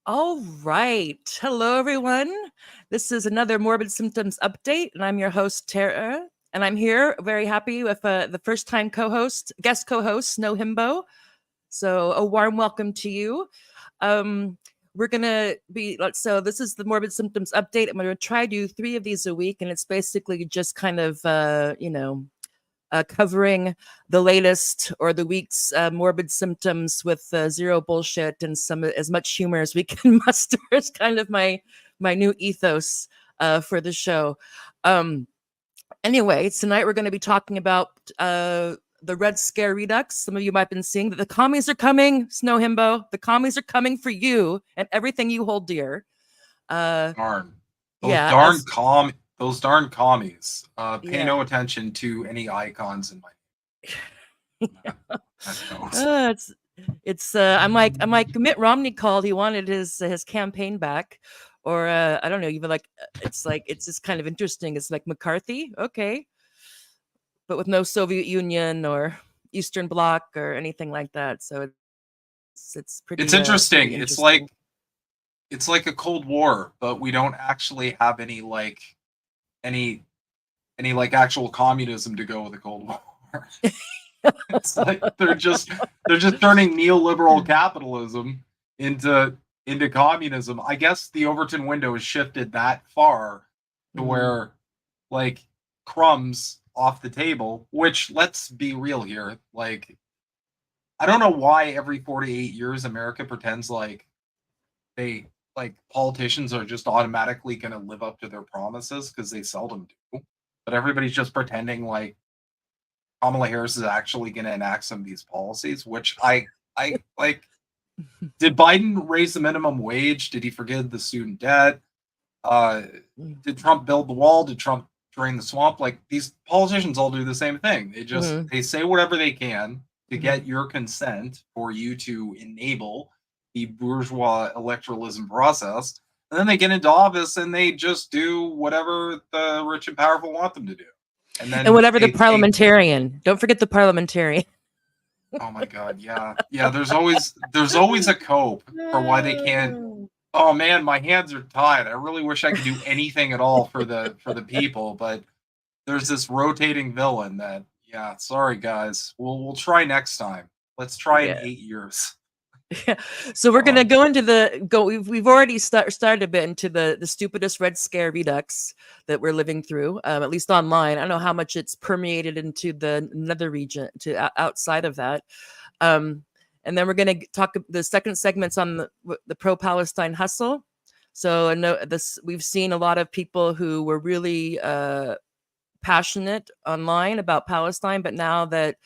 All right. Hello, everyone. This is another Morbid Symptoms update, and I'm your host, Tara. And I'm here very happy with the first time guest co host, Snow Himbo. So, a warm welcome to you. We're going to so this is the Morbid Symptoms update. I'm going to try to do 3 of these a week, and it's basically just kind of, covering the latest or the week's morbid symptoms with zero bullshit and some as much humor as we can muster is kind of my new ethos for the show. Anyway, tonight we're going to be talking about the Red Scare Redux. Some of you might have been seeing that the commies are coming. Snow Himbo, the commies are coming for you and everything you hold dear. Darn. Yeah, Those darn commies. Pay no attention to any icons in my I'm like Mitt Romney called. He wanted his campaign back, or I don't know. Even it's just kind of interesting. It's like McCarthy, okay, but with no Soviet Union or Eastern Bloc or anything like that. So it's pretty. It's interesting. Pretty interesting. It's like a Cold War, but we don't actually have any actual communism to go with the Cold War. It's like they're just turning neoliberal capitalism into communism. I guess the Overton window has shifted that far to where like crumbs off the table, which, let's be real here, like I don't know why every 48 years America pretends like politicians are just automatically going to live up to their promises, because they seldom do. But everybody's just pretending like Kamala Harris is actually going to enact some of these policies, which I like. Did Biden raise the minimum wage? Did he forgive the student debt? Did Trump build the wall? Did Trump drain the swamp? Like, these politicians all do the same thing. They just they say whatever they can to get your consent for you to enable the bourgeois electoralism process, and then they get into office and they just do whatever the rich and powerful want them to do. And whatever the parliamentarian. Don't forget the parliamentarian. Oh my God, yeah. There's always a cope for why they can't. Oh man, my hands are tied. I really wish I could do anything at all for the people, but there's this rotating villain that. Yeah, sorry guys. We'll try next time. Let's try in 8 years. Yeah. So we're gonna go into We've already started a bit into the stupidest Red Scare Redux that we're living through, at least online. I don't know how much it's permeated into the nether region to outside of that. And then we're gonna talk. The second segment's on the pro-Palestine hustle. So we've seen a lot of people who were really passionate online about Palestine, but now that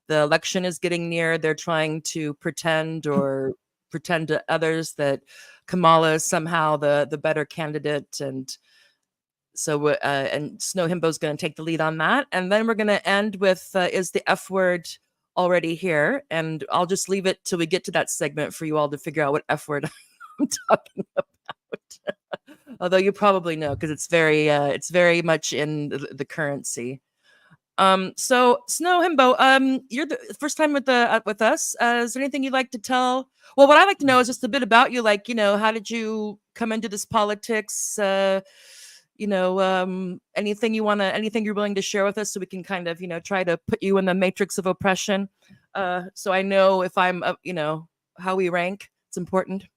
the election is getting near, they're trying to pretend to others that Kamala is somehow the better candidate. And so and Snow Himbo's going to take the lead on that. And then we're going to end with is the F word already here? And I'll just leave it till we get to that segment for you all to figure out what F word I'm talking about. Although you probably know, because it's very much in the currency. So Snow Himbo, you're the first time with us. Is there anything you'd like to tell? Well, what I'd like to know is just a bit about you. Like, how did you come into this politics? Anything you're willing to share with us, so we can kind of, try to put you in the matrix of oppression. So I know if I'm, how we rank. It's important.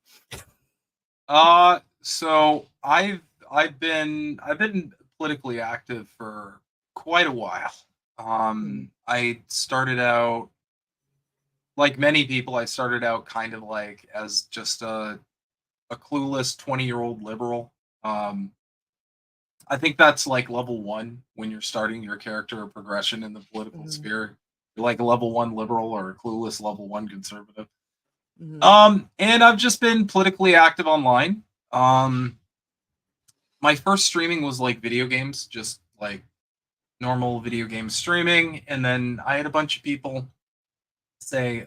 So I've been politically active for quite a while. I started out, like many people, I started out kind of like as just a clueless 20-year-old liberal. I think that's like level 1 when you're starting your character progression in the political sphere. You're like a level 1 liberal or a clueless level 1 conservative. And I've just been politically active online. My first streaming was like video games, just like normal video game streaming, and then I had a bunch of people say,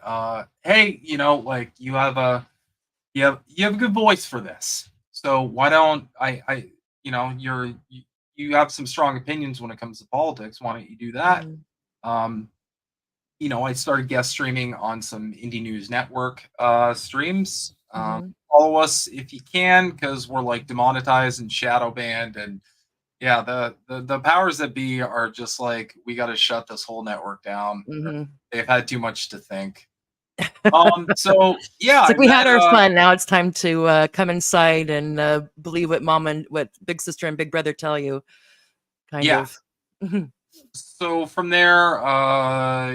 hey, like you have a good voice for this, so why don't you have some strong opinions when it comes to politics, why don't you do that? I started guest streaming on some Indie News Network streams. Follow us if you can, because we're like demonetized and shadow banned, and yeah, the powers that be are just like, we got to shut this whole network down. They've had too much to think. So yeah, it's like we had our fun. Now it's time to come inside and believe what mom and what big sister and big brother tell you. Kind of. So from there,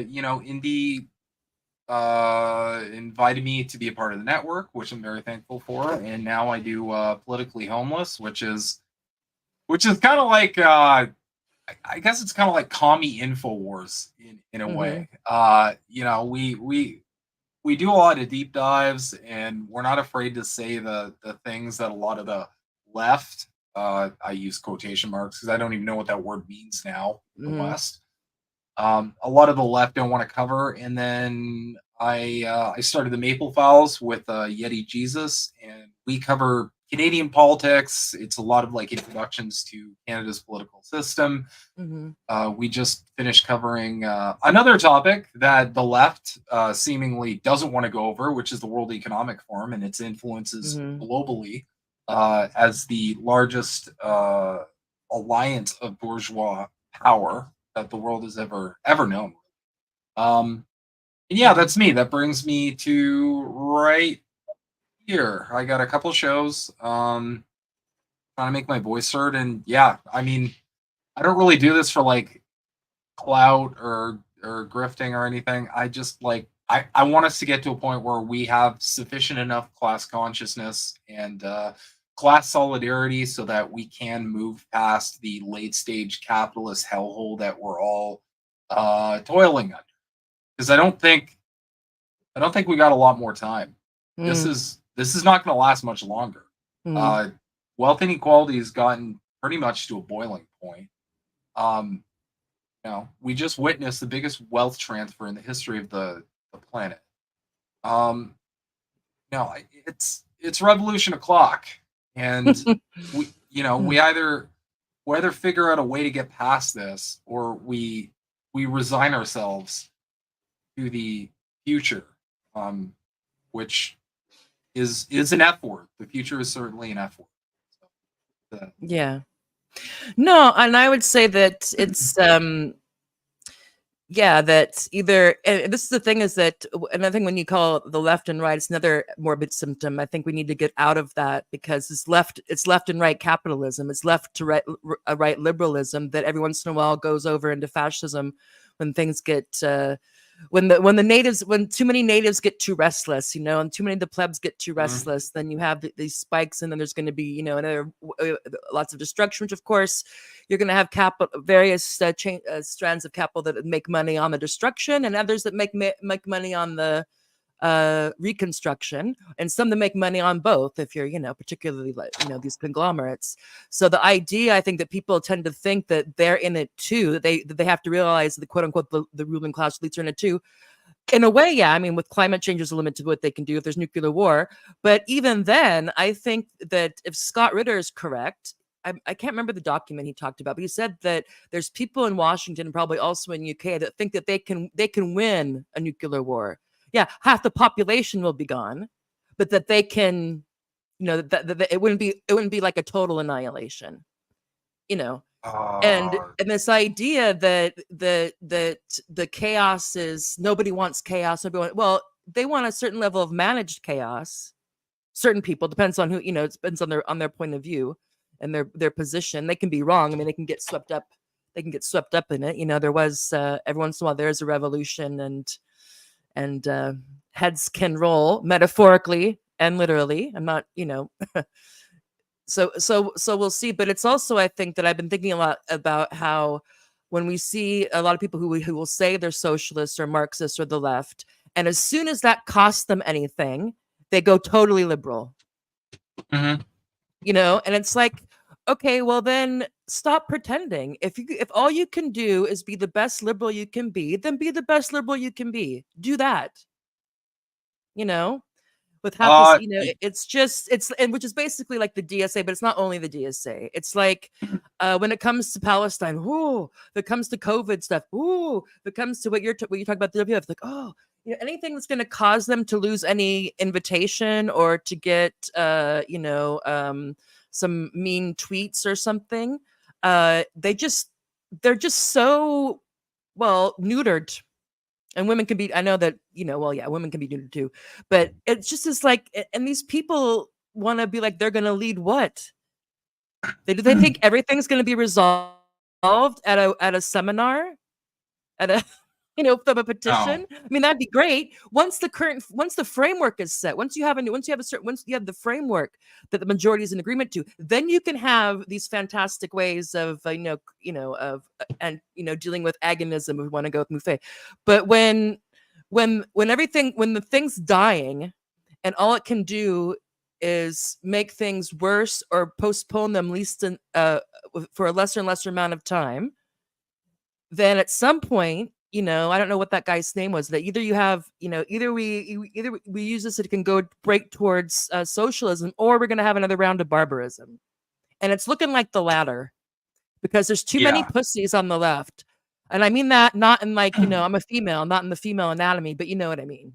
Indy invited me to be a part of the network, which I'm very thankful for. And now I do Politically Homeless, which is kind of like I guess it's kind of like commie InfoWars in a way. We do a lot of deep dives, and we're not afraid to say the things that a lot of the left, I use quotation marks because I don't even know what that word means now, the West. A lot of the left don't want to cover. And then I started the Maple Files with Yeti Jesus, and we cover Canadian politics. It's a lot of like introductions to Canada's political system. We just finished covering another topic that the left seemingly doesn't want to go over, which is the World Economic Forum and its influences globally as the largest alliance of bourgeois power that the world has ever known. And yeah, that's me. That brings me to right here. I got a couple shows trying to make my voice heard, and yeah, I mean, I don't really do this for like clout or grifting or anything. I just like I want us to get to a point where we have sufficient enough class consciousness and class solidarity so that we can move past the late stage capitalist hellhole that we're all toiling under. Because I don't think we got a lot more time. This is not going to last much longer. Wealth inequality has gotten pretty much to a boiling point. We just witnessed the biggest wealth transfer in the history of the planet. It's revolution o'clock, and we either figure out a way to get past this, or we resign ourselves to the future, which is an F word. The future is certainly an F word. So, yeah. No, and I would say that it's that either, and this is the thing, is that another thing when you call the left and right, it's another morbid symptom. I think we need to get out of that, because it's left and right capitalism, it's left to right liberalism that every once in a while goes over into fascism when things get when too many natives get too restless, and too many of the plebs get too restless, then you have these spikes, and then there's going to be, another lots of destruction, which of course you're going to have various strands of capital that make money on the destruction, and others that make money on the reconstruction, and some that make money on both, if you're particularly like these conglomerates. So the idea, I think, that people tend to think that they're in it too, that they have to realize the quote unquote the ruling class elites are in it too. In a way, yeah. I mean, with climate change, there's a limit to what they can do if there's nuclear war. But even then, I think that if Scott Ritter is correct, I can't remember the document he talked about, but he said that there's people in Washington and probably also in UK that think that they can win a nuclear war. Yeah, half the population will be gone, but that they can, that it wouldn't be like a total annihilation, and this idea that the chaos is, nobody wants chaos. Well, they want a certain level of managed chaos. Certain people, depends on who, it depends on their point of view and their position. They can be wrong. I mean, they can get swept up. They can get swept up in it. There was every once in a while there's a revolution, and heads can roll metaphorically and literally. I'm not, so we'll see. But it's also, I think, that I've been thinking a lot about how when we see a lot of people who will say they're socialists or Marxists or the left, and as soon as that costs them anything, they go totally liberal. And it's like, okay, well then stop pretending. If all you can do is be the best liberal you can be, then be the best liberal you can be. Do that. With half this, it's which is basically like the DSA, but it's not only the DSA. It's like when it comes to Palestine, if it comes to COVID stuff, if it comes to what you're talking about, the WF, like, you know, anything that's going to cause them to lose any invitation or to get some mean tweets or something, they're just so well neutered. And women can be, I know that, well, yeah, women can be neutered too, but it's just is like, and these people want to be like, they're going to lead what? They think everything's going to be resolved at a seminar, at a from a petition. No. I mean, that'd be great. Once the framework is set, once you have the framework that the majority is in agreement to, then you can have these fantastic ways of dealing with agonism if we want to go with Muffet. But when the thing's dying and all it can do is make things worse or postpone them for a lesser and lesser amount of time, then at some point, I don't know what that guy's name was, that either you have, either we use this, it can go break towards socialism, or we're going to have another round of barbarism. And it's looking like the latter, because there's too many pussies on the left. And I mean that not in like, I'm a female, not in the female anatomy, but you know what I mean.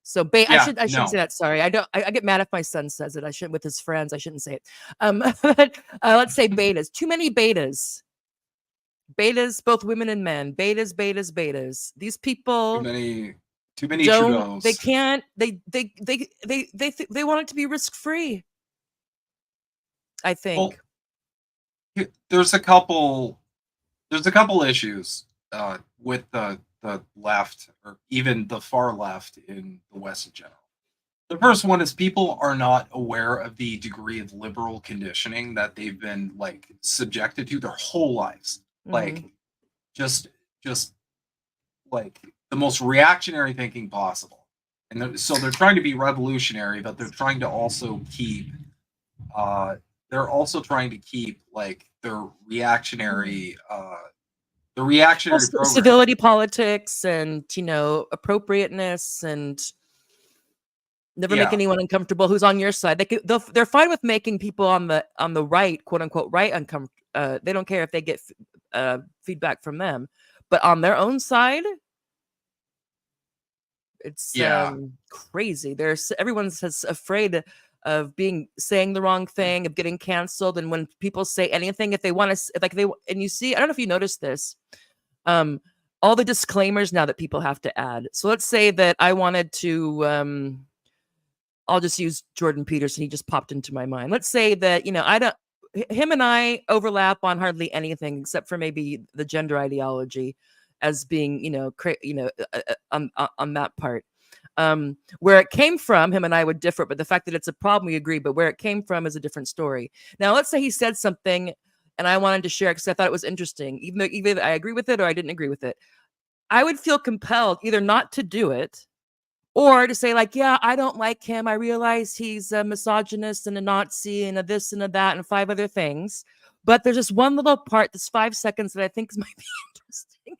So I shouldn't say that. Sorry. I get mad if my son says it. I shouldn't, with his friends. I shouldn't say it. But let's say betas, too many betas. Betas, both women and men. Betas. These people too many Trudeaus. They can't. They want it to be risk free. I think. Well, there's a couple issues with the left, or even the far left in the West in general. The first one is people are not aware of the degree of liberal conditioning that they've been like subjected to their whole lives. Like just like the most reactionary thinking possible, and so they're trying to be revolutionary, but they're trying to also keep like their reactionary civility politics and appropriateness, and never make anyone uncomfortable who's on your side. They're fine with making people on the right, quote unquote, right, uncomfortable. They don't care if they get feedback from them, but on their own side, it's crazy. Everyone's afraid of saying the wrong thing, of getting canceled. And when people say anything, if they want to, and you see, I don't know if you noticed this, all the disclaimers now that people have to add. So let's say that I wanted to, I'll just use Jordan Peterson. He just popped into my mind. Let's say that, him and I overlap on hardly anything except for maybe the gender ideology as being, on that part. Where it came from, him and I would differ, but the fact that it's a problem, we agree, but where it came from is a different story. Now, let's say he said something and I wanted to share it because I thought it was interesting, even though either I agree with it or I didn't agree with it. I would feel compelled either not to do it or to say, like, yeah, I don't like him. I realize he's a misogynist and a Nazi and a this and a that and 5 other things. But there's just one little part that's 5 seconds that I think might be interesting.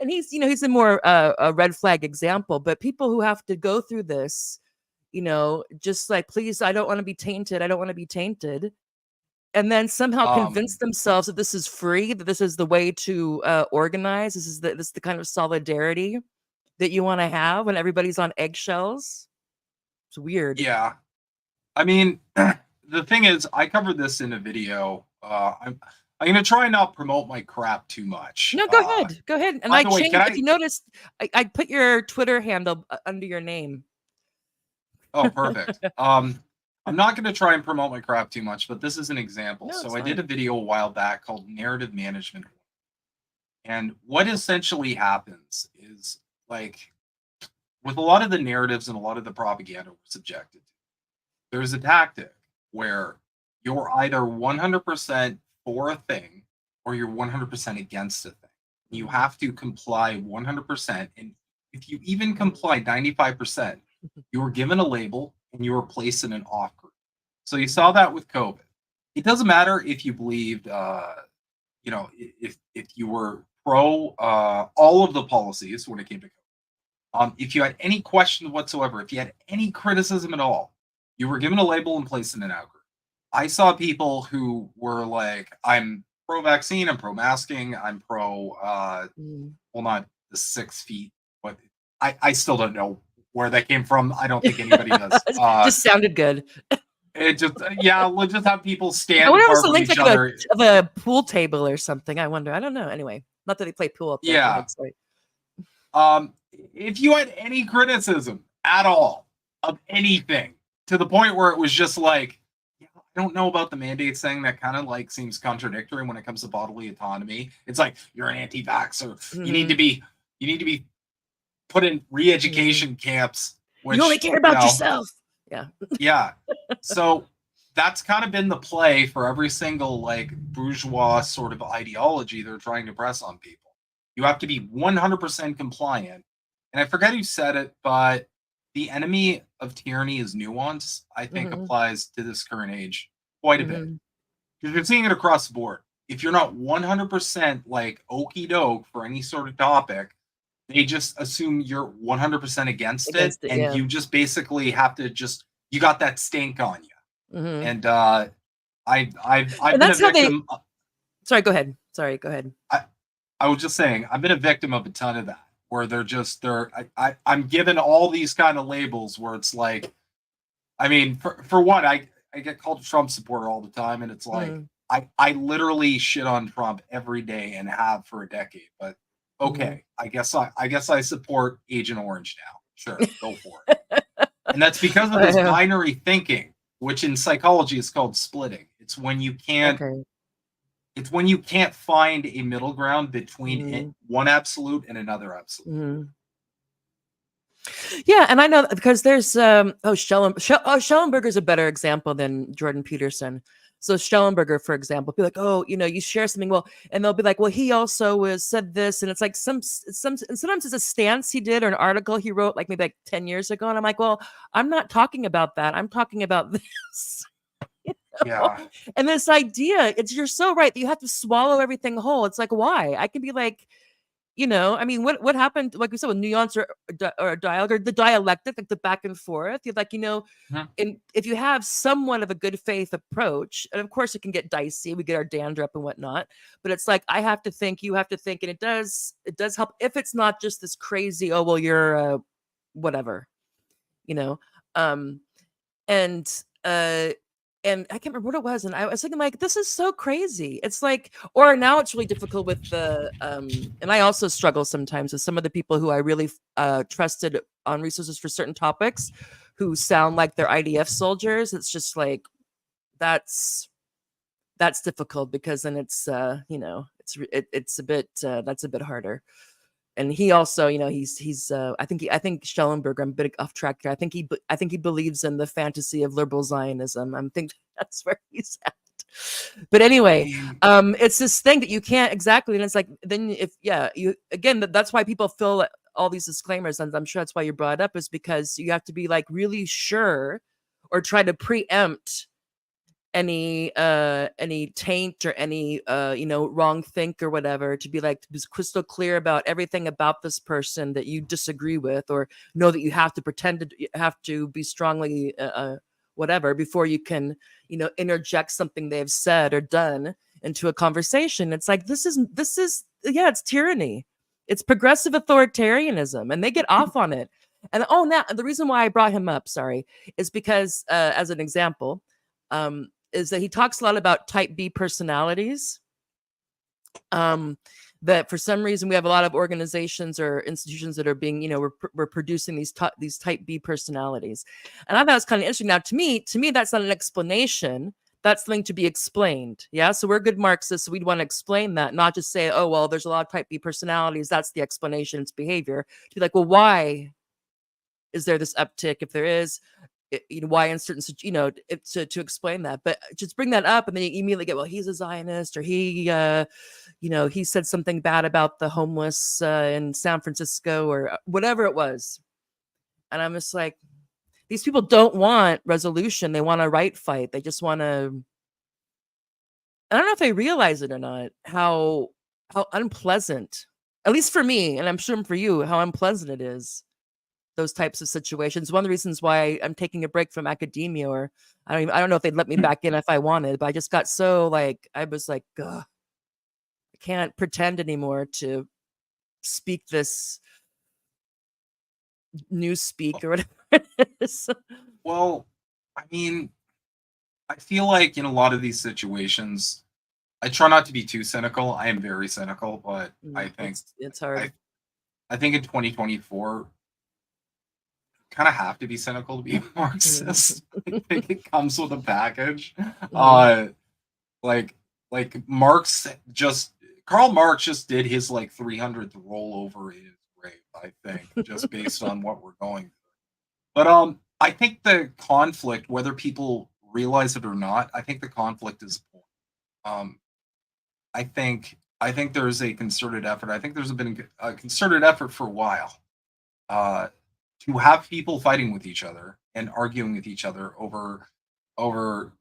And he's a more a red flag example. But people who have to go through this, just like, please, I don't want to be tainted. I don't want to be tainted. And then somehow convince themselves that this is free, that this is the way to organize. This is the kind of solidarity that you want to have when everybody's on eggshells. It's weird. Yeah. I mean, the thing is, I covered this in a video. I'm going to try and not promote my crap too much. No, go ahead. And I changed, if you noticed, I put your Twitter handle under your name. Oh, perfect. I'm not going to try and promote my crap too much, but this is an example. No, so I did a video a while back called Narrative Management. And what essentially happens is, like, with a lot of the narratives and a lot of the propaganda we're subjected to, there's a tactic where you're either 100% for a thing or you're 100% against a thing. You have to comply 100%. And if you even comply 95%, you were given a label and you were placed in an off group. So you saw that with COVID. It doesn't matter if you believed, if you were pro all of the policies when it came to COVID. If you had any question whatsoever, if you had any criticism at all, you were given a label and placed in an out group. I saw people who were like, I'm pro-vaccine, I'm pro-masking, I'm pro, well, not the 6 feet, but I still don't know where that came from. I don't think anybody does. Just sounded good. It just, yeah, we'll just have people I stand wonder if it's apart a from link each like of other. a pool table or something. I wonder. I don't know. Anyway, not that they play pool up there. Go Yeah. ahead, sorry. If you had any criticism at all of anything, to the point where it was just like, yeah, I don't know about the mandates thing, that kind of like seems contradictory when it comes to bodily autonomy. It's like, you're an anti-vaxxer. You need to be put in re-education camps, which, You only care about yourself. Yeah. Yeah. So that's kind of been the play for every single like bourgeois sort of ideology they're trying to press on people. You have to be 100% compliant. And I forget who said it, but the enemy of tyranny is nuance, I think applies to this current age quite a bit. Because you're seeing it across the board. If you're not 100% like okey doke for any sort of topic, they just assume you're 100% against it, and yeah. you just basically have to just, you got that stink on you. And I've And been a victim. Sorry, go ahead. Sorry, go ahead. I was just saying, I've been a victim of a ton of that, where I'm given all these kind of labels where it's like, I mean, for one, I get called a Trump supporter all the time, and it's like, I literally shit on Trump every day and have for a decade. But okay, I guess I support Agent Orange now. Sure, go for it. And that's because of this binary thinking, which in psychology is called splitting. It's when you can't. It's when you can't find a middle ground between one absolute and another absolute. Yeah, and I know because there's Schellenberger's a better example than Jordan Peterson. So Schellenberger, for example, be like, oh, you share something, well, and they'll be like, well, he also said this, and it's like sometimes it's a stance he did or an article he wrote like maybe like 10 years ago, and I'm like, well, I'm not talking about that. I'm talking about this. Yeah. And this idea, you're so right that you have to swallow everything whole. It's like, why? I can be like, I mean, what happened, like we said, with nuance or dialogue or the dialectic, like the back and forth. You're like, and if you have somewhat of a good faith approach, and of course it can get dicey, we get our dander up and whatnot, but it's like, I have to think, you have to think, and it does help if it's not just this crazy, oh, well, you're whatever, and I can't remember what it was, and I was thinking like, this is so crazy. It's like, or now it's really difficult with the and I also struggle sometimes with some of the people who I really trusted on resources for certain topics, who sound like they're IDF soldiers. It's just like, that's difficult, because then it's it's a bit that's a bit harder. And he also, he's I think Schellenberger, I'm a bit off track here. I think he believes in the fantasy of liberal Zionism. I'm thinking that's where he's at. But anyway, it's this thing that you can't exactly, and it's like, then you again, that's why people fill all these disclaimers, and I'm sure that's why you brought it up, is because you have to be like really sure, or try to preempt any taint or any wrong think or whatever, to be like, to be crystal clear about everything about this person that you disagree with, or know that you have to pretend to have to be strongly whatever before you can interject something they've said or done into a conversation. It's like, this is it's tyranny. It's progressive authoritarianism, and they get off on it. And now the reason why I brought him up, sorry, is because as an example, is that he talks a lot about type B personalities. That for some reason we have a lot of organizations or institutions that are being, we're producing these type B personalities. And I thought it was kind of interesting. Now, to me, that's not an explanation. That's something to be explained. Yeah. So we're good Marxists. So we'd want to explain that, not just say, oh, well, there's a lot of type B personalities. That's the explanation. It's behavior. To be like, well, why is there this uptick? If there is, why in certain, to explain that, but just bring that up, and then you immediately get, well, he's a Zionist, or he said something bad about the homeless in San Francisco, or whatever it was. And I'm just like, these people don't want resolution. They want a right fight. They just want to. I don't know if they realize it or not, how unpleasant, at least for me, and I'm sure for you, how unpleasant it is, those types of situations. One of the reasons why I'm taking a break from academia, or I don't know if they'd let me back in if I wanted, but I just got so like, I was like, ugh, I can't pretend anymore to speak this newspeak or whatever it is. Well, I mean, I feel like in a lot of these situations, I try not to be too cynical. I am very cynical, but I think It's hard. I think in 2024, kind of have to be cynical to be a Marxist. I think it comes with a package. Like Karl Marx just did his like 300th rollover in his grave, I think, just based on what we're going through. But I think the conflict, whether people realize it or not, I think the conflict is the point. I think there's a concerted effort. I think there's been a concerted effort for a while to have people fighting with each other and arguing with each other over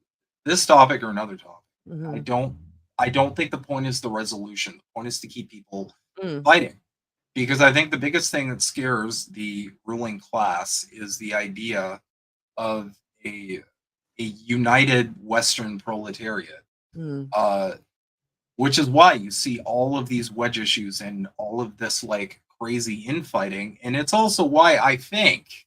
this topic or another topic. I don't think the point is the resolution. The point is to keep people fighting. Because I think the biggest thing that scares the ruling class is the idea of a united Western proletariat. Which is why you see all of these wedge issues and all of this like crazy infighting. And it's also why I think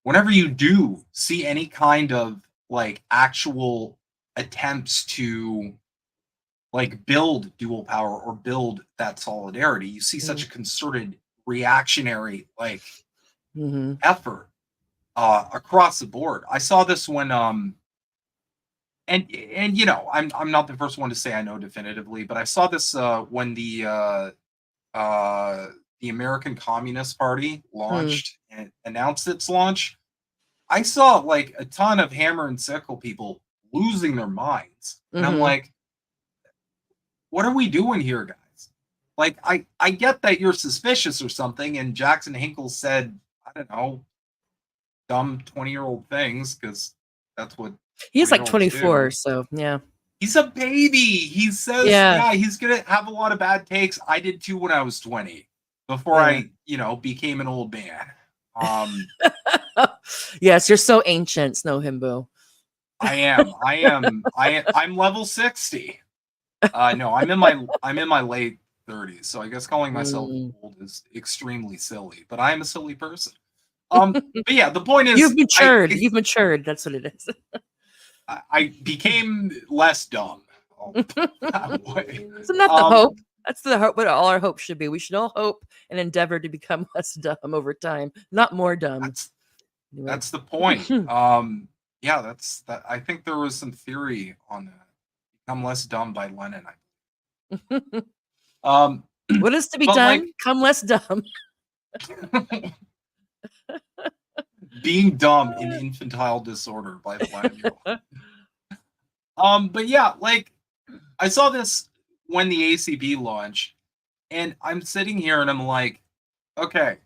whenever you do see any kind of like actual attempts to like build dual power or build that solidarity, you see such a concerted reactionary like effort across the board. I saw this when and you know, I'm not the first one to say I know definitively, but I saw this when the American Communist Party launched and announced its launch. I saw like a ton of hammer and sickle people losing their minds, and I'm like, what are we doing here, guys? Like, I get that you're suspicious or something, and Jackson Hinkle said, I don't know, dumb 20-year-old things because that's what. He's like 24, so yeah. He's a baby. He says, yeah, he's gonna have a lot of bad takes. I did too when I was 20, before I, you know, became an old man. Yes, you're so ancient, Snow Himbo. I'm level 60. No, I'm in my late 30s, so I guess calling myself old is extremely silly, but I am a silly person. But yeah, the point is you've matured. You've matured. That's what it is. I became less dumb. That way. Isn't that the hope? That's the hope. What all our hope should be. We should all hope and endeavor to become less dumb over time, not more dumb. That's the point. Yeah, that's that. I think there was some theory on that. Become less dumb by Lenin. What is to be done? Like, come less dumb. Being dumb in infantile disorder by Lenin. But yeah, like I saw this when the ACB launched, and I'm sitting here and I'm like, okay,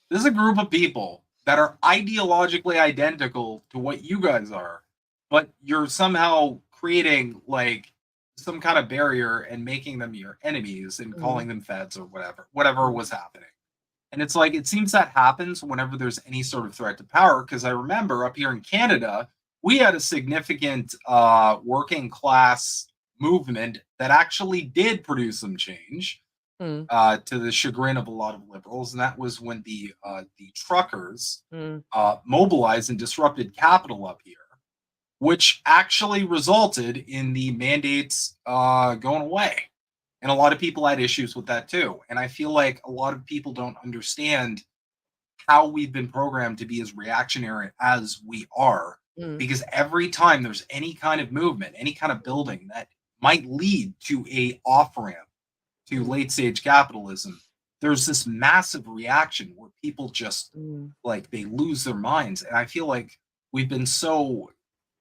this is a group of people that are ideologically identical to what you guys are, but you're somehow creating like some kind of barrier and making them your enemies and calling them feds or whatever was happening. And it's like, it seems that happens whenever there's any sort of threat to power. Because I remember up here in Canada, we had a significant working class movement that actually did produce some change to the chagrin of a lot of liberals. And that was when the truckers mobilized and disrupted capital up here, which actually resulted in the mandates going away. And a lot of people had issues with that too. And I feel like a lot of people don't understand how we've been programmed to be as reactionary as we are. Because every time there's any kind of movement, any kind of building that might lead to a off-ramp to late-stage capitalism, there's this massive reaction where people just like they lose their minds. And I feel like we've been so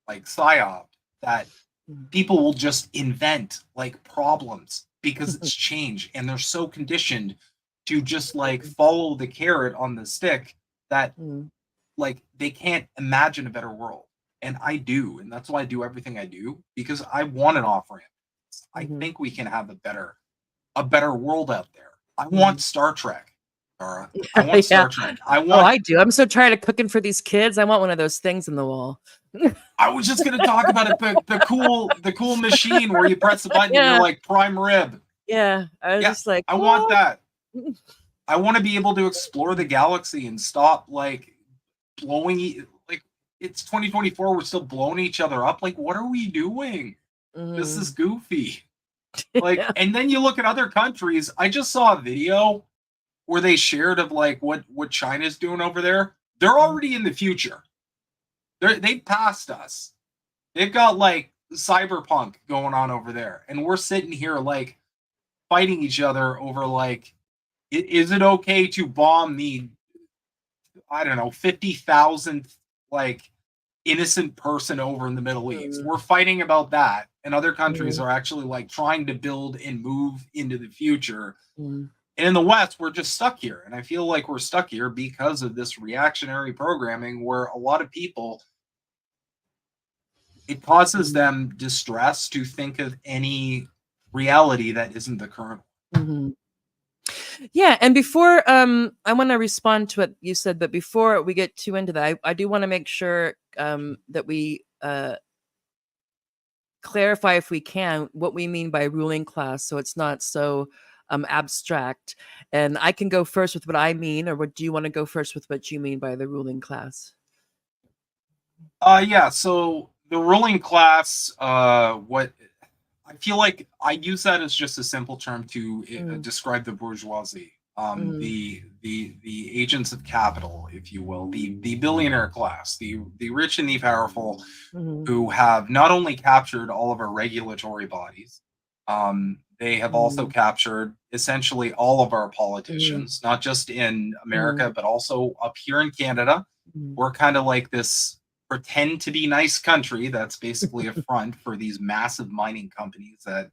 like psyoped that people will just invent like problems because it's change, and they're so conditioned to just like follow the carrot on the stick that like they can't imagine a better world. And I do, and that's why I do everything I do, because I want an off-ramp. I think we can have a better world out there. I want Star Trek, Cara. I want Star Trek. I do. I'm so tired of cooking for these kids. I want one of those things in the wall. I was just gonna talk about it, the cool machine where you press the button and you're like prime rib. Yeah, I was just like, I want that. I want to be able to explore the galaxy and stop like blowing. Like it's 2024, we're still blowing each other up. Like, what are we doing? This is goofy. Like, and then you look at other countries. I just saw a video where they shared of like what China's doing over there. They're already in the future. They've passed us. They've got like cyberpunk going on over there, and we're sitting here like fighting each other over like, is it okay to bomb the, I don't know, 50,000th like innocent person over in the Middle East? We're fighting about that, and other countries are actually like trying to build and move into the future. And in the West, we're just stuck here. And I feel like we're stuck here because of this reactionary programming where a lot of people, it causes them distress to think of any reality that isn't the current. Yeah, and before I want to respond to what you said, but before we get too into that, I do want to make sure that we clarify, if we can, what we mean by ruling class, so it's not so abstract. And I can go first with what I mean, or what do you want to go first with what you mean by the ruling class? Yeah, so the ruling class, what I feel like I use that as just a simple term to describe the bourgeoisie, the agents of capital, if you will, the billionaire class, the rich and the powerful, who have not only captured all of our regulatory bodies, they have also captured essentially all of our politicians, not just in America, but also up here in Canada. We're kind of like this pretend to be nice country that's basically a front for these massive mining companies that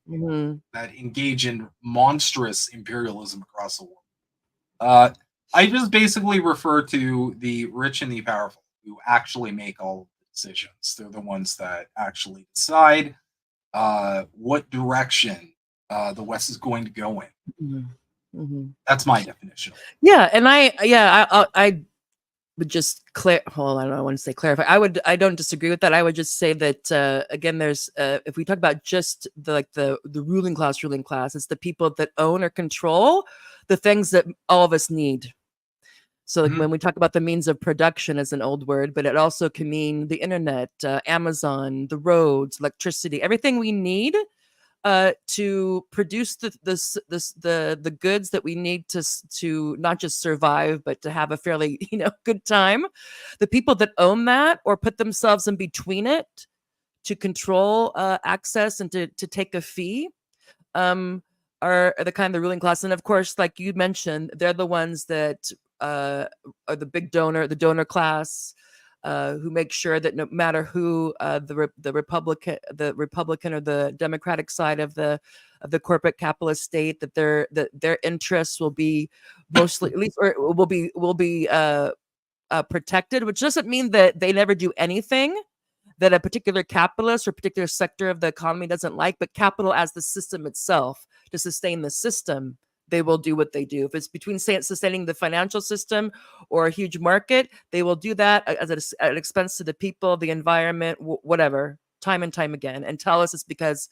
that engage in monstrous imperialism across the world. I just basically refer to the rich and the powerful who actually make all of the decisions. They're the ones that actually decide what direction the West is going to go in. That's my definition. Yeah, and I would just I don't want to say clarify. I don't disagree with that. I would just say that again, there's if we talk about just the ruling class, it's the people that own or control the things that all of us need. So like when we talk about the means of production as an old word, but it also can mean the internet, Amazon, the roads, electricity, everything we need to produce the goods that we need to not just survive, but to have a fairly good time. The people that own that or put themselves in between it to control access and to take a fee are the kind of the ruling class. And of course, like you mentioned, they're the ones that are the big donor, the donor class. Who make sure that no matter who the Republican or the Democratic side of the corporate capitalist state, that their interests will be mostly, at least, or will be protected. Which doesn't mean that they never do anything that a particular capitalist or particular sector of the economy doesn't like, but capital as the system itself, to sustain the system, they will do what they do. If it's between sustaining the financial system or a huge market, they will do that as an expense to the people, the environment, whatever, time and time again, and tell us it's because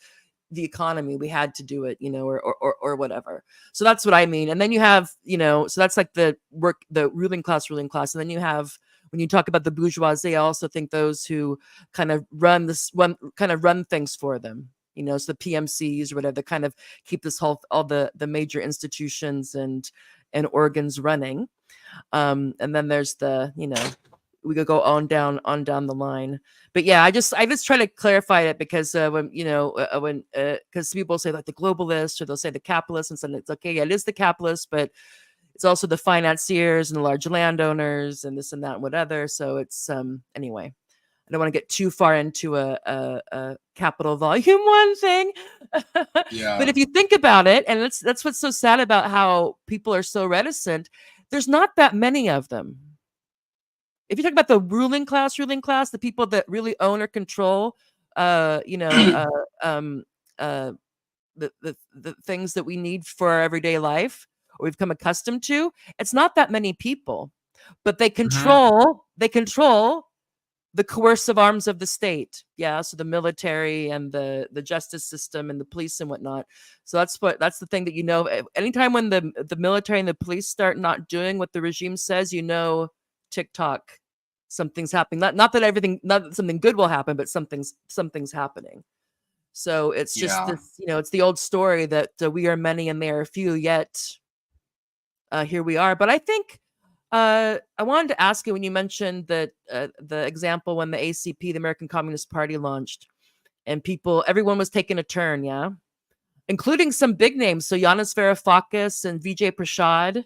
the economy, we had to do it, or whatever. So that's what I mean. And then you have, so that's like the ruling class. And then you have, when you talk about the bourgeoisie, I also think those who kind of run things for them. So the PMCs or whatever, that kind of keep this all the major institutions and organs running. And then there's we could go on down the line. But yeah, I just try to clarify it because when because people say like the globalists, or they'll say the capitalists, and so it's okay, yeah, it is the capitalists, but it's also the financiers and the large landowners and this and that and whatever. So it's anyway. I don't want to get too far into a capital volume one thing. Yeah. But if you think about it, and that's what's so sad about how people are so reticent, there's not that many of them. If you talk about the ruling class, the people that really own or control, the things that we need for our everyday life, or we've become accustomed to, it's not that many people, but they control the coercive arms of the state. Yeah, so the military and the justice system and the police and whatnot. So that's the thing that anytime when the military and the police start not doing what the regime says, TikTok, something's happening. Not that something good will happen, but something's happening. So it's just Yeah. this, it's the old story that we are many and they are few, yet here we are. But I think I wanted to ask you when you mentioned that the example when the ACP, the American Communist Party, launched, and everyone was taking a turn, yeah, including some big names. So Yanis Varoufakis and Vijay Prashad,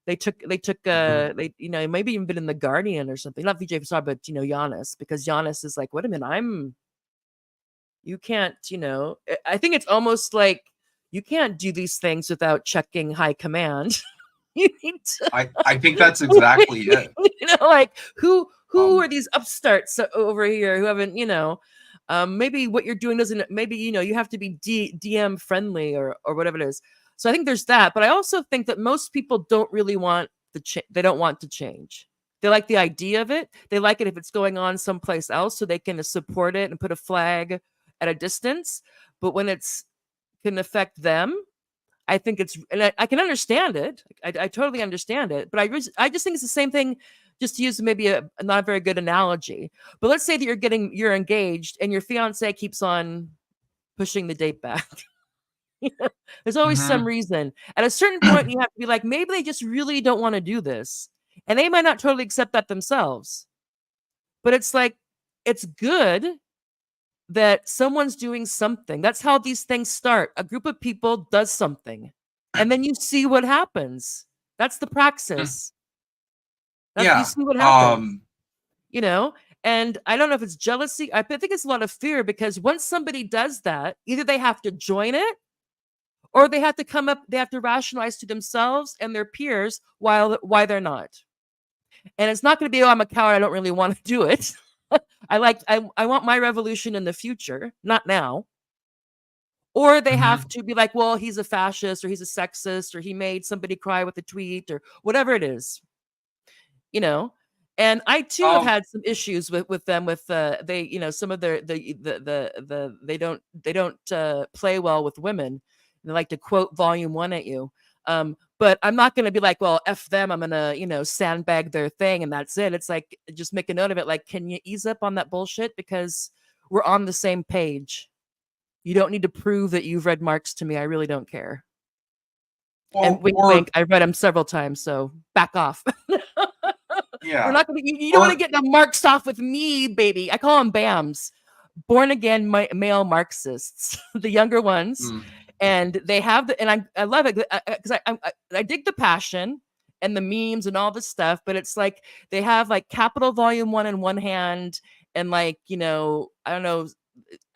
they took they maybe even been in the Guardian or something. Not Vijay Prashad, but Yanis, because Yanis is like, wait a minute, you can't, I think it's almost like you can't do these things without checking high command. You need to. I think that's exactly it. Like who Um, are these upstarts over here who haven't, maybe what you're doing doesn't, maybe, you have to be DM friendly or whatever it is. So I think there's that. But I also think that most people don't really want they don't want to change. They like the idea of it. They like it if it's going on someplace else so they can support it and put a flag at a distance. But when it's can affect them, I think and I can understand it. I totally understand it. But I just think it's the same thing, just to use maybe a not a very good analogy. But let's say that you're engaged and your fiance keeps on pushing the date back. There's always some mhm. reason. At a certain point, you have to be like, maybe they just really don't want to do this. And they might not totally accept that themselves. But it's like, it's good that someone's doing something. That's how these things start. A group of people does something, and then you see what happens. That's the praxis. You Yeah. see what happens, you know? And I don't know if it's jealousy. I think it's a lot of fear, because once somebody does that, either they have to join it or they have to rationalize to themselves and their peers why they're not. And it's not going to be, oh, I'm a coward, I don't really want to do it. I want my revolution in the future, not now. Or they have Mhm. to be like, well, he's a fascist or he's a sexist or he made somebody cry with a tweet or whatever it is, you know. And I too have Um, had some issues with them with they, some of they don't play well with women. They like to quote volume 1 at you. But I'm not going to be like, well, F them. I'm going to, sandbag their thing and that's it. It's like, just make a note of it. Like, can you ease up on that bullshit? Because we're on the same page. You don't need to prove that you've read Marx to me. I really don't care. And well, wink, wink. I've read him several times, so back off. We're yeah, not gonna. You don't want to or get the Marx off with me, baby. I call them BAMs, born again male Marxists, the younger ones, mm, and they have and I love it because I dig the passion and the memes and all this stuff, but it's like they have like Capital Volume 1 in one hand, and like I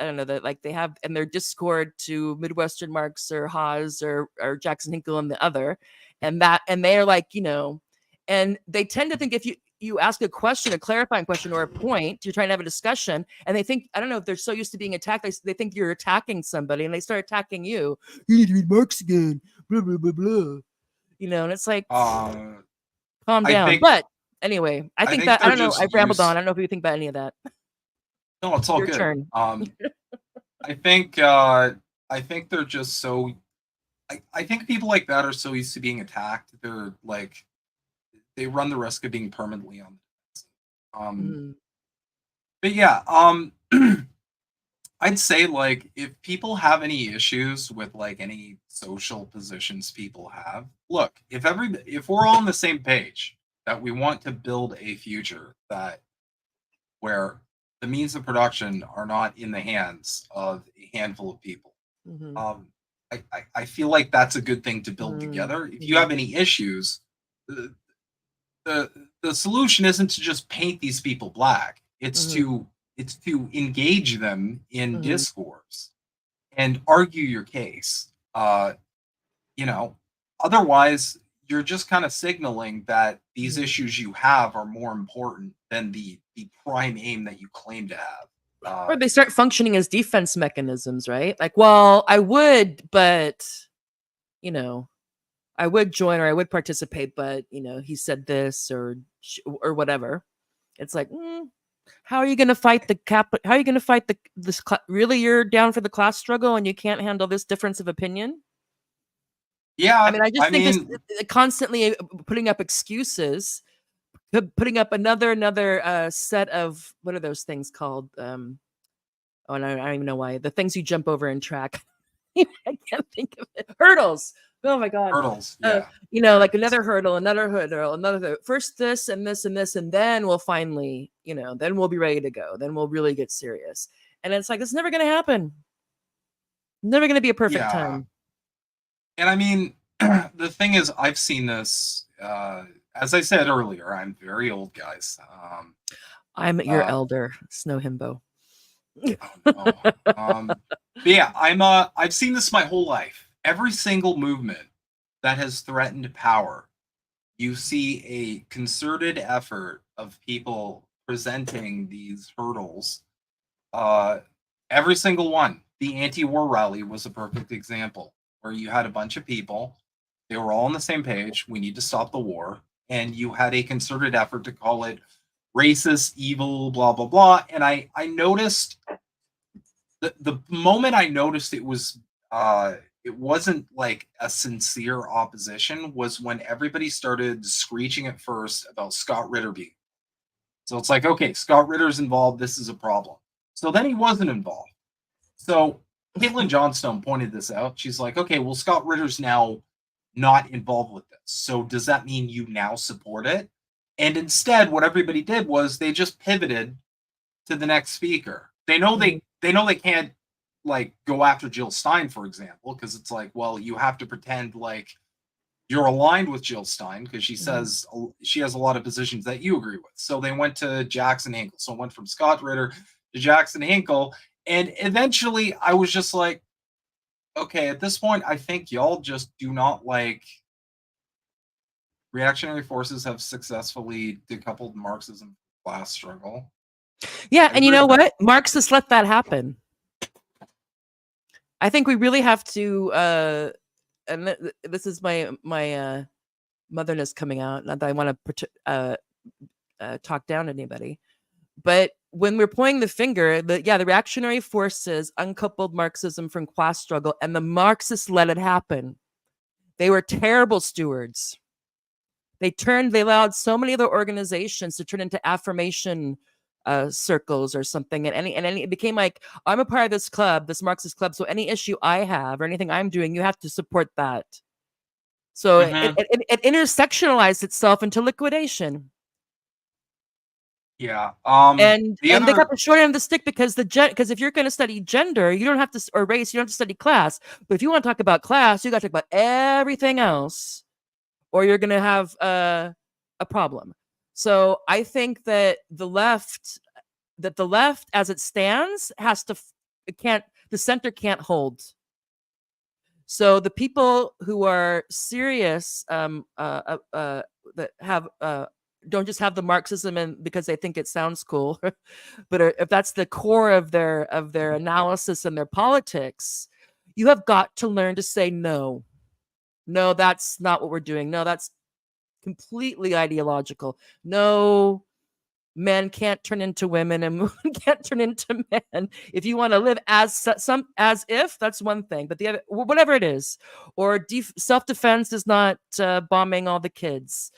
don't know that like they have in their Discord to Midwestern Marks or Haas or Jackson Hinkle on the other, and they're like, and they tend to think if you ask a question, a clarifying question or a point, you're trying to have a discussion, and they think, I don't know if they're so used to being attacked, they think you're attacking somebody, and they start attacking you. You need to read Marx again, blah blah blah blah. And it's like, uh, calm I down. think But anyway, I I think think that I they're don't know. just I've rambled on. I used. don't know if you think about any of that. No, it's all Your good. turn. I think I think they're just so. I think people like that are so used to being attacked. They're like they run the risk of being permanently on. Mhm. But yeah, I'd say like if people have any issues with like any social positions people have, look, if we're all on the same page that we want to build a future that where the means of production are not in the hands of a handful of people. Mhm. Um, I feel like that's a good thing to build Mhm. together. If you Mhm. have any issues, the, the the solution isn't to just paint these people black. Mhm. It's to engage them in Mhm. discourse and argue your case. You know, otherwise you're just kind of signaling that these Mhm. issues you have are more important than the prime aim that you claim to have. Or they start functioning as defense mechanisms, right? Like, well, I would, but you know, I would join or I would participate, but he said this or whatever. It's like, How are you going to fight the How are you going to fight really? You're down for the class struggle, and you can't handle this difference of opinion. I Yeah, mean, I just I think this mean, constantly putting up excuses, putting up another set of what are those things called? Oh, and I don't even know why the things you jump over in track. I can't think of it. Hurdles. Oh my god. hurdles. Yeah, Like barriers. another hurdle, first this and this and this, and then we'll finally, then we'll be ready to go. Then we'll really get serious. And it's like it's never gonna happen. Never gonna be a perfect Yeah, time. and I mean, the thing is, I've seen this. As I said earlier, I'm very old, guys. I'm your Uh, elder, Snow Himbo. oh no. But yeah, I've seen this my whole life. Every single movement that has threatened power, you see a concerted effort of people presenting these hurdles. Uh, every single one. The anti-war rally was a perfect example, where you had a bunch of people, they were all on the same page. We need to stop the war, and you had a concerted effort to call it racist, evil, blah blah blah. And I noticed the moment I noticed it wasn't like a sincere opposition was when everybody started screeching at first about Scott Ritter being. So it's like, okay, Scott Ritter's involved. This is a problem. So then he wasn't involved. So Caitlin Johnstone pointed this out. She's like, okay, well, Scott Ritter's now not involved with this. So does that mean you now support it? And instead, what everybody did was they just pivoted to the next speaker. They know they can't like go after Jill Stein, for example, because it's like, well, you have to pretend like you're aligned with Jill Stein because she says she has a lot of positions that you agree with. So they went to Jackson Hinkle. So it went from Scott Ritter to Jackson Hinkle. And eventually I was just like, okay, at this point, I think y'all just do not like reactionary forces have successfully decoupled Marxism from class struggle. Yeah, I and you agree know with that. what? Marxists let that happen. I think we really have to and this is my motherness coming out. Not that I want to talk down to anybody, but when we're pointing the finger, the reactionary forces uncoupled Marxism from class struggle, and the Marxists let it happen. They were terrible stewards. They allowed so many other organizations to turn into affirmation circles or something, and it became like, I'm a part of this club, this Marxist club, so any issue I have or anything I'm doing, you have to support that. So Mm-hmm. it intersectionalized itself into liquidation. Yeah. And The they got other, the short end of the stick because because if you're going to study gender, you don't have to, or race, you don't have to study class. But if you want to talk about class, you got to talk about everything else, or you're going to have a problem. So I think that the left as it stands has to it can't the center can't hold. So the people who are serious that have don't just have the Marxism and because they think it sounds cool, but if that's the core of their analysis and their politics, you have got to learn to say no. No, that's not what we're doing. No, that's completely ideological. No, men can't turn into women and women can't turn into men. If you want to live as if, that's one thing, but the other, whatever it is, or self-defense is not bombing all the kids.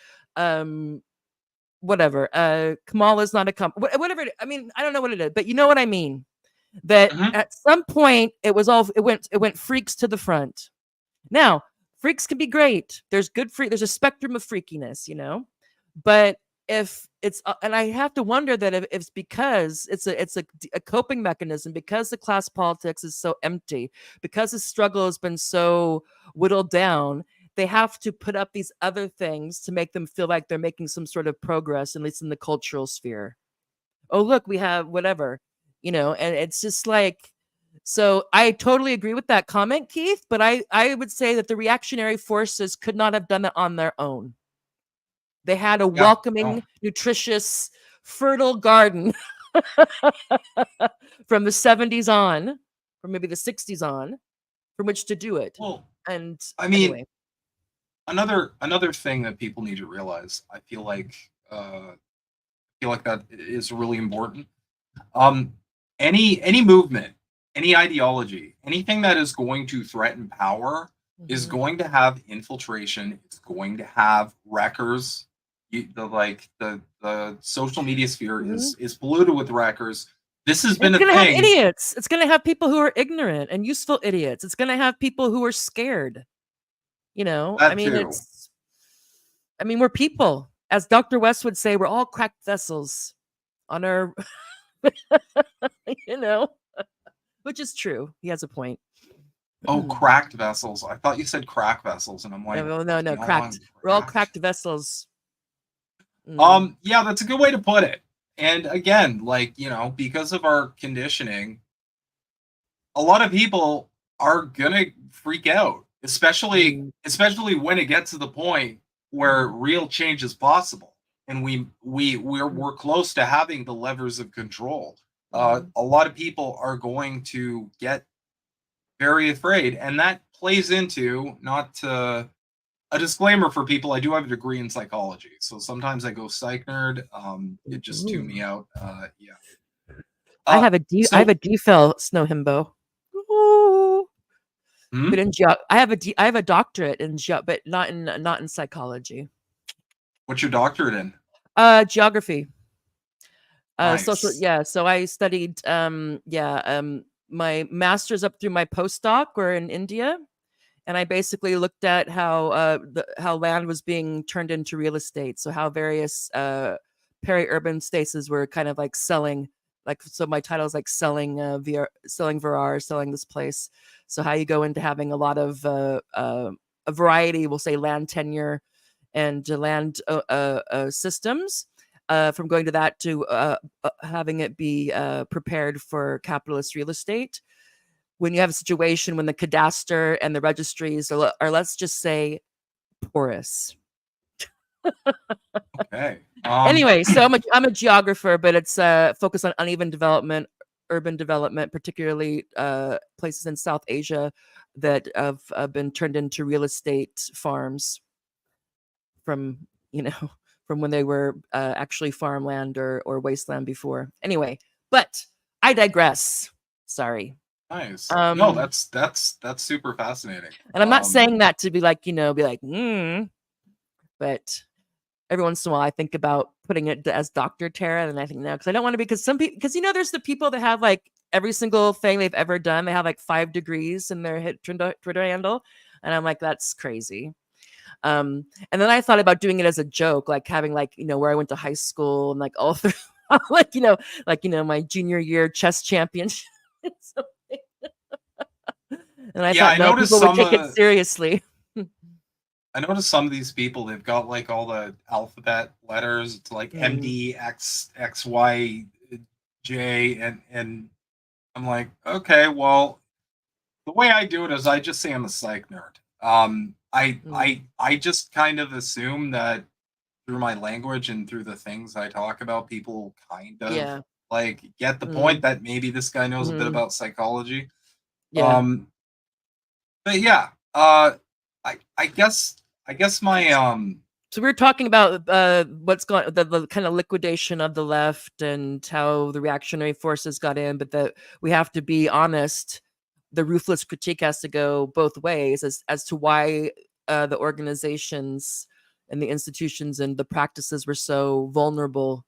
Whatever. Kamala is not whatever. I mean, I don't know what it is, but you know what I mean. That mhm. at some point it went freaks to the front. Now, freaks can be great. There's a spectrum of freakiness, but if it's and I have to wonder that if it's because it's a coping mechanism, because the class politics is so empty, because the struggle has been so whittled down, they have to put up these other things to make them feel like they're making some sort of progress, at least in the cultural sphere. Oh, look, we have whatever, and it's just like, so I totally agree with that comment, Keith, but I would say that the reactionary forces could not have done it on their own. They had a Yeah. No. welcoming, nutritious, fertile garden from the 70s on, or maybe the 60s on, from which to do it. Well, And I mean, anyway, another thing that people need to realize, I feel like feel like that is really important. Any movement, any ideology, anything that is going to threaten power is going to have infiltration. It's going to have wreckers. The social media sphere is polluted with wreckers. This has been it's a going to have thing. idiots. It's going to have people who are ignorant and useful idiots. It's going to have people who are scared. You know, That I mean, too. we're people. As Dr. West would say, we're all cracked vessels on our, you know, which is true. He has a point. Oh, cracked vessels. I thought you said crack vessels, and I'm like, no, cracked. We're all cracked vessels. Yeah, that's a good way to put it. And again, like, you know, because of our conditioning, a lot of people are gonna freak out, especially when it gets to the point where real change is possible, and we're close to having the levers of control. A lot of people are going to get very afraid, and that plays into, not to, a disclaimer for people, I do have a degree in psychology, so sometimes I go psych nerd. It just tuned me out. Yeah. I have a DPhil snow himbo. But in I have a doctorate in but not in psychology. What's your doctorate in? Geography. Nice. Social. Yeah. So I studied. My master's up through my postdoc were in India, and I basically looked at how how land was being turned into real estate. So how various peri-urban spaces were kind of like selling. Like, so my title is like selling selling Virar, selling this place. So how you go into having a lot of a variety, we'll say land tenure and land systems. From going to that to having it be prepared for capitalist real estate. When you have a situation when the cadastre and the registries are let's just say, porous. Okay. Anyway, so I'm a geographer, but it's focused on uneven development, urban development, particularly places in South Asia that have been turned into real estate farms from, from when they were actually farmland or wasteland before. Anyway, but I digress. Sorry. Nice. No, that's super fascinating. And I'm not saying that to be like, but every once in a while I think about putting it as Dr. Tara, and I think no, because I don't want to be, because some people, because there's the people that have like every single thing they've ever done, they have like 5 degrees in their Twitter handle, and I'm like, that's crazy. And then I thought about doing it as a joke, like having like, where I went to high school and like all through like, my junior year chess championship. And I thought, no, people would take it seriously. I noticed some of these people, they've got like all the alphabet letters. It's like MD, X, Y, J, and I'm like, okay, well, the way I do it is I just say I'm a psych nerd. I just kind of assume that through my language and through the things I talk about, people kind of like get the point that maybe this guy knows a bit about psychology. Yeah. But yeah, I guess my So we were talking about what's going, the kind of liquidation of the left and how the reactionary forces got in, but that we have to be honest. The ruthless critique has to go both ways as to why the organizations and the institutions and the practices were so vulnerable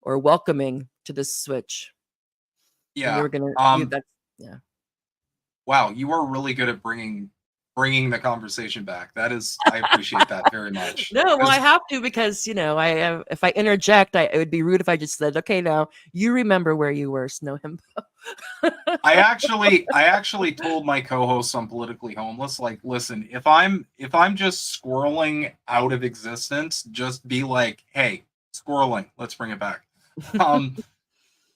or welcoming to this switch. Yeah. And we're gonna, yeah. Wow, you are really good at bringing the conversation back. That is, I appreciate that very much. No, well, I have to, because I if I interject, it would be rude if I just said, "Okay, now you remember where you were, Snow Himbo." I actually told my co-hosts on Politically Homeless, like, listen, if I'm just squirreling out of existence, just be like, hey, squirreling, let's bring it back.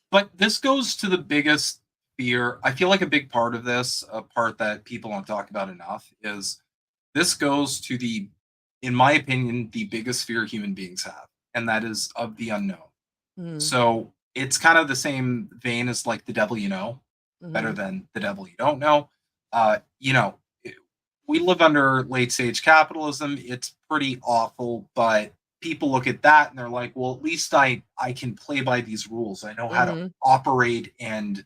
But this goes to the biggest fear. I feel like a big part of this, a part that people don't talk about enough, is this goes to in my opinion, the biggest fear human beings have, and that is of the unknown. So it's kind of the same vein as like the devil you know, better than the devil you don't know. We live under late stage capitalism. It's pretty awful, but people look at that and they're like, well, at least I can play by these rules. I know how to operate and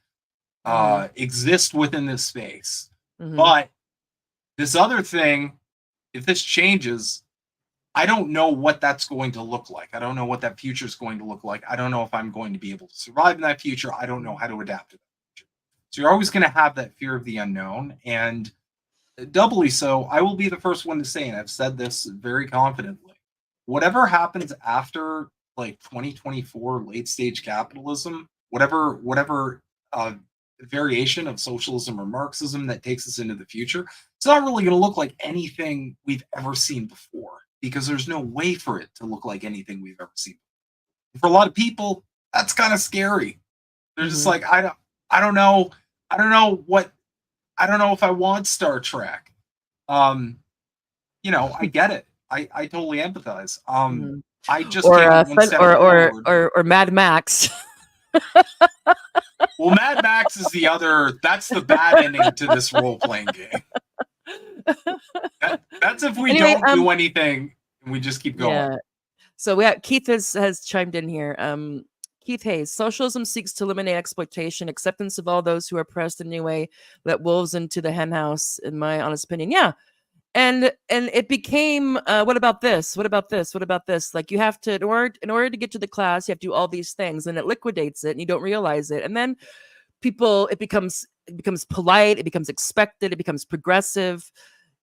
exist within this space. But this other thing, if this changes, I don't know what that's going to look like. I don't know what that future is going to look like. I don't know if I'm going to be able to survive in that future. I don't know how to adapt to that future. So you're always going to have that fear of the unknown. And doubly so, I will be the first one to say, and I've said this very confidently, whatever happens after like 2024 late stage capitalism, whatever variation of socialism or Marxism that takes us into the future, it's not really going to look like anything we've ever seen before, because there's no way for it to look like anything we've ever seen. For a lot of people, that's kind of scary. They're just like, I don't know if I want Star Trek. You know, I get it. I totally empathize. I just can't go one step forward. Or Mad Max. Well, Mad Max is that's the bad ending to this role-playing game. That's if we don't do anything and we just keep going. Yeah. So Keith has chimed in here. Keith Hayes, socialism seeks to eliminate exploitation, acceptance of all those who are oppressed in a new way, let wolves into the henhouse, in my honest opinion. Yeah. And it became, what about this? What about this? What about this? Like, you have to, in order to get to the class, you have to do all these things, and it liquidates it, and you don't realize it. And then it becomes polite, it becomes expected, it becomes progressive.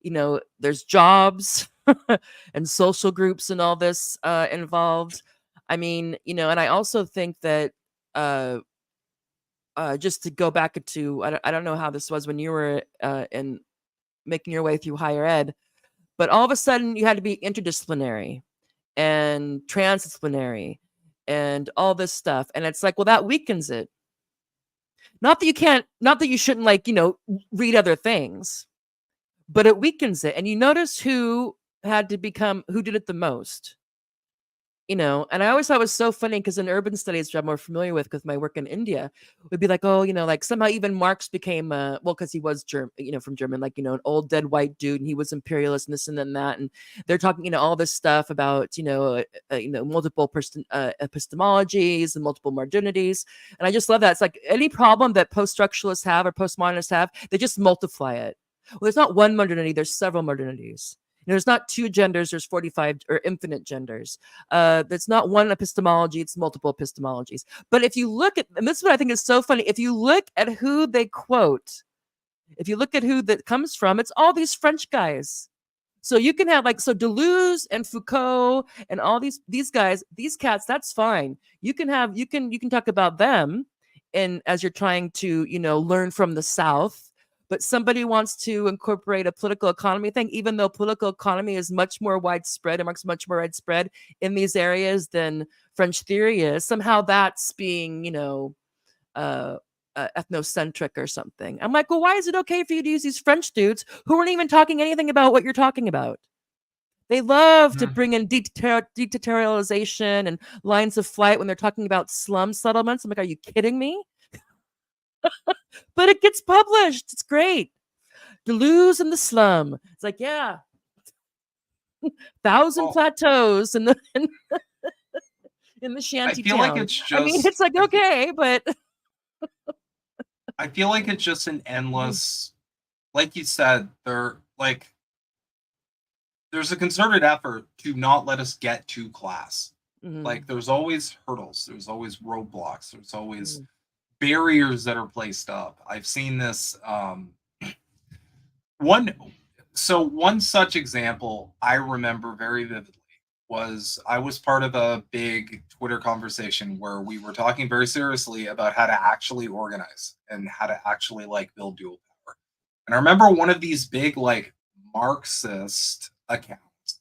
You know, there's jobs and social groups and all this involved. I mean, you know, and I also think that just to go back to, I don't know how this was when you were in making your way through higher ed, but all of a sudden you had to be interdisciplinary and transdisciplinary and all this stuff. And it's like, well, that weakens it. Not that you shouldn't, like, you know, read other things, but it weakens it. And you notice who did it the most. You know, and I always thought it was so funny because in urban studies, which I'm more familiar with my work in India, would be like, oh, you know, like somehow even Marx became, well, because he was German, you know, from German, like, you know, an old dead white dude, and he was imperialist and this and then that, and they're talking, you know, all this stuff about, you know, multiple epistemologies and multiple modernities, and I just love that. It's like any problem that post-structuralists have or postmodernists have, they just multiply it. Well, there's not one modernity; there's several modernities. There's not two genders, there's 45 or infinite genders. There's not one epistemology, it's multiple epistemologies. But if you look at, and this is what I think is so funny, if you look at who they quote, if you look at who that comes from, it's all these French guys. So you can have Deleuze and Foucault and all these guys, these cats, that's fine. You can talk about them, and as you're trying to, you know, learn from the South. But somebody wants to incorporate a political economy thing, even though political economy is much more widespread and much more widespread in these areas than French theory is. Somehow that's being, you know, ethnocentric or something. I'm like, well, why is it okay for you to use these French dudes who weren't even talking anything about what you're talking about? They love to bring in deterritorialization and lines of flight when they're talking about slum settlements. I'm like, are you kidding me? But it gets published. It's great. Deleuze in the slum. It's like, yeah, 1,000 plateaus in the shanty town. Like it's just, I mean, it's like, okay, but I feel like it's just an endless, like you said, there's a concerted effort to not let us get to class. Like, there's always hurdles, there's always roadblocks, there's always barriers that are placed up. I've seen this. One such example I remember very vividly was I was part of a big Twitter conversation where we were talking very seriously about how to actually organize and how to actually build dual power. And I remember one of these big Marxist accounts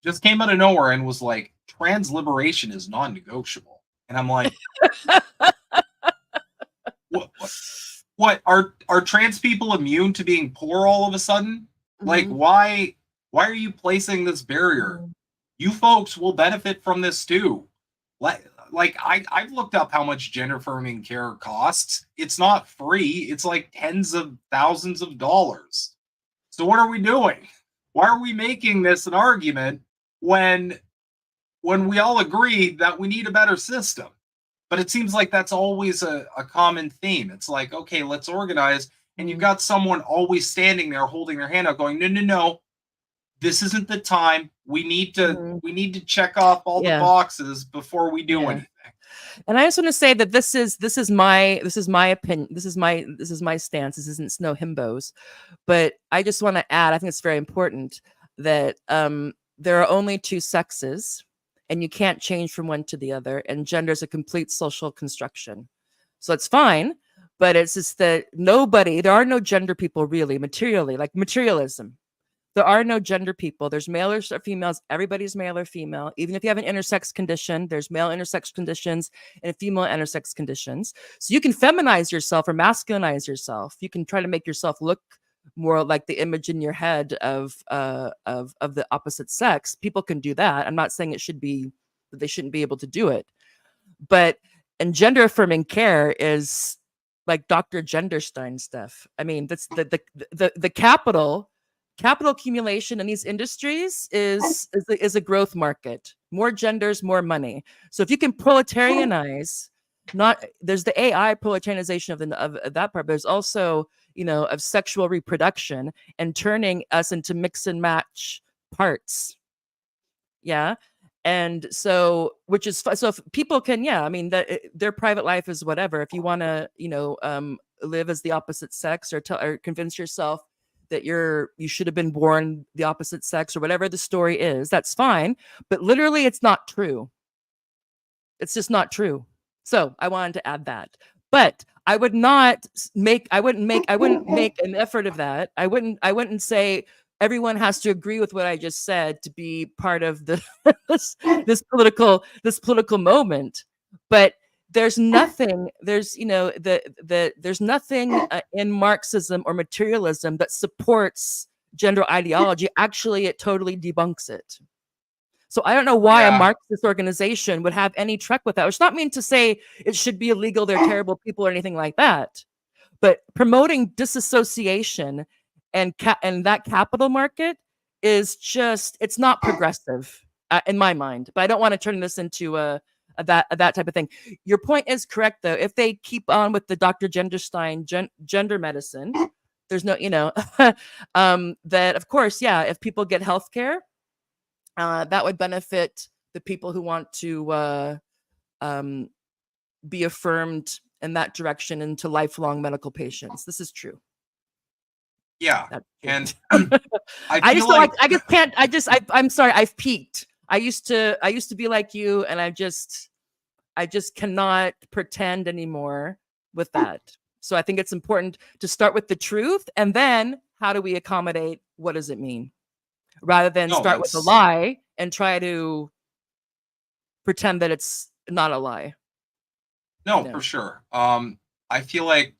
just came out of nowhere and was like, trans liberation is non-negotiable. And I'm like, What are trans people immune to being poor all of a sudden? Like, why are you placing this barrier? You folks will benefit from this too. I've looked up how much gender affirming care costs. It's not free. It's like tens of thousands of dollars. So what are we doing? Why are we making this an argument when when we all agree that we need a better system. But it seems like that's always a common theme. It's like, okay, let's organize. And you've got someone always standing there holding their hand out going, no, no, no, this isn't the time. We need to check off all the boxes before we do anything. And I just want to say that this is my opinion. This is my stance. This isn't no himbos. But I just want to add, I think it's very important that there are only two sexes, and you can't change from one to the other, and gender is a complete social construction. So it's fine, but it's just that there are no gender people really, materially, like materialism. There are no gender people. There's male or females. Everybody's male or female. Even if you have an intersex condition, there's male intersex conditions and female intersex conditions. So you can feminize yourself or masculinize yourself. You can try to make yourself look more like the image in your head of the opposite sex. People can do that. I'm not saying that they shouldn't be able to do it. But and gender affirming care is like Dr. Genderstein stuff. I mean, that's the capital accumulation in these industries is a growth market. More genders, more money. So if you can proletarianize, there's the AI proletarianization of that part, but there's also, of sexual reproduction and turning us into mix and match parts. Yeah. And so, which is so if people can, I mean, their private life is whatever. If you want to, live as the opposite sex or convince yourself that you should have been born the opposite sex or whatever the story is, that's fine. But literally, it's not true. It's just not true. So I wanted to add that. But I wouldn't make an effort of that. I wouldn't say everyone has to agree with what I just said to be part of this political moment. But there's nothing in Marxism or materialism that supports gender ideology. Actually, it totally debunks it. So I don't know why a Marxist organization would have any truck with that. It's not mean to say it should be illegal, they're terrible people or anything like that. But promoting disassociation and that capital market is just, it's not progressive in my mind. But I don't want to turn this into that type of thing. Your point is correct, though. If they keep on with the Dr. Genderstein gender medicine, there's no, that of course, if people get healthcare, that would benefit the people who want to be affirmed in that direction into lifelong medical patients. This is true. Yeah, and I'm sorry, I've peaked. I used to be like you, and I just cannot pretend anymore with that. So I think it's important to start with the truth, and then how do we accommodate? What does it mean? Rather than start with a lie and try to pretend that it's not a lie. No, for sure. I feel like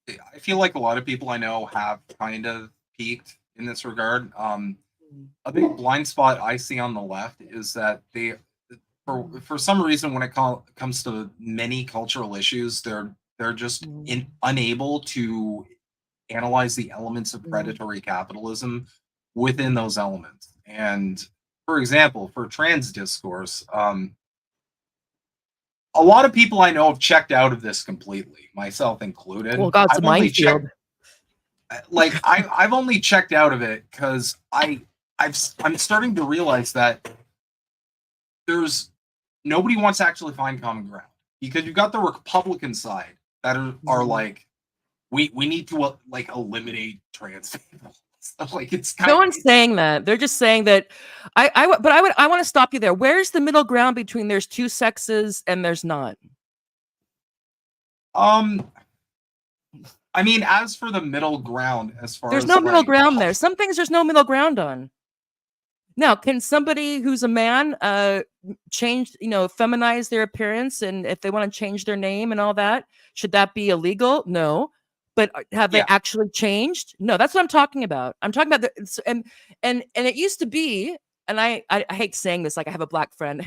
a lot of people I know have kind of peaked in this regard. A big blind spot I see on the left is that they, for some reason, when it comes to many cultural issues, they're just unable to analyze the elements of predatory capitalism within those elements. And for example, for trans discourse, a lot of people I know have checked out of this completely, myself included. Well, God's a minefield. I've only checked out of it because I'm starting to realize that nobody wants to actually find common ground, because you've got the Republican side that are like, we need to eliminate trans people. It's no one's saying that. They're just saying that I want to stop you there. Where's the middle ground between there's two sexes and there's not? I mean, as for the middle ground, there's no middle ground there. Some things there's no middle ground on. Now, can somebody who's a man change, feminize their appearance, and if they want to change their name and all that, should that be illegal? No. But have they actually changed? No, that's what I'm talking about. I'm talking about and it used to be, and I hate saying this, like I have a black friend,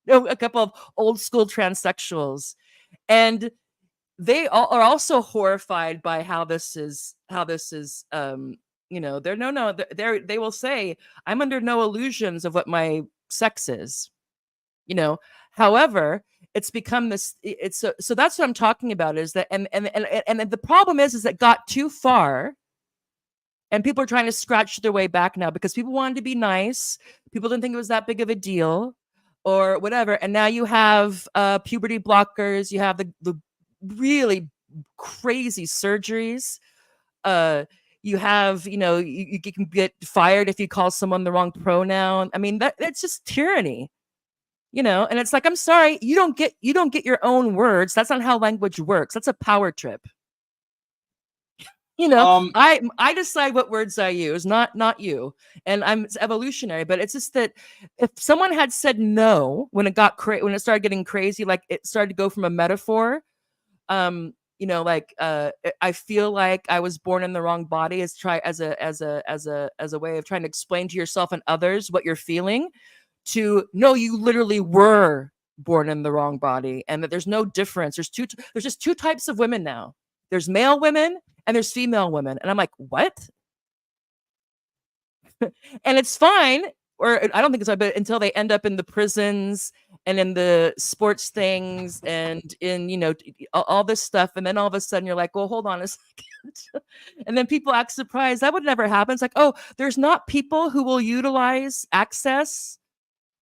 a couple of old school transsexuals, and they are also horrified by how this is they will say, I'm under no illusions of what my sex is, you know. However, it's become this. It's so that's what I'm talking about. Is that and the problem is that it got too far, and people are trying to scratch their way back now because people wanted to be nice. People didn't think it was that big of a deal, or whatever. And now you have puberty blockers. You have the really crazy surgeries. You have, you can get fired if you call someone the wrong pronoun. I mean, that's just tyranny. And it's like, I'm sorry, you don't get your own words. That's not how language works. That's a power trip. I decide what words I use, not you. And it's evolutionary, but it's just that if someone had said no when it started getting crazy, like it started to go from a metaphor, I feel like I was born in the wrong body, as a way of trying to explain to yourself and others what you're feeling, to no, you literally were born in the wrong body, and that there's no difference. There's just two types of women now. There's male women and there's female women. And I'm like, what? And it's fine, or I don't think it's fine, but until they end up in the prisons and in the sports things and in, all this stuff. And then all of a sudden you're like, well, hold on a second. And then people act surprised. That would never happen. It's like, oh, there's not people who will utilize access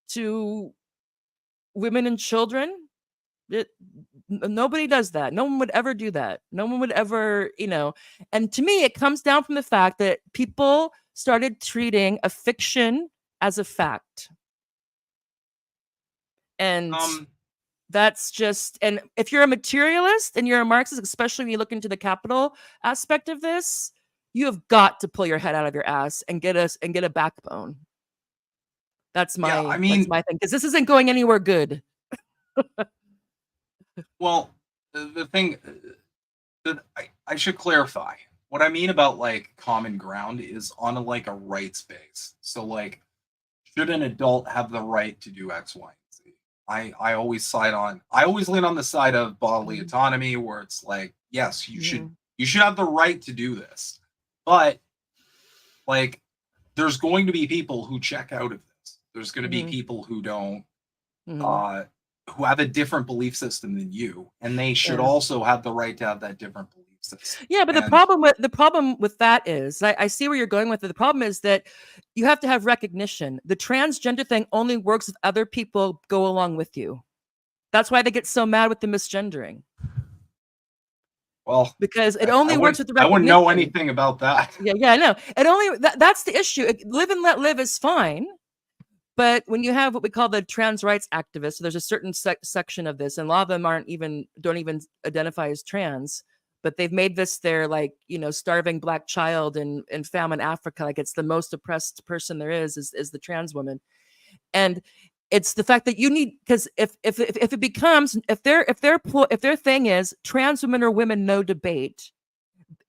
to women and children. Nobody does that. No one would ever do that. No one would ever, and to me, it comes down from the fact that people started treating a fiction as a fact. And that's just, and if you're a materialist and you're a Marxist, especially when you look into the capital aspect of this, you have got to pull your head out of your ass and get a backbone. That's my thing, because this isn't going anywhere good. Well, the thing that I should clarify, what I mean about like common ground is on a rights base. So like, should an adult have the right to do X, Y, and Z? I always lean on the side of bodily autonomy, where it's like, yes, you should have the right to do this. But like, there's going to be people who check out of this. There's going to be people who don't, who have a different belief system than you, and they should also have the right to have that different belief system. Yeah, but the problem with that is, I see where you're going with it. The problem is that you have to have recognition. The transgender thing only works if other people go along with you. That's why they get so mad with the misgendering. Well, because it only works with the recognition. I wouldn't know anything about that. Yeah, I know. It only that's the issue. Live and let live is fine. But when you have what we call the trans rights activists, so there's a certain section of this, and a lot of them don't even identify as trans, but they've made this their starving black child in famine Africa, like it's the most oppressed person there is the trans woman. And it's the fact that you need, because if it becomes, if their thing is trans women or women, no debate,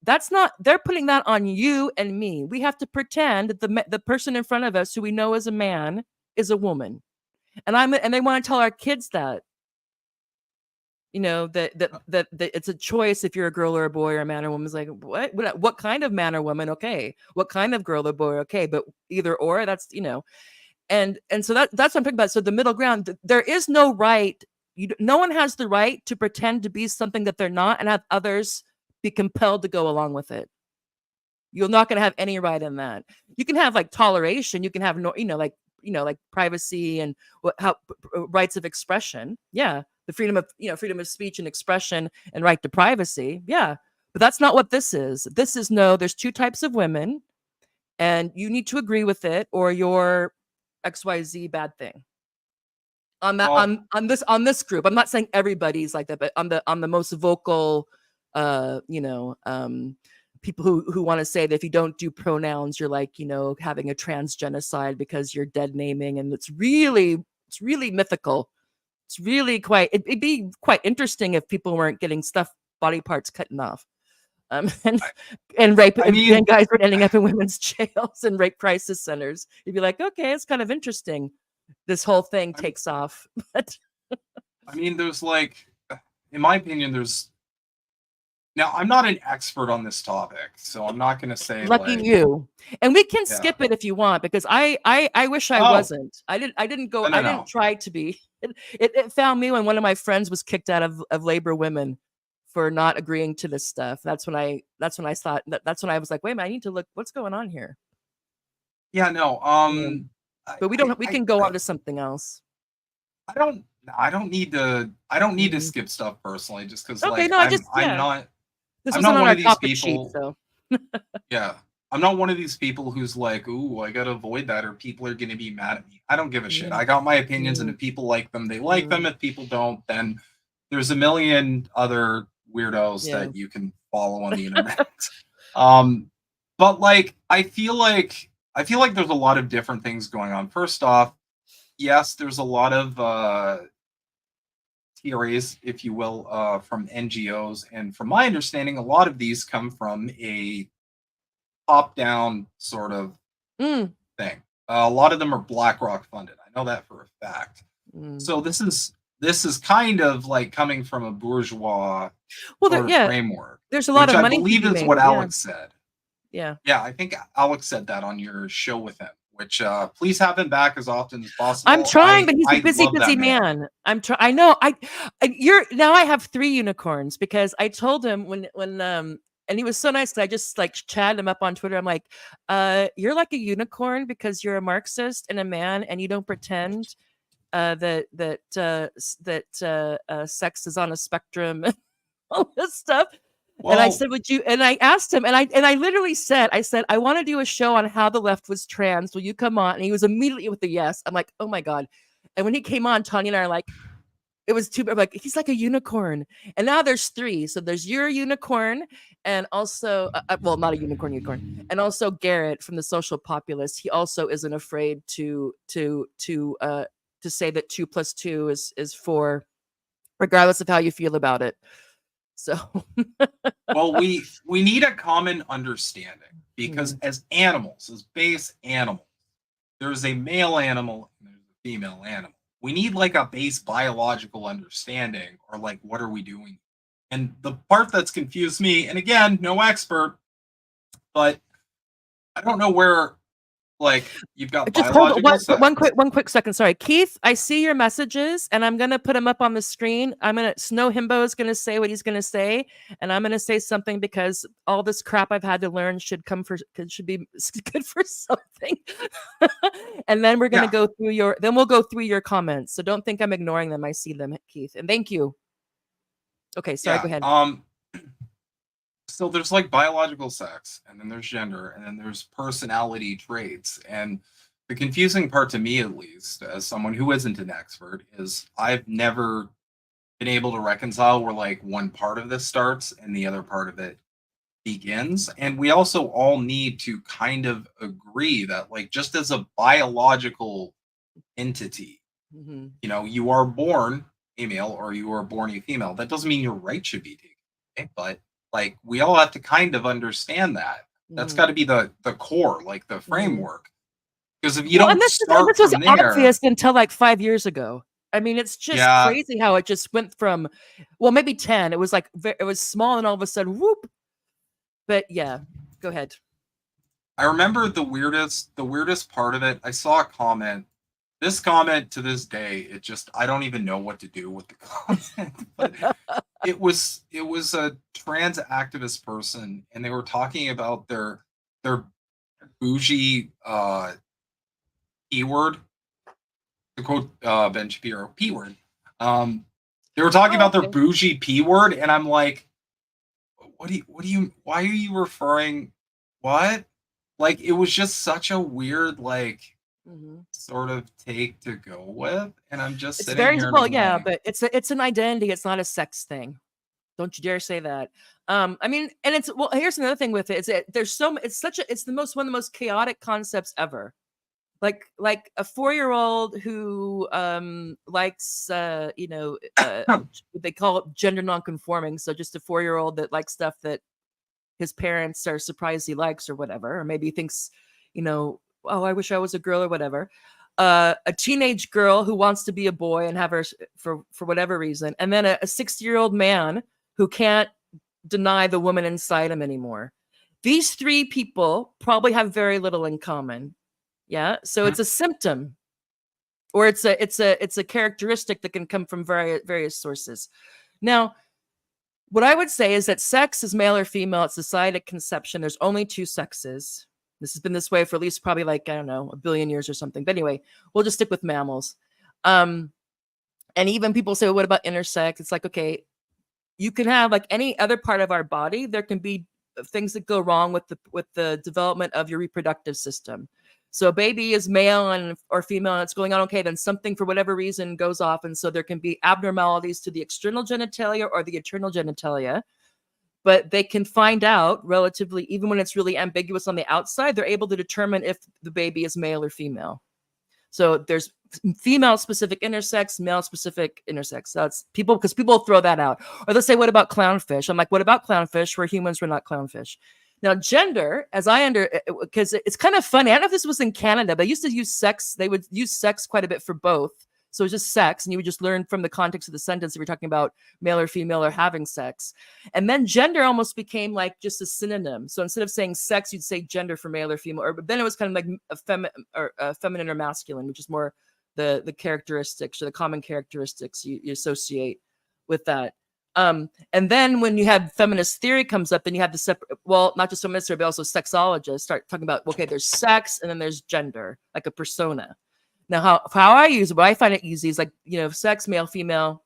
they're putting that on you and me. We have to pretend that the person in front of us, who we know is a man, is a woman. And they want to tell our kids that, that it's a choice if you're a girl or a boy or a man or woman. Is like, what kind of man or woman? Okay. What kind of girl or boy? Okay. But either or, that's, and so that's what I'm talking about. So the middle ground, there is no right. No one has the right to pretend to be something that they're not and have others be compelled to go along with it. You're not going to have any right in that. You can have toleration. You can have like privacy and rights of expression. Yeah, the freedom of speech and expression and right to privacy. Yeah, but that's not what this is. This is there's two types of women, and you need to agree with it, or you're XYZ bad thing. On that, on this group, I'm not saying everybody's like that, but on the most vocal, people who want to say that if you don't do pronouns, you're having a trans genocide because you're dead naming, and it's really mythical. It's really it'd be quite interesting if people weren't getting body parts cut off, and rape, and guys were ending up in women's jails and rape crisis centers. You'd be like, okay, it's kind of interesting. This whole thing takes off. But there's in my opinion, there's Now, I'm not an expert on this topic, so I'm not going to say Lucky like, you. And we can yeah. skip it if you want, because I wish I Oh, wasn't. I didn't go. no, I no. didn't try to be. It found me when one of my friends was kicked out of Labor Women for not agreeing to this stuff. That's when I thought that's when I was like, wait a minute, I need to look what's going on here. Yeah, no. Yeah. But we can go on to something else. I don't. I don't need to. I don't need to Mhm. skip stuff personally, just because Okay, like no, I just I'm not. this I'm wasn't not on one our of these topic sheet, people. so Yeah, I'm not one of these people who's like, "Ooh, I gotta avoid that," or people are gonna be mad at me. I don't give a shit. Mhm. I got my opinions, and Mhm. if people like them, they like them. Mhm. If people don't, then there's a million other weirdos Yeah. that you can follow on the internet. um, but like, I feel like there's a lot of different things going on. First off, yes, there's a lot of TRAs, if you will, from NGOs, and from my understanding, a lot of these come from a top-down sort of Mm. thing. A lot of them are BlackRock funded. I know that for a fact. Mm. So this is kind of like coming from a bourgeois Well, sort of yeah, framework, there's a lot which of I money to believe be is made. what Yeah. Alex said. Yeah. Yeah, I think Alex said that on your show with him. Which please have him back as often as I'm possible. trying, but he's a I busy, love busy that man. man. I know. You're now. I have 3 unicorns because I told him when and he was so nice. 'Cause I just like chatted him up on Twitter. I'm like, you're like a unicorn because you're a Marxist and a man, and you don't pretend that sex is on a spectrum and all this stuff. And I Well, said, "Would you?" And I asked him, and I literally said, "I said I want to do a show on how the left was trans. Will you come on?" And he was immediately with a yes. I'm like, "Oh my god!" And when he came on, Tanya and I are like, "It was too." I'm like, "He's like a unicorn." And now there's 3. So there's your unicorn, and also, well, not a unicorn, and also Garrett from the Social Populist. He also isn't afraid to say that 2 plus 2 is 4, regardless of how you feel about it. So. well, we need a common understanding because Mhm. as animals, as base animals, there's a male animal and there's a female animal. We need like a base biological understanding, or like what are we doing? And the part that's confused me, and again, no expert, but I don't know where like you've got Just hold on biological one sex. one quick second. Sorry, Keith. I see your messages, and I'm gonna put them up on the screen. I'm gonna Snow Himbo is gonna say what he's gonna say, and I'm gonna say something because all this crap I've had to learn should be good for something. And then we're gonna Yeah, go through your. Then we'll go through your comments. So don't think I'm ignoring them. I see them, Keith, and thank you. Okay, sorry. Go yeah. ahead. So there's like biological sex, and then there's gender, and then there's personality traits. And the confusing part to me, at least, as someone who isn't an expert, is I've never been able to reconcile where like one part of this starts and the other part of it begins. And we also all need to kind of agree that, like, just as a biological entity, Hmm. you know, you are born a male or you are born a female. That doesn't mean your right should be taken. Okay? But like we all have to kind of understand that. That's Hmm. got to be the core, like the Hmm. framework. Because if you Well, and don't this start was from there, obvious until like 5 years ago. I mean, it's just yeah, crazy how it just went from, well, maybe 10. It was like it was small, and all of a sudden, whoop. But yeah, go ahead. I remember the weirdest part of it. I saw a comment. This comment to this day, it just I don't even know what to do with the comment. But it was a trans activist person, and they were talking about their bougie p-word, to quote Ben Shapiro, p-word. They were talking Oh, about their okay. bougie p-word, and I'm like, what do you why are you referring what? Like it was just such a weird like Hmm. sort of take to go with, and I'm just It's sitting very here and well, I'm yeah, like, but it's an identity. It's not a sex thing. Don't you dare say that. I mean, and it's well. Here's another thing with it. There's it's such a. It's the most one of the most chaotic concepts ever. Like a 4-year-old who likes they call it gender nonconforming, so just a 4-year-old that likes stuff that his parents are surprised he likes or whatever, or maybe thinks, oh, I wish I was a girl or whatever. A teenage girl who wants to be a boy and have her for whatever reason, and then a 60-year-old man who can't deny the woman inside him anymore. These three people probably have very little in common. Yeah. So it's a symptom, or it's a characteristic that can come from various sources. Now, what I would say is that sex is male or female. It's decided at conception. There's only two sexes. This has been this way for at least probably like, I don't know, 1 billion years or something. But anyway, we'll just stick with mammals. And even people say, well, what about intersex? It's like, okay, you can have like any other part of our body. There can be things that go wrong with the development of your reproductive system. So a baby is male or female and it's going on okay, then something for whatever reason goes off. And so there can be abnormalities to the external genitalia or the internal genitalia. But they can find out relatively, even when it's really ambiguous on the outside, they're able to determine if the baby is male or female. So there's female-specific intersex, male-specific intersex. That's people, because people throw that out. Or they'll say, what about clownfish? I'm like, what about clownfish? We're humans, we're not clownfish. Now, gender, because it's kind of funny. I don't know if this was in Canada, but they used to use sex. They would use sex quite a bit for both. So it's just sex, and you would just learn from the context of the sentence if you're talking about male or female or having sex. And then gender almost became like just a synonym. So instead of saying sex, you'd say gender for male or female. But then it was kind of like a feminine or masculine, which is more the characteristics or the common characteristics you associate with that. And then when you have feminist theory comes up, then you have the separate, well, not just feminist theory, but also sexologists start talking about, okay, there's sex and then there's gender, like a persona. Now, how I use it, what I find it easy is like, sex, male, female,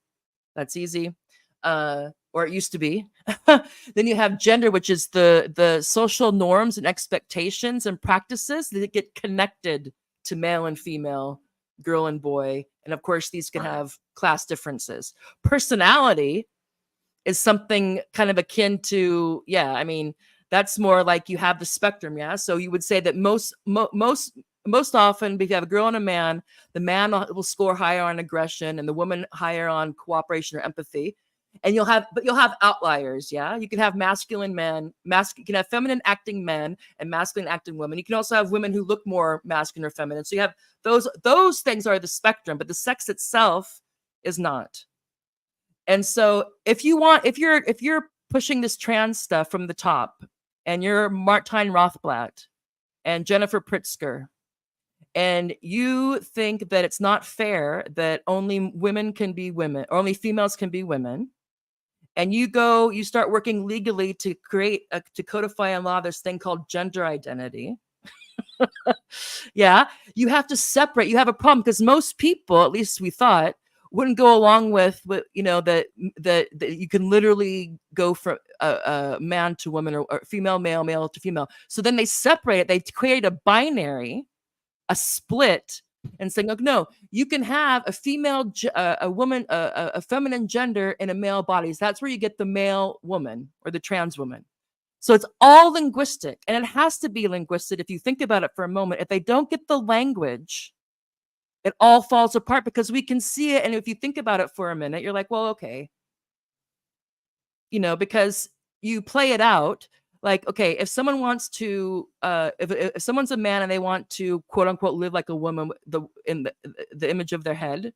that's easy. Or it used to be. Then you have gender, which is the social norms and expectations and practices that get connected to male and female, girl and boy. And of course, these can have class differences. Personality is something kind of akin to, that's more like you have the spectrum. Yeah. So you would say that most often, if you have a girl and a man, the man will score higher on aggression and the woman higher on cooperation or empathy. And you'll have outliers. Yeah. You can have masculine men, you can have feminine acting men and masculine acting women. You can also have women who look more masculine or feminine. So you have those things are the spectrum, but the sex itself is not. And so if you're pushing this trans stuff from the top and you're Martine Rothblatt and Jennifer Pritzker, and you think that it's not fair that only women can be women or only females can be women, and you start working legally to codify and law this thing called gender identity. Yeah, you have to separate. You have a problem because most people, at least we thought, wouldn't go along with that you can literally go from a man to woman or female, male to female. So then they separate it. They create a binary, a split, and saying, "Oh no, you can have a female, a woman, a feminine gender in a male body. So that's where you get the male woman or the trans woman." So it's all linguistic, and it has to be linguistic. If you think about it for a moment, if they don't get the language, it all falls apart because we can see it. And if you think about it for a minute, you're like, well, okay. Because you play it out like, okay, if someone wants to, if someone's a man and they want to quote unquote live like a woman in the image of their head,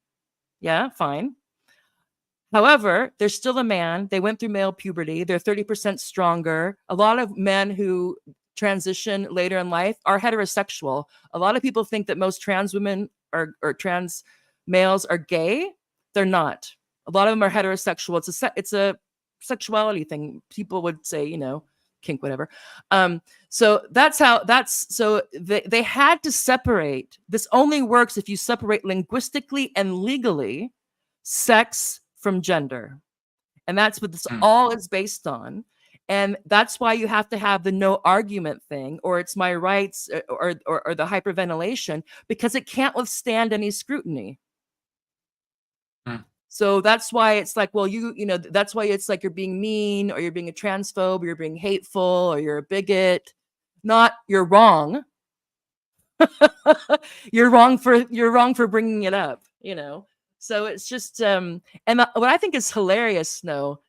yeah, fine. However, they're still a man. They went through male puberty. They're 30% stronger. A lot of men who transition later in life are heterosexual. A lot of people think that most trans women or trans males are gay. They're not. A lot of them are heterosexual. It's a sexuality thing. People would say, kink, whatever. So they had to separate. This only works if you separate linguistically and legally sex from gender. And that's what this all is based on. And that's why you have to have the no argument thing, or it's my rights, or the hyperventilation, because it can't withstand any scrutiny. So that's why it's like, well, that's why it's like you're being mean, or you're being a transphobe, or you're being hateful, or you're a bigot. Not you're wrong. You're wrong for bringing it up. So it's just and what I think is hilarious, Snow,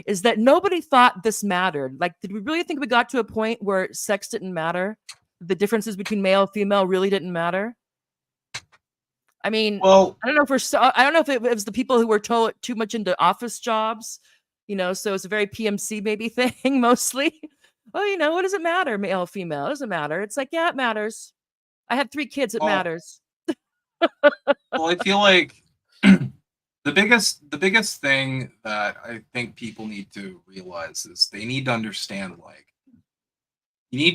is that nobody thought this mattered. Like, did we really think we got to a point where sex didn't matter? The differences between male and female really didn't matter? I mean, well, I don't know if it was the people who were too much into office jobs, So it's a very PMC maybe thing mostly. Oh, what does it matter? Male, female, it doesn't matter. It's like, yeah, it matters. I have 3 kids. It Well, matters. I feel like the biggest thing that I think people need to realize is they need to understand, like, you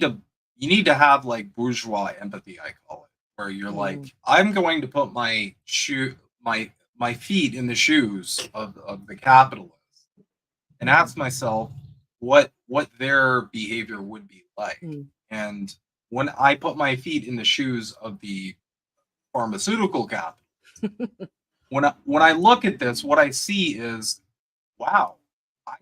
need to have like bourgeois empathy, I call it, where you're like, I'm going to put my feet in the shoes of the capitalist and ask myself what their behavior would be like. And when I put my feet in the shoes of the pharmaceutical capital, when I look at this, what I see is, wow, I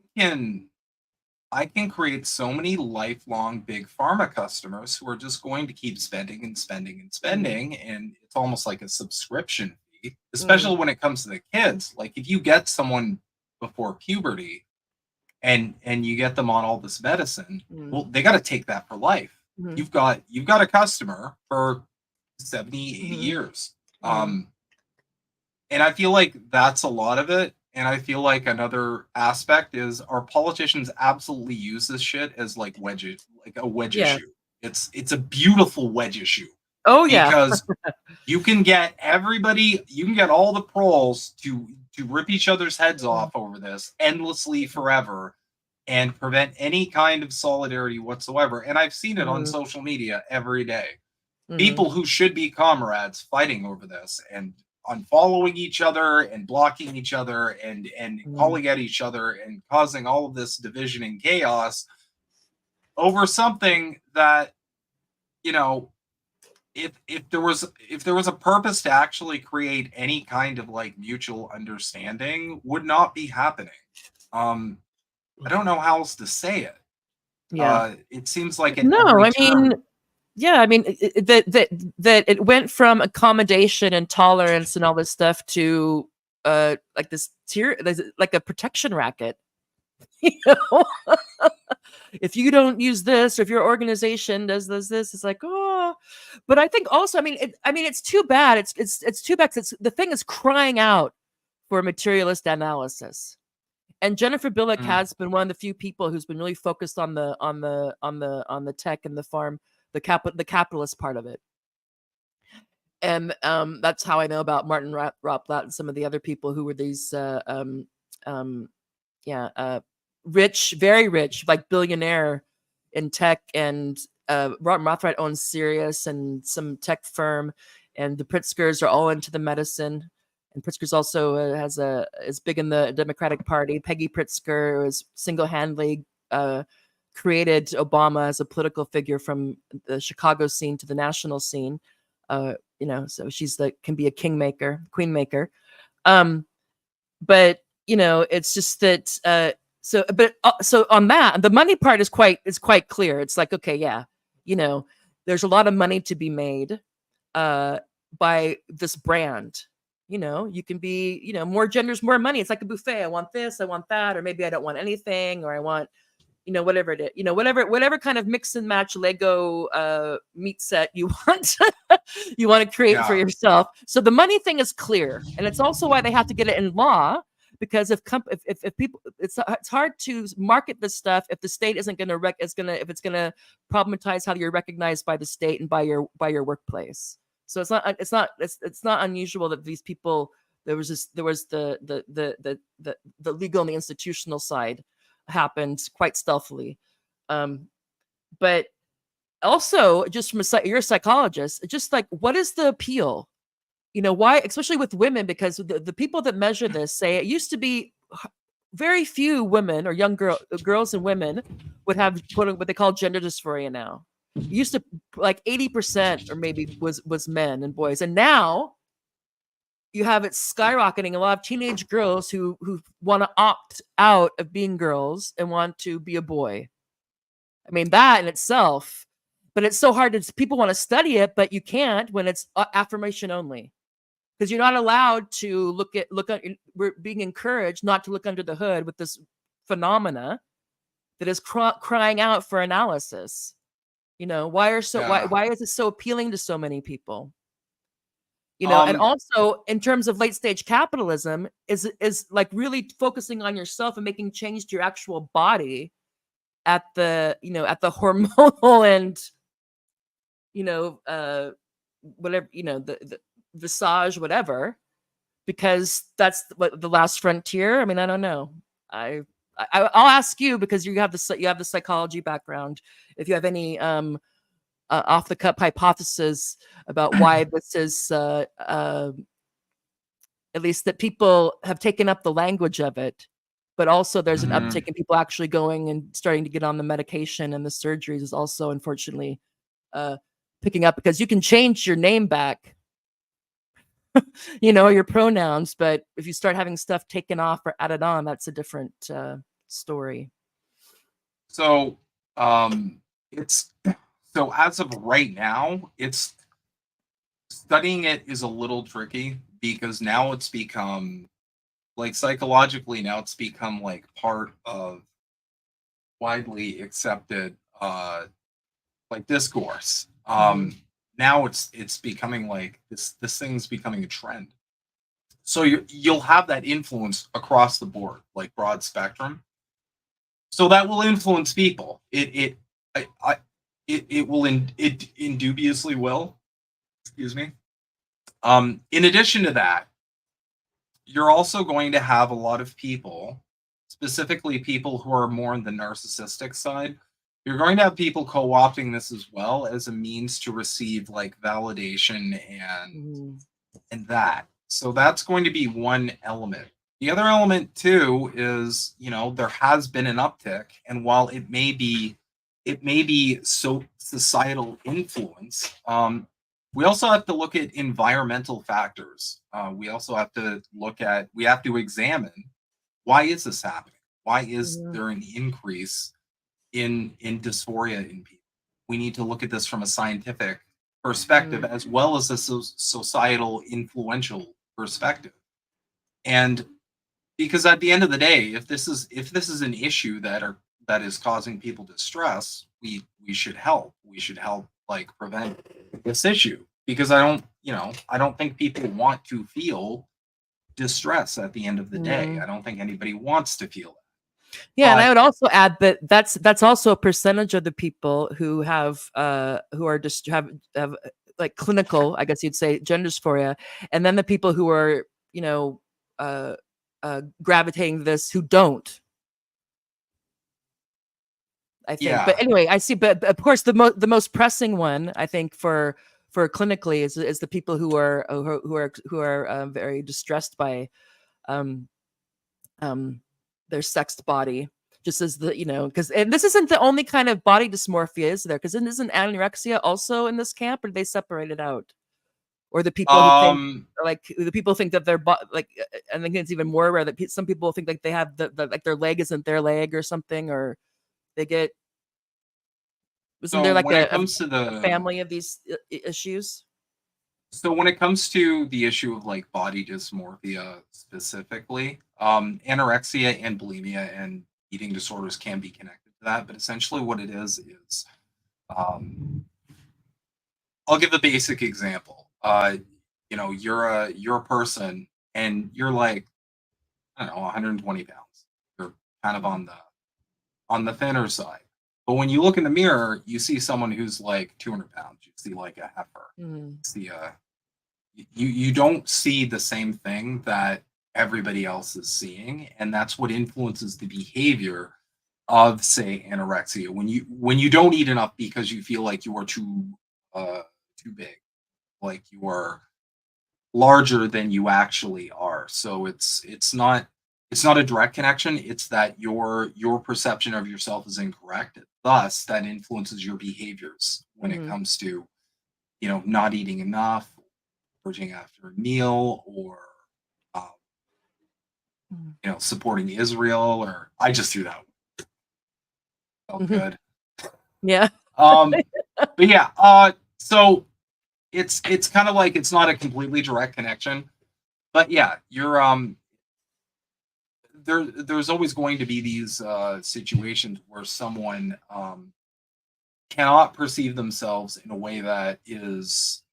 can create so many lifelong big pharma customers who are just going to keep spending and spending and spending, and it's almost like a subscription fee, especially when it comes to the kids. Like, if you get someone before puberty and you get them on all this medicine, well, they got to take that for life. You've got a customer for 70, 80 years. And I feel like that's a lot of it. And I feel like another aspect is our politicians absolutely use this shit as like wedges, like a wedge issue. It's a beautiful wedge issue. Oh yeah. Because you can get all the proles to rip each other's heads off over this endlessly forever and prevent any kind of solidarity whatsoever. And I've seen it on social media every day. People who should be comrades fighting over this and unfollowing each other and blocking each other and calling at each other and causing all of this division and chaos over something that, if there was a purpose to actually create any kind of like mutual understanding, would not be happening. I don't know how else to say it. It seems like that it went from accommodation and tolerance and all this stuff to like this tier, like a protection racket. If you don't use this, or if your organization does this, it's like, oh. But I think also, it's too bad. It's too bad because the thing is crying out for materialist analysis. And Jennifer Billick has been one of the few people who's been really focused on the tech and the farm, the capitalist part of it. And that's how I know about Martin Rothblatt and some of the other people who were these rich, very rich, like billionaire in tech. And Rothblatt owns Sirius and some tech firm, and the Pritzkers are all into the medicine. And Pritzker's also is big in the Democratic Party. Peggy Pritzker was single-handedly created Obama as a political figure from the Chicago scene to the national scene. So she's can be a queen maker. But it's just that. So on that, the money part is quite clear. It's like, okay, yeah, there's a lot of money to be made by this brand. You can be, more genders, more money. It's like a buffet. I want this, I want that, or maybe I don't want anything, or I want, whatever it is, whatever kind of mix and match Lego meat set you want, you want to create for yourself. So the money thing is clear, and it's also why they have to get it in law, because if people, it's hard to market this stuff if the state isn't going to if it's going to problematize how you're recognized by the state and by your workplace. So it's not unusual that these people, there was the legal and the institutional side happened quite stealthily, but also just you're a psychologist, just like, what is the appeal? Why, especially with women, because the people that measure this say it used to be very few women or young girls and women would have what they call gender dysphoria now. Used to like 80% or maybe was men and boys, and now you have it skyrocketing. A lot of teenage girls who want to opt out of being girls and want to be a boy. That in itself, but it's so hard people want to study it, but you can't when it's affirmation only, because you're not allowed to look at. We're being encouraged not to look under the hood with this phenomena that is crying out for analysis. Why is it so appealing to so many people? You know, and also in terms of late stage capitalism is like really focusing on yourself and making change to your actual body at the, you know, at the hormonal and, you know, whatever, you know, the visage, whatever, because that's what the last frontier. I mean, I don't know. I'll ask you, because you have the psychology background, if you have any off the cup hypothesis about why this is at least that people have taken up the language of it, but also there's an uptick in people actually going and starting to get on the medication, and the surgeries is also unfortunately picking up, because you can change your name back, you know, your pronouns, but if you start having stuff taken off or added on, that's a different story. So it's so as of right now, it's studying it is a little tricky, because now it's become like psychologically, now it's become like part of widely accepted like discourse. Now it's becoming like this thing's becoming a trend. So you'll have that influence across the board, like broad spectrum. So that will influence people. It will it indubiously will. Excuse me. In addition to that, you're also going to have a lot of people, specifically people who are more on the narcissistic side. You're going to have people co-opting this as well as a means to receive like validation and that. So that's going to be one element. The other element too is, you know, there has been an uptick, and while it may be so societal influence, we also have to look at environmental factors. We also have to examine, why is this happening? Why is there an increase in dysphoria in people? We need to look at this from a scientific perspective as well as a societal influential perspective. And because at the end of the day, if this is an issue that is causing people distress, we should help. We should help like prevent this issue, because I don't think people want to feel distress at the end of the day. I don't think anybody wants to feel it. Yeah, and I would also add that that's also a percentage of the people who who are just have like clinical, I guess you'd say, gender dysphoria, and then the people who are, you know, gravitating to this who don't. I think, but anyway, I see. But of course, the most pressing one, I think, for clinically is the people who are very distressed by their sexed body, just as the, you know, because, and this isn't the only kind of body dysmorphia, is there? Because isn't anorexia also in this camp, or do they separate it out? Or the people who think, like, the people think that their like, I think it's even more rare that some people think like they have the like their leg isn't their leg or something, or they get, isn't there like a family of these issues? So when it comes to the issue of like body dysmorphia specifically, anorexia and bulimia and eating disorders can be connected to that. But essentially what it is, I'll give a basic example. You know, you're a person and you're like, I don't know, 120 pounds. You're kind of on the thinner side. But when you look in the mirror, you see someone who's like 200 pounds. You see like a heifer. You see you don't see the same thing that everybody else is seeing, and that's what influences the behavior of, say, anorexia. When you don't eat enough because you feel like you are too big, like you are larger than you actually are. So it's not a direct connection. It's that your perception of yourself is incorrect. Thus, that influences your behaviors when it comes to, you know, not eating enough, purging after a meal, or you know, supporting Israel. Or I just threw that one. Felt good. Yeah. But yeah, so it's kind of like, it's not a completely direct connection, but yeah, you're there's always going to be these situations where someone cannot perceive themselves in a way that is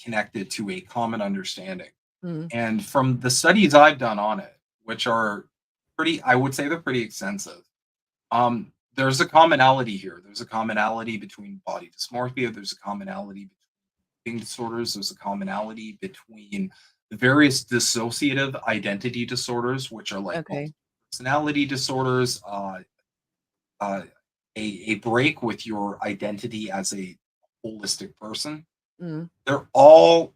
connected to a common understanding. Mm. And from the studies I've done on it, which are pretty, I would say they're pretty extensive, there's a commonality here. There's a commonality between body dysmorphia. There's a commonality between eating disorders. There's a commonality between the various dissociative identity disorders, which are like Okay. multiple personality disorders, uh, a break with your identity as a holistic person. Mm. They're all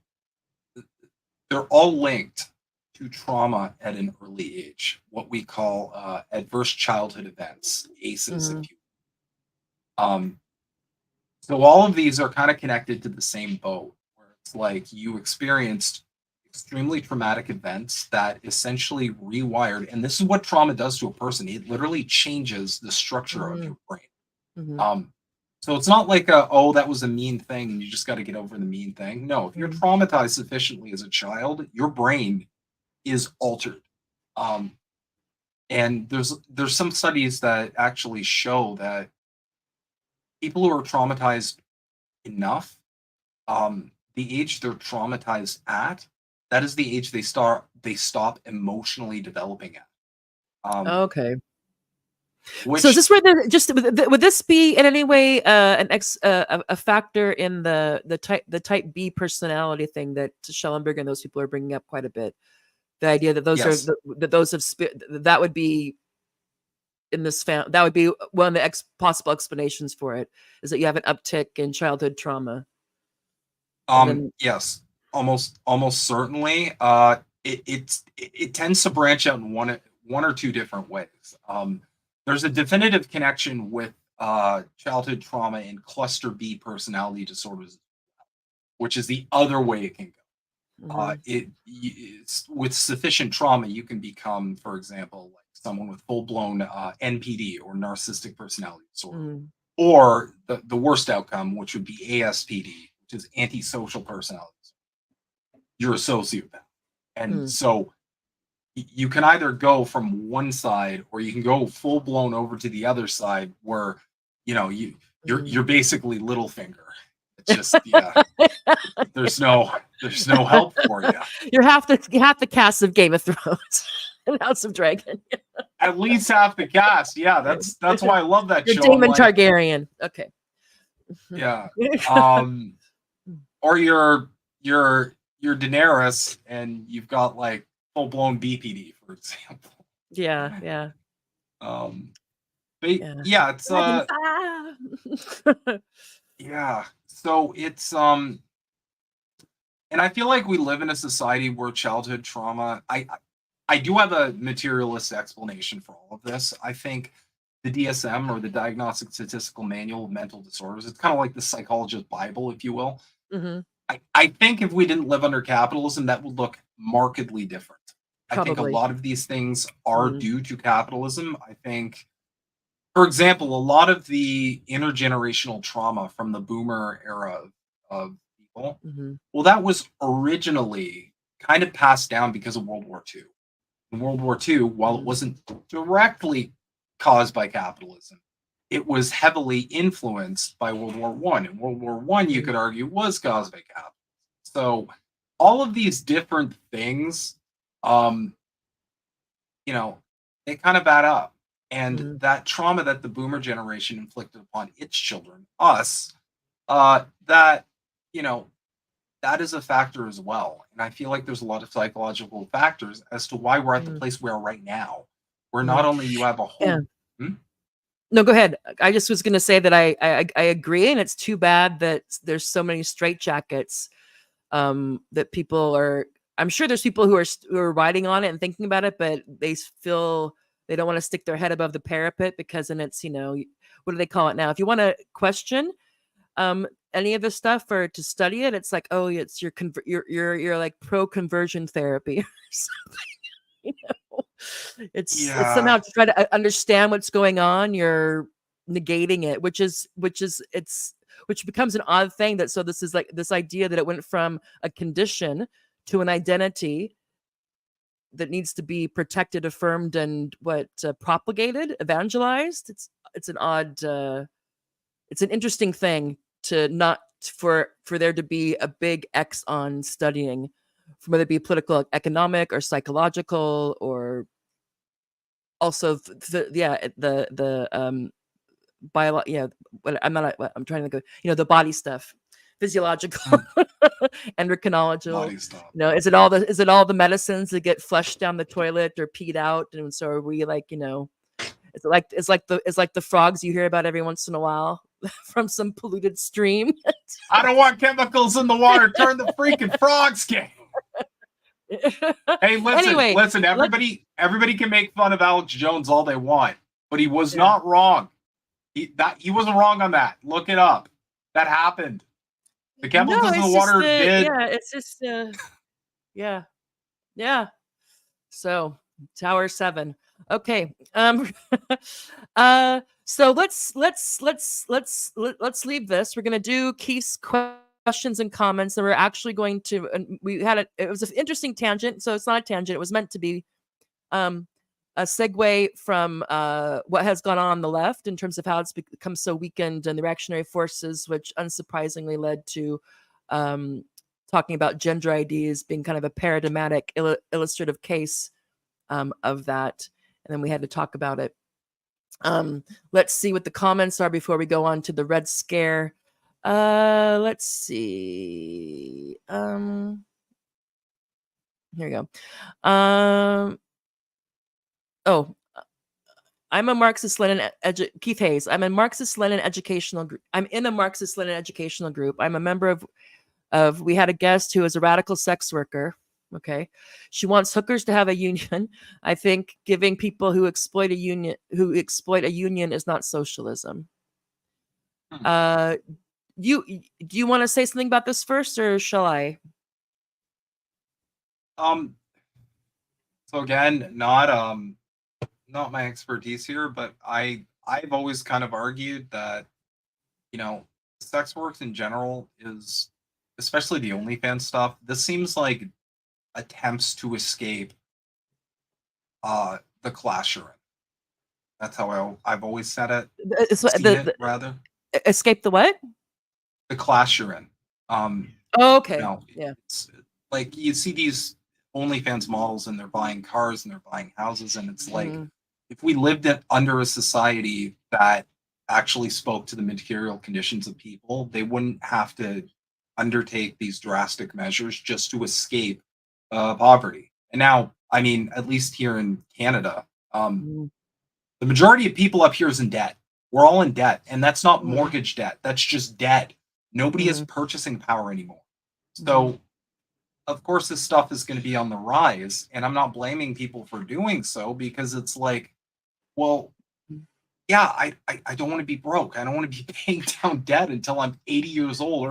they're all linked to trauma at an early age, what we call adverse childhood events, ACEs, if Mm. you. Um, so all of these are kind of connected to the same boat, where it's like you experienced extremely traumatic events that essentially rewired, and this is what trauma does to a person. It literally changes the structure of Mm. your brain. Mm. Um, so it's not like oh, that was a mean thing and you just got to get over the mean thing. No, if you're Mm. traumatized sufficiently as a child, your brain is altered. Um, and there's some studies that actually show that people who are traumatized enough, the age they're traumatized at, that is the age they stop emotionally developing at. Okay. So is Which this where would this be in any way a factor in the type B personality thing that Schellenberg and those people are bringing up quite a bit? The idea that those are yes, that those have that would be in this that would be one of the possible explanations for it, is that you have an uptick in childhood trauma, and then yes, almost certainly. It tends to branch out in one or two different ways. There's a definitive connection with childhood trauma and cluster B personality disorders, which is the other way it can go. mhm, It's with sufficient trauma, you can become, for example, like someone with full blown NPD or narcissistic personality disorder, mm, or the worst outcome, which would be ASPD, which is antisocial personality. You're a sociopath. And mm, so you can either go from one side or you can go full blown over to the other side where mm. you're basically little finger. It's just yeah, there's no help for you. You have the cast of Game of Thrones and House of Dragon. At least half the cast. Yeah, that's why I love that You're show. I'm Daemon like, Targaryen. Okay. yeah. Um or you're Daenerys and you've got like full blown BPD, for example. Yeah, yeah, Um but yeah. yeah, it's Dragons. Ah! yeah. So it's and I feel like we live in a society where childhood trauma I do have a materialist explanation for all of this. I think the DSM, or the Diagnostic Statistical Manual of Mental Disorders, it's kind of like the psychologist Bible, if you will. Mhm. I think if we didn't live under capitalism, that would look markedly different. I think a Probably. lot of these things are Mm, due to capitalism. I think, for example, a lot of the intergenerational trauma from the boomer era of people, mhm, well, that was originally kind of passed down because of World War II. In World War II, while it mhm, wasn't directly caused by capitalism, it was heavily influenced by World War One. And World War One, you mm, could argue, was caused by capitalism. So all of these different things, um, you know, they kind of add up. And mhm. that trauma that the boomer generation inflicted upon its children, us, that, you know, that is a factor as well. And I feel like there's a lot of psychological factors as to why we're at the Mm, place we are right now, where not mhm. only you have a Yeah. whole. Hmm? No, go ahead. I just was gonna say that I agree, and it's too bad that there's so many straitjackets, that people are. I'm sure there's people who are riding on it and thinking about it, but feel they don't want to stick their head above the parapet, because then it's, what do they call it now? If you want to question any of this stuff or to study it, it's like, oh, it's you're like pro conversion therapy or something. You know? It's somehow Yeah, to try to understand what's going on. You're negating it, which becomes an odd thing. That so this is like this idea that it went from a condition to an identity that needs to be protected, affirmed, and propagated, evangelized. It's an odd, it's an interesting thing for there to be a big X on studying, whether it be political, economic, or psychological, or also the bio, what I'm not, what I'm trying to go, the body stuff, physiological, endocrinological. Body stuff. Is it all the medicines that get flushed down the toilet or peed out, and so are we like, it's like the frogs you hear about every once in a while from some polluted stream. I don't want chemicals in the water. Turn the freaking frogs game. Hey, listen. Everybody can make fun of Alex Jones all they want, but he was not wrong. He wasn't wrong on that. Look it up. That happened. The chemicals in the water did. Yeah, it's just yeah. So Tower 7. Okay. So let's leave this. We're gonna do Keith's questions and comments, and we're actually going to. And it was an interesting tangent. So it's not a tangent. It was meant to be a segue from what has gone on the left in terms of how it's become so weakened and the reactionary forces, which unsurprisingly led to talking about gender IDs being kind of a paradigmatic illustrative case of that. And then we had to talk about it. Let's see what the comments are before we go on to the Red Scare. Let's see. Here we go. I'm a Marxist-Lenin Keith Hayes. I'm in a Marxist-Lenin educational group. I'm a member of we had a guest who is a radical sex worker. Okay. She wants hookers to have a union. I think giving people who exploit a union is not socialism. Do you want to say something about this first, or shall I? So again, not my expertise here, but I've always kind of argued that, sex work in general is, especially the OnlyFans stuff, this seems like attempts to escape the class you're in. That's how I've always said it. Rather. Escape the what? The class you're in. Okay. Yeah. It's like you see these OnlyFans models and they're buying cars and they're buying houses, and it's like, if we lived under a society that actually spoke to the material conditions of people, they wouldn't have to undertake these drastic measures just to escape poverty. And now, I mean, at least here in Canada, the majority of people up here is in debt. We're all in debt, and that's not mortgage debt. That's just debt. Nobody has purchasing power anymore. So, of course, this stuff is going to be on the rise, and I'm not blaming people for doing so, because it's like, well, yeah, I don't want to be broke. I don't want to be paying down debt until I'm 80 years old,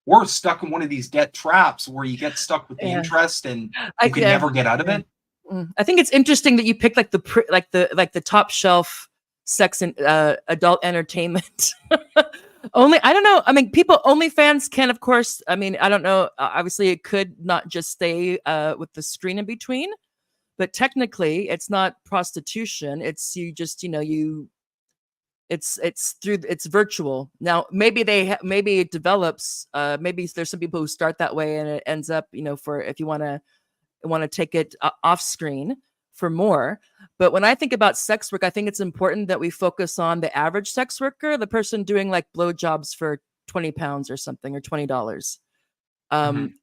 or stuck in one of these debt traps where you get stuck with the interest and you can never get out of it. I think it's interesting that you picked like the top shelf sex and adult entertainment. I don't know. I mean, OnlyFans can, of course. I mean, I don't know. Obviously, it could not just stay with the screen in between, but technically, it's not prostitution. It's it's virtual. Now, maybe it develops. Maybe there's some people who start that way, and it ends up, for if you want to take it off screen for more. But when I think about sex work, I think it's important that we focus on the average sex worker, the person doing like blowjobs for 20 pounds or something, or $20. And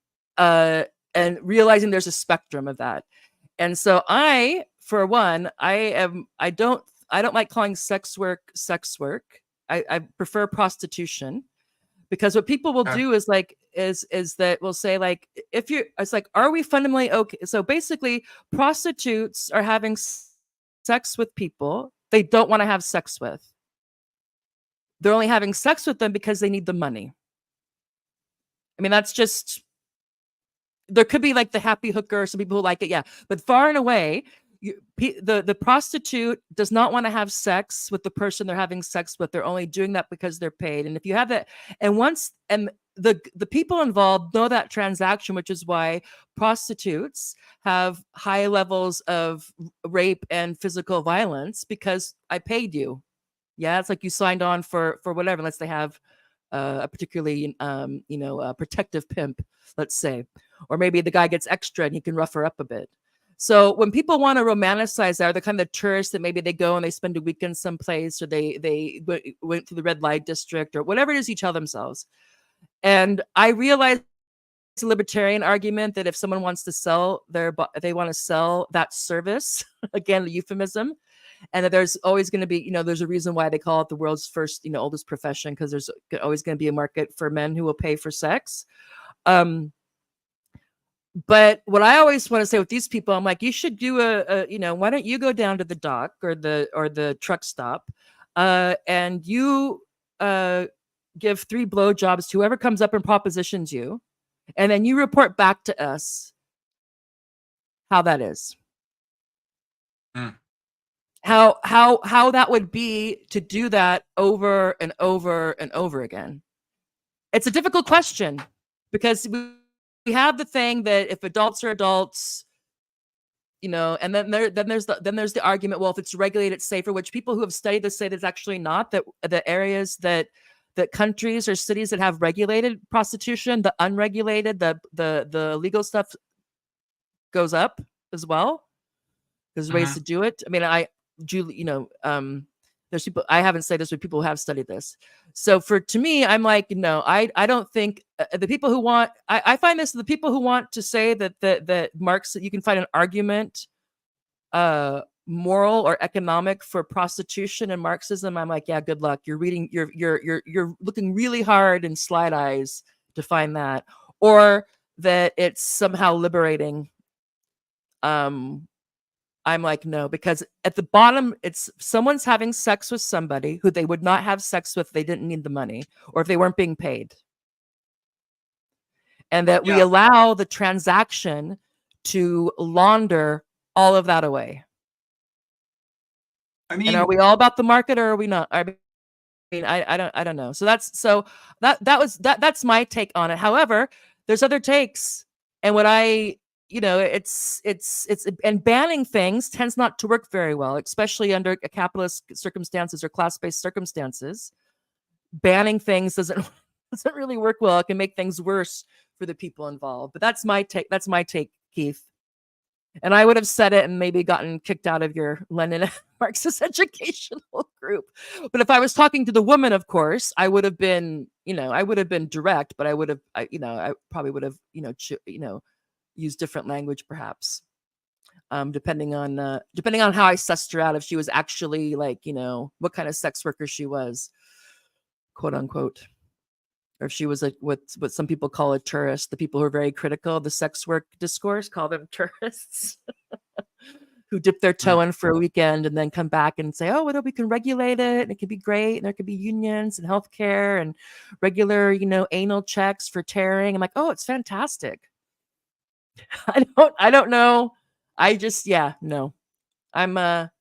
realizing there's a spectrum of that. And so for one, I don't like calling sex work. I prefer prostitution, because what people will do is that we'll say, like, it's like, are we fundamentally okay? So basically, prostitutes are having sex with people they don't want to have sex with. They're only having sex with them because they need the money. I mean, that's just, there could be like the happy hooker, or some people who like it, yeah. But far and away, the prostitute does not want to have sex with the person they're having sex with. They're only doing that because they're paid. And if you have that, and the people involved know that transaction, which is why prostitutes have high levels of rape and physical violence, because I paid you. Yeah, it's like you signed on for whatever. Unless they have a particularly protective pimp, let's say, or maybe the guy gets extra and he can rough her up a bit. So when people want to romanticize that, or the kind of tourists that maybe they go and they spend a weekend someplace, or they went to the red light district, or whatever it is you tell themselves. And I realize the libertarian argument that if someone wants to sell they want to sell that service, again, the euphemism, and that there's always going to be, there's a reason why they call it the world's first, oldest profession, because there's always going to be a market for men who will pay for sex. But what I always want to say with these people, I'm like, you should do why don't you go down to the dock or the truck stop, and you give 3 blowjobs to whoever comes up and propositions you, and then you report back to us how that is. How that would be to do that over and over and over again. It's a difficult question, because we have the thing that if adults are adults, and then there's the argument, well, if it's regulated, it's safer, which people who have studied this say that's actually not, that the areas that countries or cities that have regulated prostitution, the unregulated, the legal stuff goes up as well. There's ways to do it. I mean, there's people, I haven't studied this, but people who have studied this. So to me, I'm like, no, I don't think the people who want, I find this, the people who want to say that Marx, you can find an argument, moral or economic, for prostitution and Marxism. I'm like, yeah, good luck. You're reading, you're looking really hard in slide eyes to find that, or that it's somehow liberating. I'm like, no, because at the bottom, it's someone's having sex with somebody who they would not have sex with if they didn't need the money, or if they weren't being paid. And that we allow the transaction to launder all of that away. I mean, and are we all about the market, or are we not? I mean, I don't know. So that's my take on it. However, there's other takes, and what it's and banning things tends not to work very well, especially under capitalist circumstances or class-based circumstances. Banning things doesn't really work well. It can make things worse for the people involved. But that's my take, Keith. And I would have said it and maybe gotten kicked out of your Lenin Marxist educational group. But if I was talking to the woman, of course, I would have been, direct, but I probably would have, use different language, perhaps, depending on how I sussed her out, if she was actually like, what kind of sex worker she was, quote unquote, or if she was like what some people call a tourist. The people who are very critical of the sex work discourse call them tourists, who dip their toe in for a weekend and then come back and say, oh, well, we can regulate it, and it can be great, and there could be unions and healthcare and regular, anal checks for tearing. I'm like, oh, it's fantastic. I don't know. I just, no. I'm not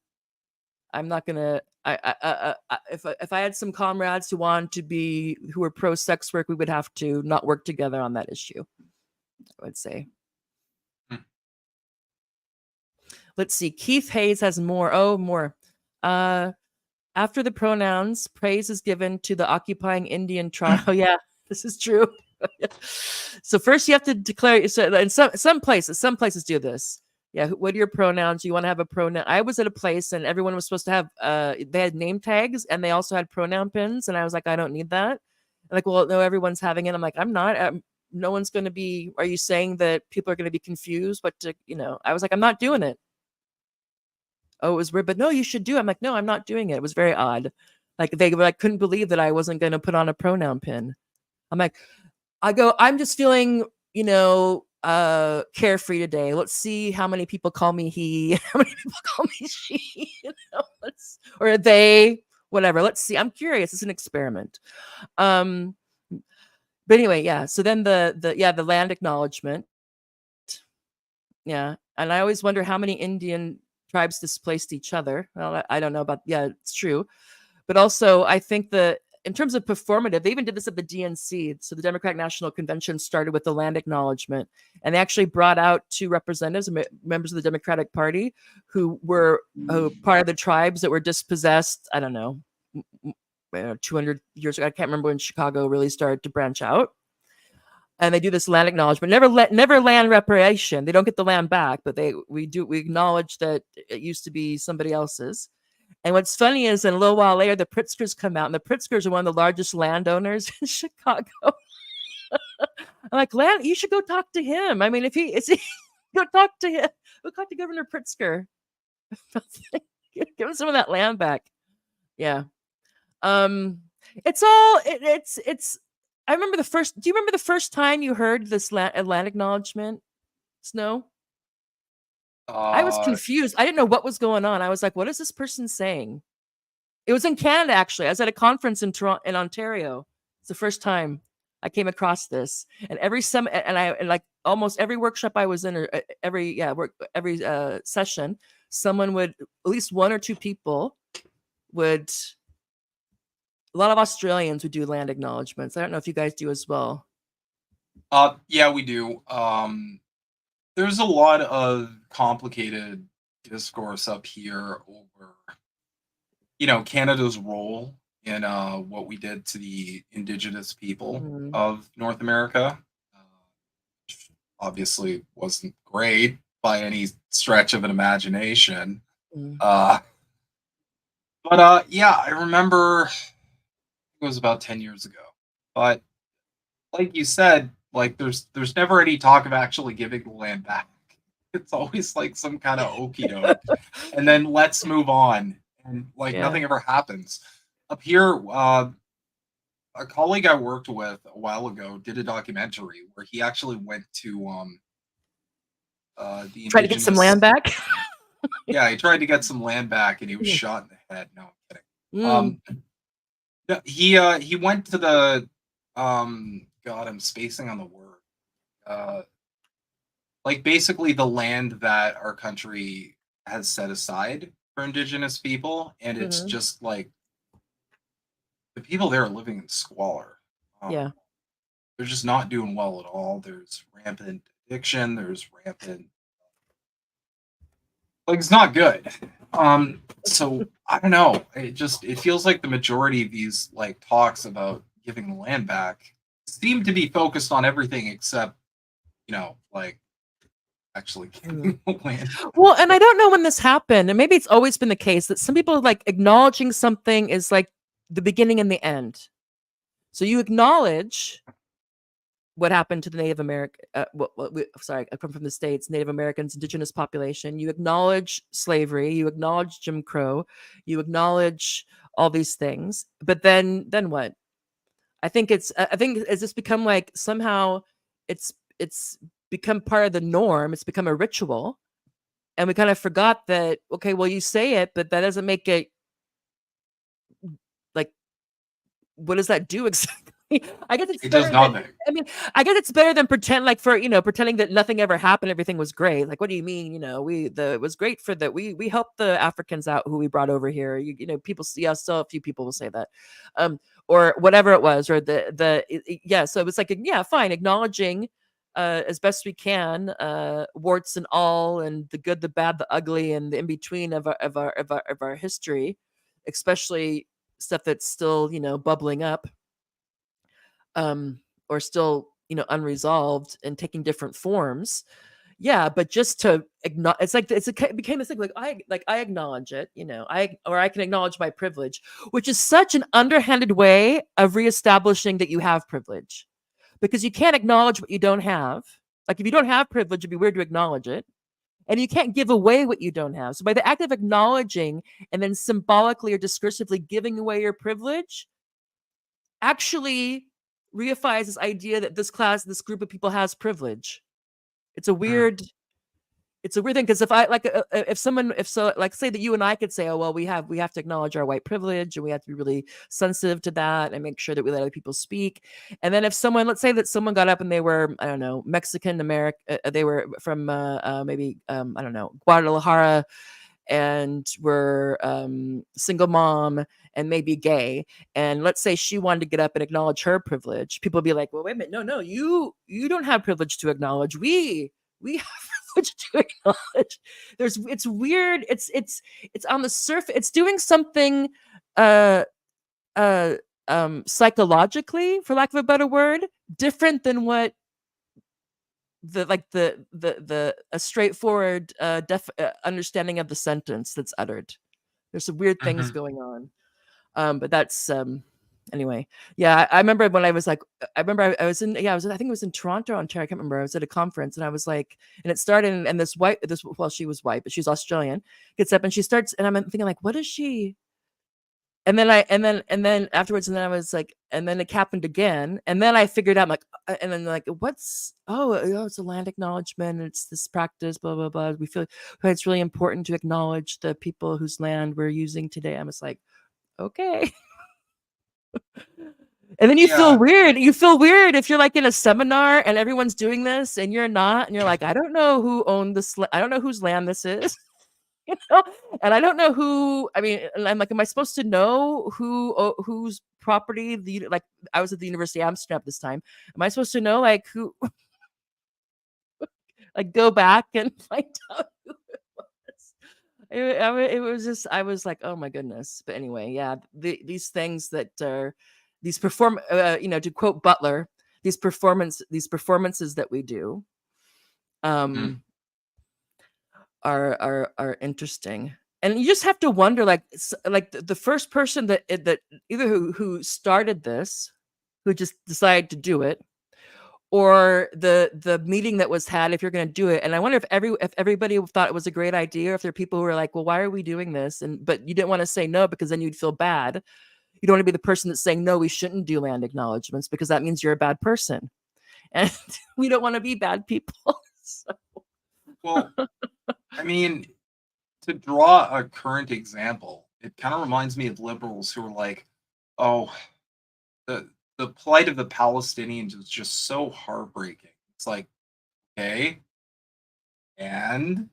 gonna. If I had some comrades who were pro sex work, we would have to not work together on that issue, I would say. Let's see. Keith Hayes has more. Oh, more. After the pronouns, praise is given to the occupying Indian tribe. Oh, yeah, this is true. So first you have to declare. So in some places do this. Yeah, what are your pronouns? You want to have a pronoun? I was at a place and everyone was supposed to have. They had name tags and they also had pronoun pins, and I was like, I don't need that. Like, well, no, everyone's having it. I'm like, I'm not. No one's going to be. Are you saying that people are going to be confused? But I was like, I'm not doing it. Oh, it was weird, but no, you should do it. I'm like, no, I'm not doing it. It was very odd. Like they couldn't believe that I wasn't going to put on a pronoun pin. I'm like, I'm just feeling, carefree today. Let's see how many people call me he, how many people call me she, or they, whatever. Let's see. I'm curious. It's an experiment. But anyway, yeah. So then the land acknowledgement. Yeah. And I always wonder how many Indian tribes displaced each other. Well, I don't know about, it's true. But also I think in terms of performative, they even did this at the DNC. So the Democratic National Convention started with the land acknowledgement, and they actually brought out 2 representatives, members of the Democratic Party, who were part of the tribes that were dispossessed. I don't know, 200 years ago. I can't remember when Chicago really started to branch out. And they do this land acknowledgement, never land reparation. They don't get the land back, but we acknowledge that it used to be somebody else's. And what's funny is, in a little while later, the Pritzkers come out, and the Pritzkers are one of the largest landowners in Chicago. I'm like, land, you should go talk to him. I mean, if he is, go talk to him. Go talk to Governor Pritzker. Give him some of that land back. Yeah. It's all it's. I remember the first. Do you remember the first time you heard this land acknowledgement, Snow? I was confused. I didn't know what was going on. I was like, what is this person saying? It was in Canada, actually. I was at a conference in Toronto, in Ontario. It's the first time I came across this. And like almost every workshop I was in, or every session, someone would, at least one or two people would, a lot of Australians would do land acknowledgements. I don't know if you guys do as well. Yeah, we do. There's a lot of complicated discourse up here over, Canada's role in what we did to the indigenous people of North America. Which obviously wasn't great by any stretch of an imagination. But yeah, I remember it was about 10 years ago. But like you said, like there's never any talk of actually giving the land back. It's always like some kind of okie doke, and then let's move on, and nothing ever happens. Up here, a colleague I worked with a while ago did a documentary where he actually went to the try to get some land back. Yeah, he tried to get some land back, and he was shot in the head. No, I'm kidding. He went to the God, I'm spacing on the word. Like basically the land that our country has set aside for indigenous people, and it's just like the people there are living in squalor. Yeah, they're just not doing well at all. There's rampant addiction. There's rampant, like, it's not good. So I don't know. It feels like the majority of these like talks about giving the land back seem to be focused on everything except, like actually giving the land. Well, and I don't know when this happened, and maybe it's always been the case that some people like acknowledging something is like the beginning and the end. So you acknowledge what happened to the Native American, sorry, I come from the States, Native Americans, indigenous population. You acknowledge slavery, you acknowledge Jim Crow, you acknowledge all these things, but then what? I think it's just become like somehow it's become part of the norm. It's become a ritual, and we kind of forgot that. Okay, well, you say it, but that doesn't make it like. What does that do exactly? I guess it does nothing. I mean, I guess it's better than pretending that nothing ever happened, everything was great. Like, what do you mean? It was great for that. We helped the Africans out who we brought over here. People see us. Still, a few people will say that, or whatever it was, or yeah. So it was like, yeah, fine, acknowledging as best we can, warts and all, and the good, the bad, the ugly, and the in between of our history, especially stuff that's still bubbling up. Or still, unresolved and taking different forms. Yeah, but just to acknowledge, it became this thing like I acknowledge it, I can acknowledge my privilege, which is such an underhanded way of reestablishing that you have privilege, because you can't acknowledge what you don't have. Like if you don't have privilege, it'd be weird to acknowledge it, and you can't give away what you don't have. So by the act of acknowledging and then symbolically or discursively giving away your privilege, actually reifies this idea that this group of people has privilege. It's a weird thing, because if say that you and I could say, oh well, we have to acknowledge our white privilege, and we have to be really sensitive to that and make sure that we let other people speak. And then if let's say that someone got up and they were, I don't know, Mexican American, they were from maybe I don't know, Guadalajara, and were single mom and maybe gay, and let's say she wanted to get up and acknowledge her privilege, people would be like, well, wait a minute, no, you don't have privilege to acknowledge. We have privilege to acknowledge. It's weird. It's on the surface. It's doing something uh psychologically, for lack of a better word, different than what the a straightforward understanding of the sentence that's uttered. There's some weird things Mhm. going on. But that's anyway. Yeah, I remember when I was like, I remember I was in, yeah, I think it was in Toronto, Ontario. I can't remember. I was at a conference and I was like, and it started, and well, she was white, but she's Australian, gets up and she starts, and I'm thinking like, what is she? And then afterwards, and then I was like, and then it happened again, and then I figured out like, and then like, it's a land acknowledgement, and it's this practice, blah blah blah. We feel it's really important to acknowledge the people whose land we're using today. I was like, okay. And then you feel Yeah, weird. You feel weird if you're like in a seminar and everyone's doing this and you're not, and you're like, I don't know who owned this. I don't know whose land this is. You know, and I don't know who. I mean, and I'm like, am I supposed to know whose property? Like, I was at the University of Amsterdam at this time. Am I supposed to know like who? Like, go back and find out who it was. It was just, I was like, oh my goodness. But anyway, yeah, these things that are these to quote Butler, these performances that we do, mhm. um, are interesting. And you just have to wonder, like, like the first person that either who started this, who just decided to do it, or the meeting that was had, if you're going to do it. And I wonder if everybody thought it was a great idea, or if there are people who were like, well, why are we doing this? And but you didn't want to say no because then you'd feel bad. You don't want to be the person that's saying no, we shouldn't do land acknowledgements, because that means you're a bad person, and we don't want to be bad people. So, Well, I mean, to draw a current example, it kind of reminds me of liberals who are like, "Oh, the the plight of the Palestinians is just so heartbreaking." It's like, okay, and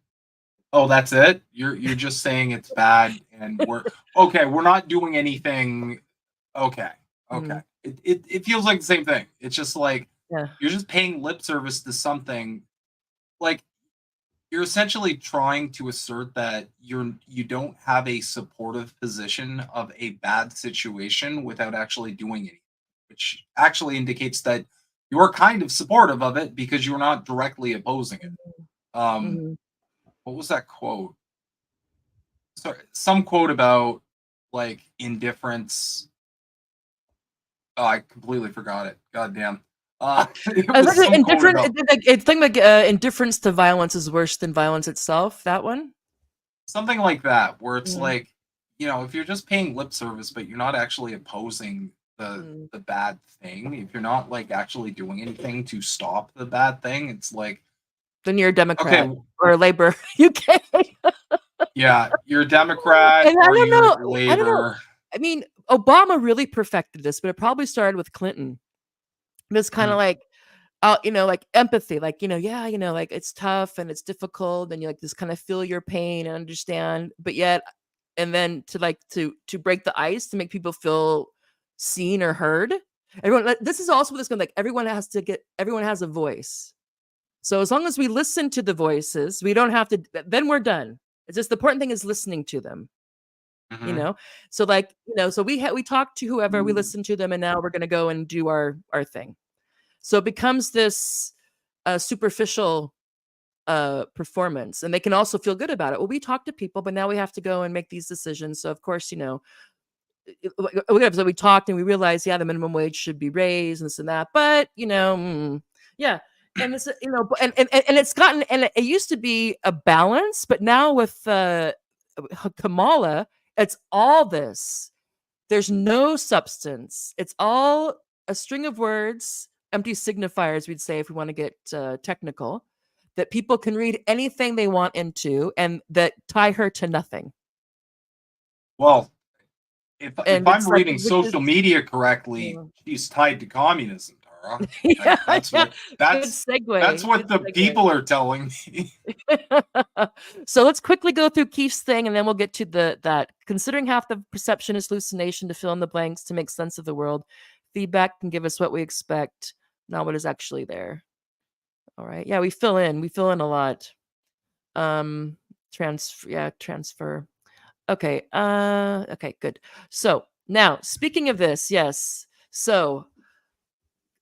oh, that's it. You're just saying it's bad, and we're not doing anything. Okay, okay. mm, It feels like the same thing. It's just like yeah. you're just paying lip service to something. Like, you're essentially trying to assert that you don't have a supportive position of a bad situation without actually doing anything, which actually indicates that you're kind of supportive of it because you're not directly opposing it. Um, Mm-hmm. what was that quote? Sorry, some quote about like indifference. Oh, I completely forgot it. God damn. It I was was actually some quote indifferent. about It's thing like indifference to violence is worse than violence itself. That one. something like that, where it's Mm, like, if you're just paying lip service, but you're not actually opposing mm. the bad thing, if you're not like actually doing anything to stop the bad thing, it's like, Then you're a okay, Democrat or a Labor. UK. yeah, you're a Democrat And or you're I don't know. Labor. I mean, Obama really perfected this, but it probably started with Clinton. This kind of Mhm, like, like empathy, like, yeah, like it's tough and it's difficult, and you like this kind of feel your pain and understand, but yet, and then to like to break the ice to make people feel seen or heard. Everyone, this is also what this going like. Everyone has a voice. So as long as we listen to the voices, we don't have to. Then we're done. It's just the important thing is listening to them. you mhm. know so like, so we talk to whoever, we listen to them, and now we're going to go and do our thing. So it becomes this superficial performance, and they can also feel good about it. Well, we talk to people, but now we have to go and make these decisions. So of course, so we talked and we realized, yeah, the minimum wage should be raised and this and that, but yeah. And it's and it's gotten, and it used to be a balance, but now with Kamala, it's all this. There's no substance. It's all a string of words, empty signifiers, we'd say, if we want to get technical, that people can read anything they want into, and that tie her to nothing. Well, if And I'm it's like, reading which is, social media correctly, yeah. she's tied to communism, Tara. Yeah, That's yeah. what Good that's segue. what Good the segue. people are telling me. So let's quickly go through Keith's thing, and then we'll get to that. Considering half the perception is hallucination, to fill in the blanks, to make sense of the world. Feedback can give us what we expect, not what is actually there. All right. Yeah, we fill in. We fill in a lot. Transfer. Yeah, transfer. Okay. Okay, good. So Now, speaking of this, yes. So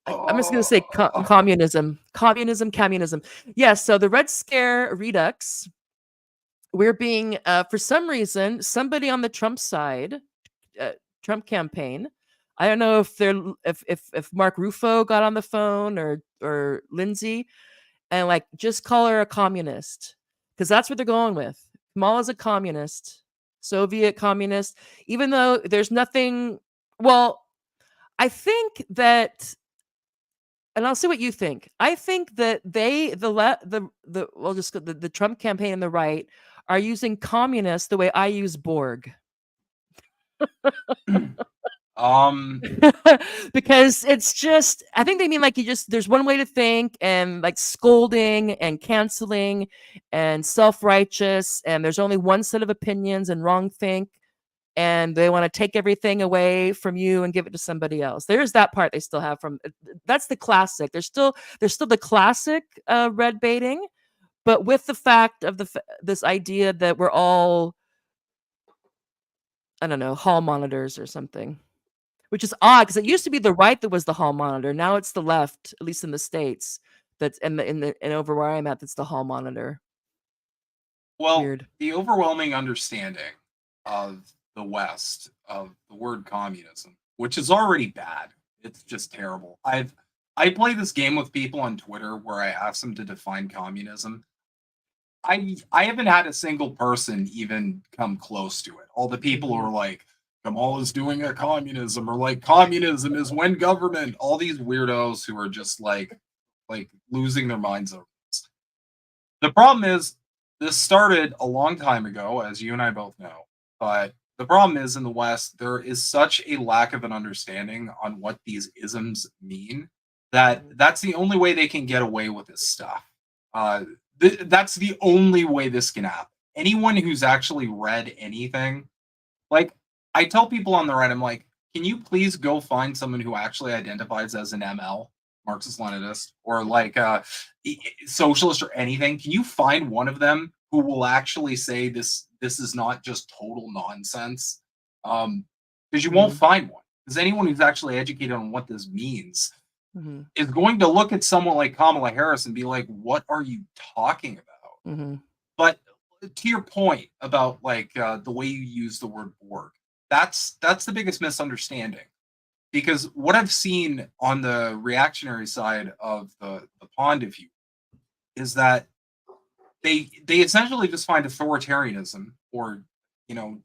I'm just going to say communism. Yes. So the Red Scare Redux, we're being, for some reason, somebody on the Trump side, Trump campaign. I don't know if they're if Mark Ruffo got on the phone or Lindsay, and like just call her a communist, because that's what they're going with. Kamala's a communist, Soviet communist, even though there's nothing. Well, I think that, and I'll see what you think. I think that well, just the Trump campaign and the right are using communist the way I use Borg. Because it's just, I think they mean like there's one way to think, and like scolding and canceling and self-righteous, and there's only one set of opinions and wrong think, and they want to take everything away from you and give it to somebody else. There's that part they still have from, that's the classic. There's still the classic red baiting, but with the fact of this idea that we're all, I don't know, hall monitors or something. Which is odd, because it used to be the right that was the hall monitor. Now it's the left, at least in the States. That's and over where I'm at, that's the hall monitor. Well, Weird. The overwhelming understanding of the West of the word communism, which is already bad. It's just terrible. I play this game with people on Twitter where I ask them to define communism. I haven't had a single person even come close to it. All the people who are like, Kamala's doing a communism, or like communism is when government, all these weirdos who are just like losing their minds over this. The problem is this started a long time ago, as you and I both know, but the problem is in the West, there is such a lack of an understanding on what these isms mean that that's the only way they can get away with this stuff. That's the only way this can happen. Anyone who's actually read anything, like, I tell people on the right, I'm like, can you please go find someone who actually identifies as an ML, Marxist-Leninist, or like socialist or anything? Can you find one of them who will actually say this is not just total nonsense? Because you won't find one. Because anyone who's actually educated on what this means is going to look at someone like Kamala Harris and be like, what are you talking about? But to your point about like the way you use the word Borg, that's the biggest misunderstanding, because what I've seen on the reactionary side of the pond, if you, is that they essentially just find authoritarianism or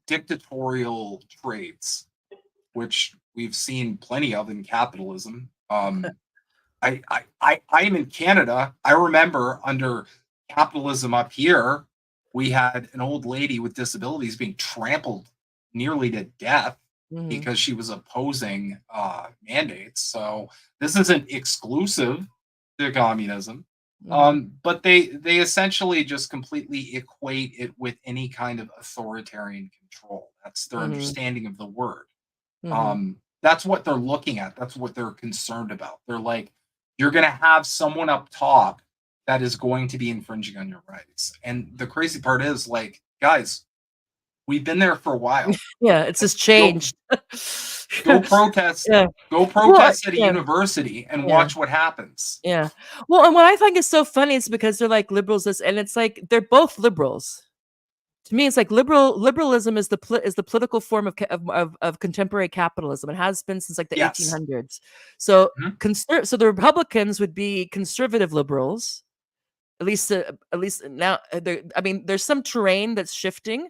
dictatorial traits, which we've seen plenty of in capitalism. I'm in Canada. I remember under capitalism up here, we had an old lady with disabilities being trampled nearly to death because she was opposing mandates. So this isn't exclusive to communism, but they essentially just completely equate it with any kind of authoritarian control. That's their understanding of the word. That's what they're looking at. That's what they're concerned about. They're like, you're going to have someone up top that is going to be infringing on your rights. And the crazy part is, like, guys, we've been there for a while. Yeah, it's just changed. Go protest. Yeah. Go protest at a university and watch what happens. Yeah. Well, and what I think is so funny is because they're like liberals, and it's like they're both liberals. To me, it's like liberalism is the political form of contemporary capitalism. It has been since like the 1800s. So so the Republicans would be conservative liberals, at least now. I mean, there's some terrain that's shifting,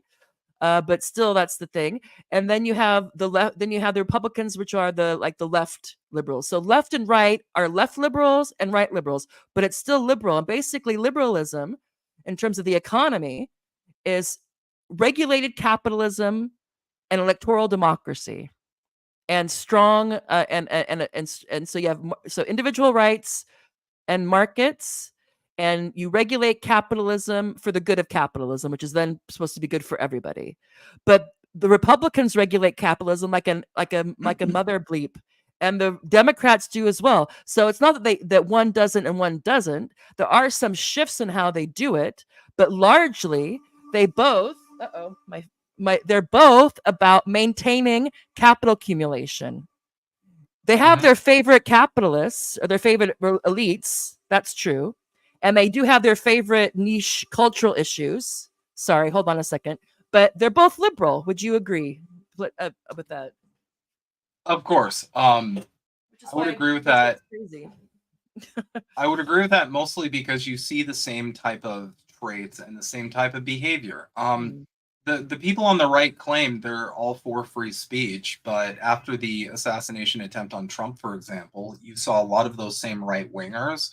but still that's the thing. And then you have the left. Then you have the Republicans, which are the left liberals. So left and right are left liberals and right liberals, but it's still liberal. And basically, liberalism, in terms of the economy, is regulated capitalism and electoral democracy, and strong and so you have individual rights and markets, and you regulate capitalism for the good of capitalism, which is then supposed to be good for everybody. But the Republicans regulate capitalism like a mother bleep, and the Democrats do as well. So it's not that one doesn't and one doesn't. There are some shifts in how they do it, but largely they both. they're both about maintaining capital accumulation. They have their favorite capitalists or their favorite elites. That's true. And they do have their favorite niche cultural issues. Sorry, hold on a second. But they're both liberal. Would you agree with that? Of course. Which is I would why agree with that's that. crazy. I would agree with that mostly because you see the same type of traits and the same type of behavior. The people on the right claim they're all for free speech, but after the assassination attempt on Trump, for example, you saw a lot of those same right wingers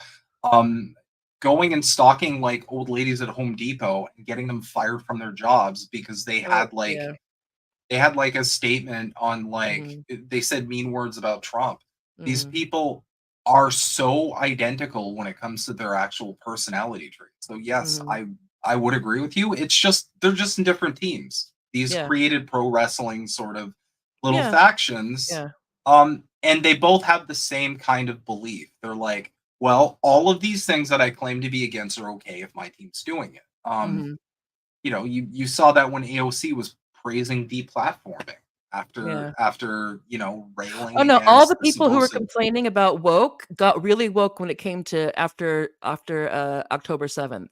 going and stalking like old ladies at Home Depot and getting them fired from their jobs because they had like a statement on like they said mean words about Trump. These people are so identical when it comes to their actual personality traits. So yes, I would agree with you. It's just they're just in different teams. These created pro wrestling sort of little factions. And they both have the same kind of belief. They're like, well, all of these things that I claim to be against are okay if my team's doing it. You know, you saw that when AOC was praising deplatforming after you know railing Oh no, against all the the people who were supposed complaining about woke got really woke when it came to after October 7th.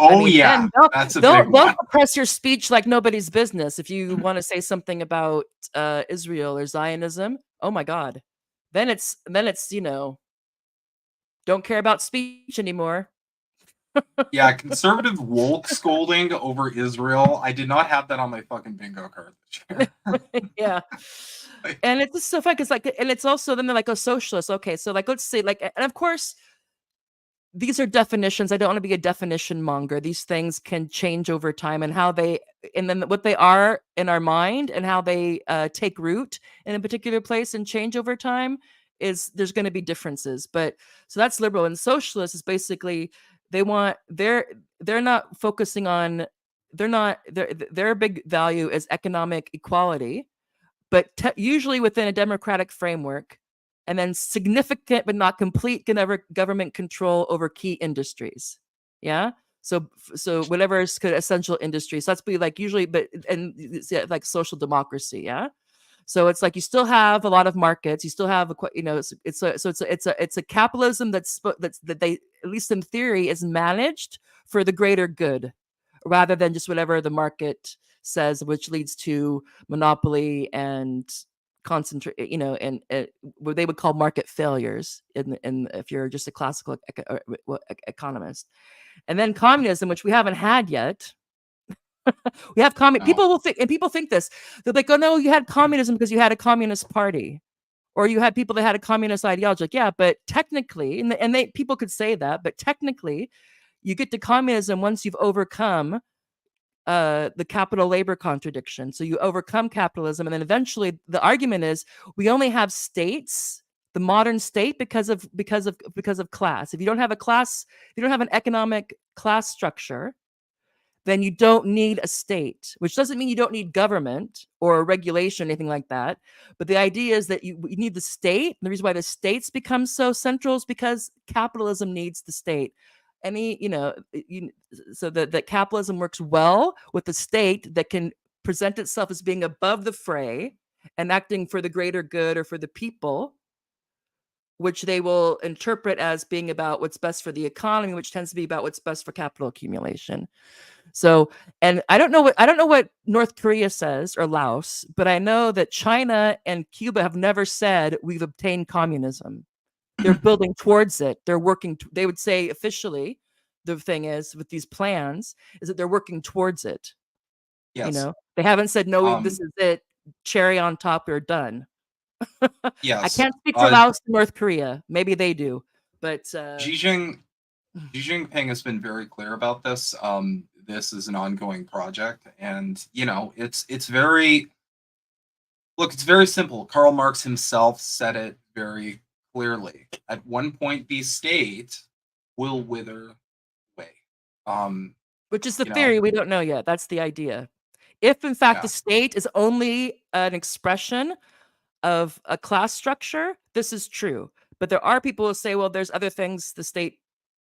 I mean, yeah, then that's a they'll big one. suppress your speech like nobody's business. If you want to say something about Israel or Zionism, oh my God, then it's you know, don't care about speech anymore. Yeah, conservative woke scolding over Israel. I did not have that on my fucking bingo card this year. Yeah. And it's just so fun because like, and it's also then they're like a socialist. Okay, so like let's say like, and of course these are definitions. I don't want to be a definition monger. These things can change over time and how they, and then what they are in our mind and how they take root in a particular place and change over time is there's going to be differences. But so that's liberal and socialist is basically they want they're not focusing on their big value is economic equality, but usually within a democratic framework, and then significant but not complete government control over key industries. Yeah. So whatever is essential industries. So that's be like usually, but and like social democracy. Yeah. So it's like you still have a lot of markets. You still have a you know it's a capitalism that they at least in theory is managed for the greater good, rather than just whatever the market says, which leads to monopoly and concentrate. You know, and what they would call market failures. In if you're just a classical economist, and then communism, which we haven't had yet. We have people will think, and people think this. They're like, "Oh no, you had communism because you had a communist party, or you had people that had a communist ideology." Like, yeah, but technically, and they people could say that, but technically, you get to communism once you've overcome the capital labor contradiction. So you overcome capitalism, and then eventually, the argument is we only have states, the modern state, because of class. If you don't have a class, if you don't have an economic class structure, then you don't need a state, which doesn't mean you don't need government or regulation, anything like that. But the idea is that you need the state. And the reason why the states become so central is because capitalism needs the state. So that capitalism works well with the state that can present itself as being above the fray and acting for the greater good or for the people, which they will interpret as being about what's best for the economy, which tends to be about what's best for capital accumulation. So, and I don't know what North Korea says or Laos, but I know that China and Cuba have never said we've obtained communism. They're building towards it. They're working. They would say officially, the thing is with these plans is that they're working towards it. Yes. You know, they haven't said no. This is it. Cherry on top. We're done. Yes. I can't speak for Laos and North Korea. Maybe they do, but Xi Jinping has been very clear about this. This is an ongoing project, and you know, it's very it's very simple. Karl Marx himself said it very clearly. At one point, the state will wither away. Which is the theory we don't know yet. That's the idea. If in fact the state is only an expression of a class structure, this is true. But there are people who say, well, there's other things the state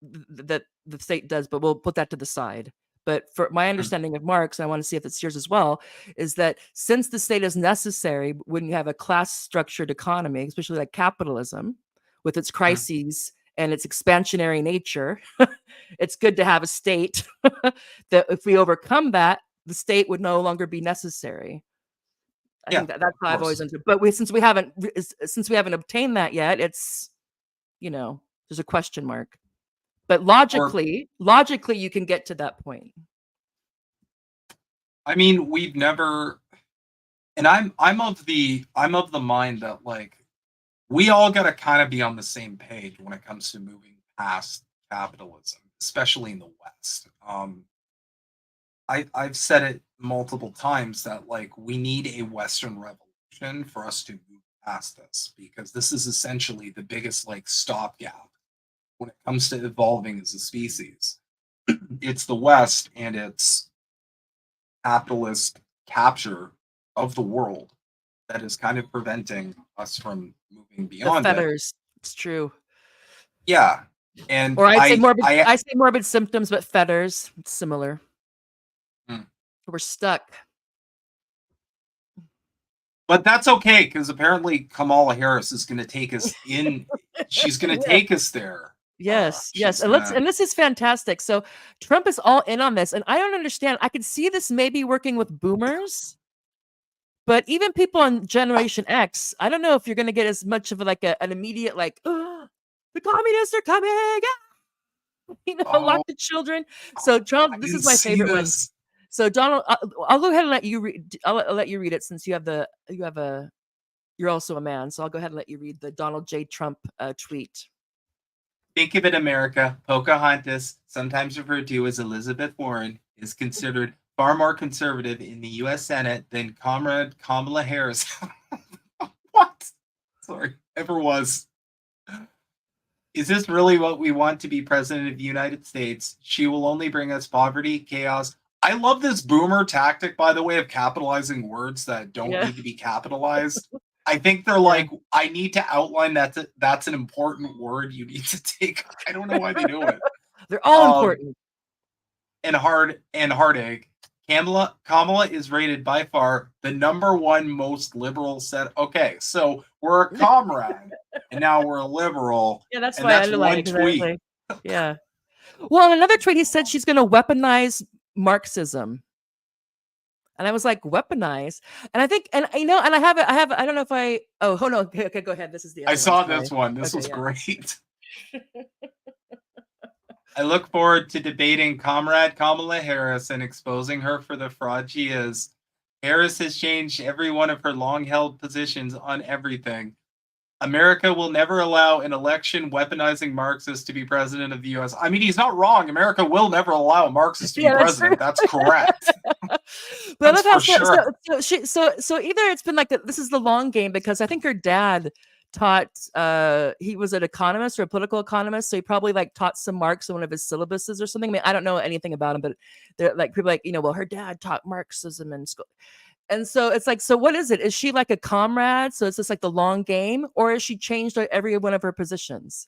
that the state does, but we'll put that to the side. But for my understanding of Marx, I want to see if it's yours as well, is that since the state is necessary when you have a class structured economy, especially like capitalism, with its crises and its expansionary nature, it's good to have a state that if we overcome that, the state would no longer be necessary. I think that's how I've always understood. But since we haven't obtained that yet, it's, there's a question mark. But logically, you can get to that point. I mean, we've never, and I'm of the mind that like we all got to kind of be on the same page when it comes to moving past capitalism, especially in the West. I've said it multiple times that like we need a Western revolution for us to move past this, because this is essentially the biggest like stopgap when it comes to evolving as a species. It's the West and its capitalist capture of the world that is kind of preventing us from moving beyond the feathers. It's true. Yeah. And or I say morbid symptoms, but feathers. It's similar. We're stuck. But that's okay, because apparently Kamala Harris is going to take us in. She's going to take us there. Yes, yes. And this is fantastic. So Trump is all in on this. And I don't understand. I could see this maybe working with boomers. But even people on Generation X, I don't know if you're going to get as much of like an immediate like, oh, the communists are coming. Lots of children. So Trump, this is my favorite one. So Donald, I'll go ahead and let you read. I'll let you read it since you're also a man. So I'll go ahead and let you read the Donald J. Trump tweet. Think of it, America. Pocahontas, sometimes referred to as Elizabeth Warren, is considered far more conservative in the U.S. Senate than Comrade Kamala Harris. What? Sorry, ever was. Is this really what we want to be president of the United States? She will only bring us poverty, chaos. I love this boomer tactic, by the way, of capitalizing words that don't need to be capitalized. I think they're like, I need to outline that's an important word you need to take. I don't know why they do it. They're all important. And heartache. Kamala is rated by far the #1 most liberal set. Okay, so we're a comrade, and now we're a liberal. Yeah, that's why I underlined one tweet. Yeah. Well, in another tweet, he said she's going to weaponize Marxism. And I was like, weaponize. And I think, and I don't know if hold on. Okay, go ahead. This is the other I saw this one. This was great. I look forward to debating Comrade Kamala Harris and exposing her for the fraud she is. Harris has changed every one of her long-held positions on everything. America will never allow an election weaponizing Marxists to be president of the U.S. I mean, he's not wrong. America will never allow a Marxist to be president. That's correct. But that's for sure. So either it's been like this is the long game, because I think her dad taught he was an economist or a political economist, so he probably like taught some Marx in one of his syllabuses or something. I mean, I don't know anything about him, but they're like people like, well, her dad taught Marxism in school. And so it's like, so what is it? Is she like a comrade? So it's just like the long game, or has she changed every one of her positions?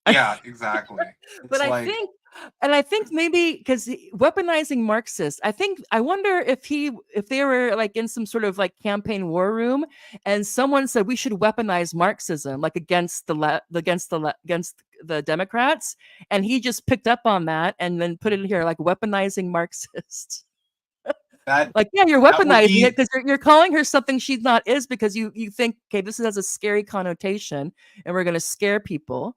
Yeah, exactly. But I think maybe because weaponizing Marxists, I wonder if they were like in some sort of like campaign war room, and someone said we should weaponize Marxism like against the Democrats, and he just picked up on that and then put it in here like weaponizing Marxists. You're weaponizing it because you're calling her something she's not is, because you think, okay, this has a scary connotation and we're going to scare people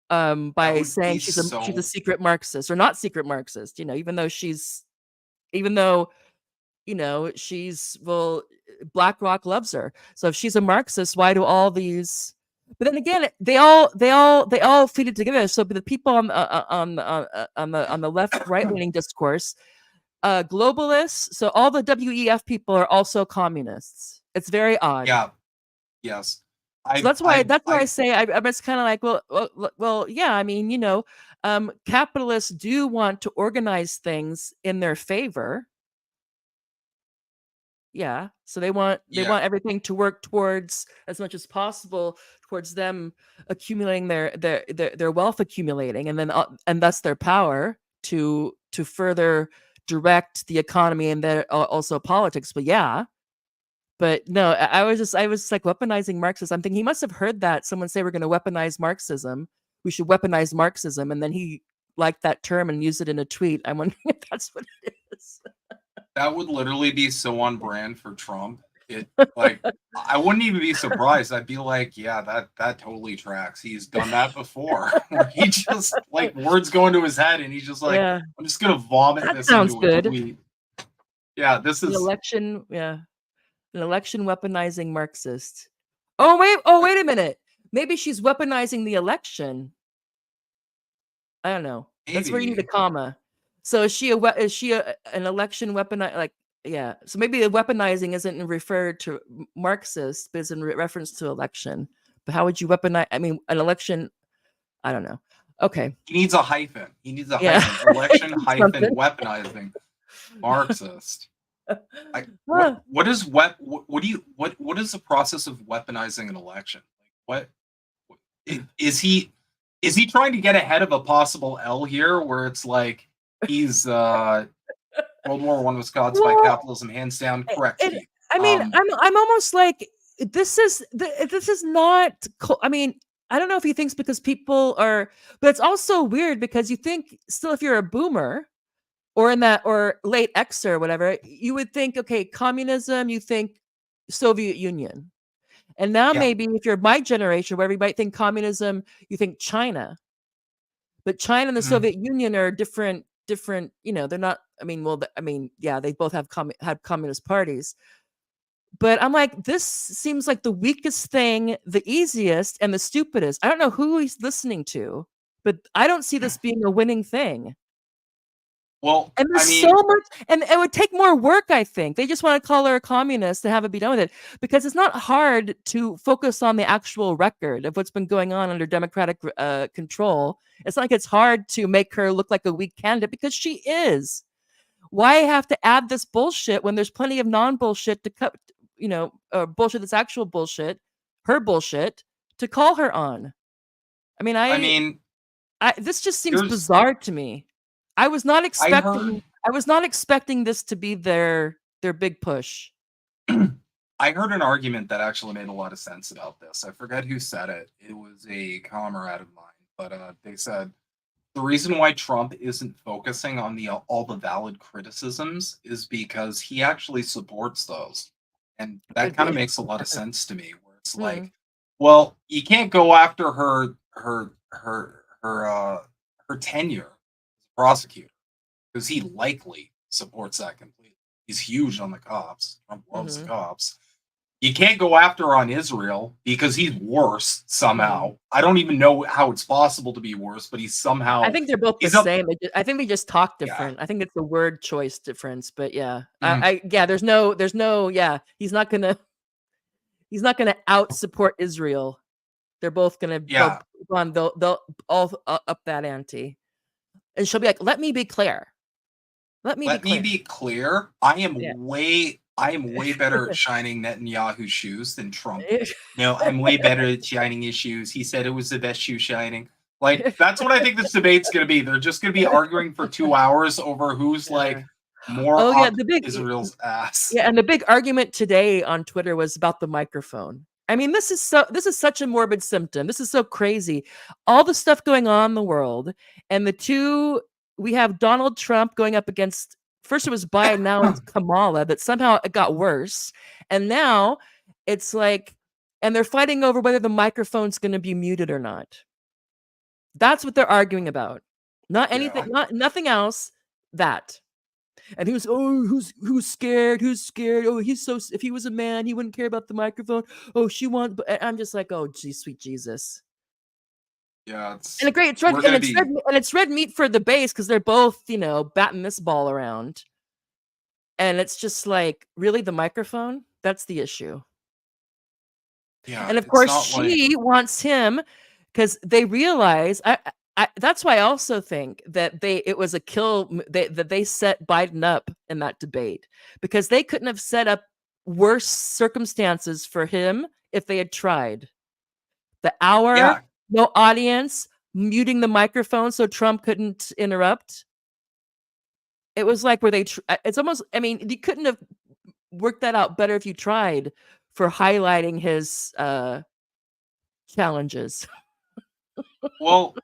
by saying she's a secret Marxist or not secret Marxist, even though BlackRock loves her. So if she's a Marxist, why do all these? But then again, they all feed it together. So the people on the left right leaning discourse, globalists, so all the WEF people are also communists. It's very odd. Yeah. Yes. So that's why I say I'm just kind of like, well, yeah. I mean, capitalists do want to organize things in their favor. Yeah. So they want everything to work towards as much as possible towards them accumulating their wealth accumulating, and then and thus their power to to further direct the economy and then also politics. But yeah, but no, I was like weaponizing Marxism. I'm thinking he must have heard that someone say we're going to weaponize Marxism. We should weaponize Marxism, and then he liked that term and used it in a tweet. I'm wondering if that's what it is. That would literally be so on brand for Trump. It like I wouldn't even be surprised. I'd be like, yeah, that totally tracks. He's done that before. He just like words go into his head and he's just like, Yeah, I'm just gonna vomit that this sounds into a good. tweet. Yeah, this An is election, yeah, an election weaponizing Marxist. Oh wait a minute. Maybe she's weaponizing the election. I don't know. That's where you need a maybe. comma. So is she an election weaponize like yeah. So maybe the weaponizing isn't referred to Marxist, but is in reference to election. But how would you weaponize? I mean, an election. I don't know. Okay. He needs a hyphen. He needs a Yeah. hyphen. Election hyphen Something. weaponizing Marxist. Huh. What is what is the process of weaponizing an election? Like is he trying to get ahead of a possible L here where it's like he's World War I was caused by Well, capitalism, hands down, correct, it, Steve. I mean, I'm almost like this is not. I mean, I don't know if he thinks because people are, but it's also weird because you think still if you're a boomer or in that or late X or whatever, you would think okay, communism. You think Soviet Union, and now Yeah. maybe if you're my generation, where we might think communism, you think China. But China and the Mhm. Soviet Union are different. Different, they're not. I mean, well, I mean, yeah, they both have had communist parties. But I'm like, this seems like the weakest thing, the easiest, and the stupidest. I don't know who he's listening to, but I don't see this being a winning thing. Well, And I there's so mean, much, and it would take more work, I think. They just want to call her a communist and have it be done with it because it's not hard to focus on the actual record of what's been going on under democratic control. It's not like it's hard to make her look like a weak candidate because she is. Why have to add this bullshit when there's plenty of non-bullshit to cut, bullshit that's actual bullshit, her bullshit, to call her on? I mean, I mean, this just seems here's bizarre to me. I was not I heard expecting this to be their big push. I heard an argument that actually made a lot of sense about this. I forget who said it. It was a comrade of mine, but they said the reason why Trump isn't focusing on all the valid criticisms is because he actually supports those. And that Could kind of be. makes a lot of sense to me where it's Hmm. like, well, you can't go after her tenure as a prosecutor because he likely supports that completely. He's huge on the cops. Trump loves the Mhm. cops. You can't go after her on Israel because he's worse somehow. Mhm. I don't even know how it's possible to be worse, but he's I somehow think they're both the he's up. same. I think they just talk Yeah. different. I think it's the word choice difference. But yeah, Mhm. yeah. There's no. Yeah, he's not gonna out support Israel. They're both gonna Yeah. they'll all up that ante, and she'll be like, "Let me be clear. Let me be Let me clear." be clear. Yeah. I am way better at shining Netanyahu's shoes than Trump. No, I'm way better at shining his shoes. He said it was the best shoe shining. Like that's what I think this debate's going to be. They're just going to be arguing for 2 hours over who's Yeah. like more Oh yeah, up Israel's ass. and the big argument today on Twitter was about the microphone. I mean, this is such a morbid symptom. This is so crazy. All the stuff going on in the world, and we have Donald Trump going up against first it was Biden, now it's Kamala, that somehow it got worse. And now it's like, and they're fighting over whether the microphone's going to be muted or not. That's what they're arguing about. Not anything, Yeah. not nothing else. That. And who's scared? Who's scared? Oh, he's so if he was a man, he wouldn't care about the microphone. Oh, she wants. I'm just like, oh, gee, sweet Jesus. Yeah, And it's a great it's red we're and going to it's red be and it's red meat for the base because they're both batting this ball around. And it's just like really the microphone. That's the issue. yeah, And of it's course, not like she wants him because they realize. That's why I also think that it was a that they set Biden up in that debate because they couldn't have set up worse circumstances for him if they had tried. The hour, yeah, no audience, muting the microphone so Trump couldn't interrupt. It was like where it's almost, I mean, you couldn't have worked that out better if you tried for highlighting his challenges. Well,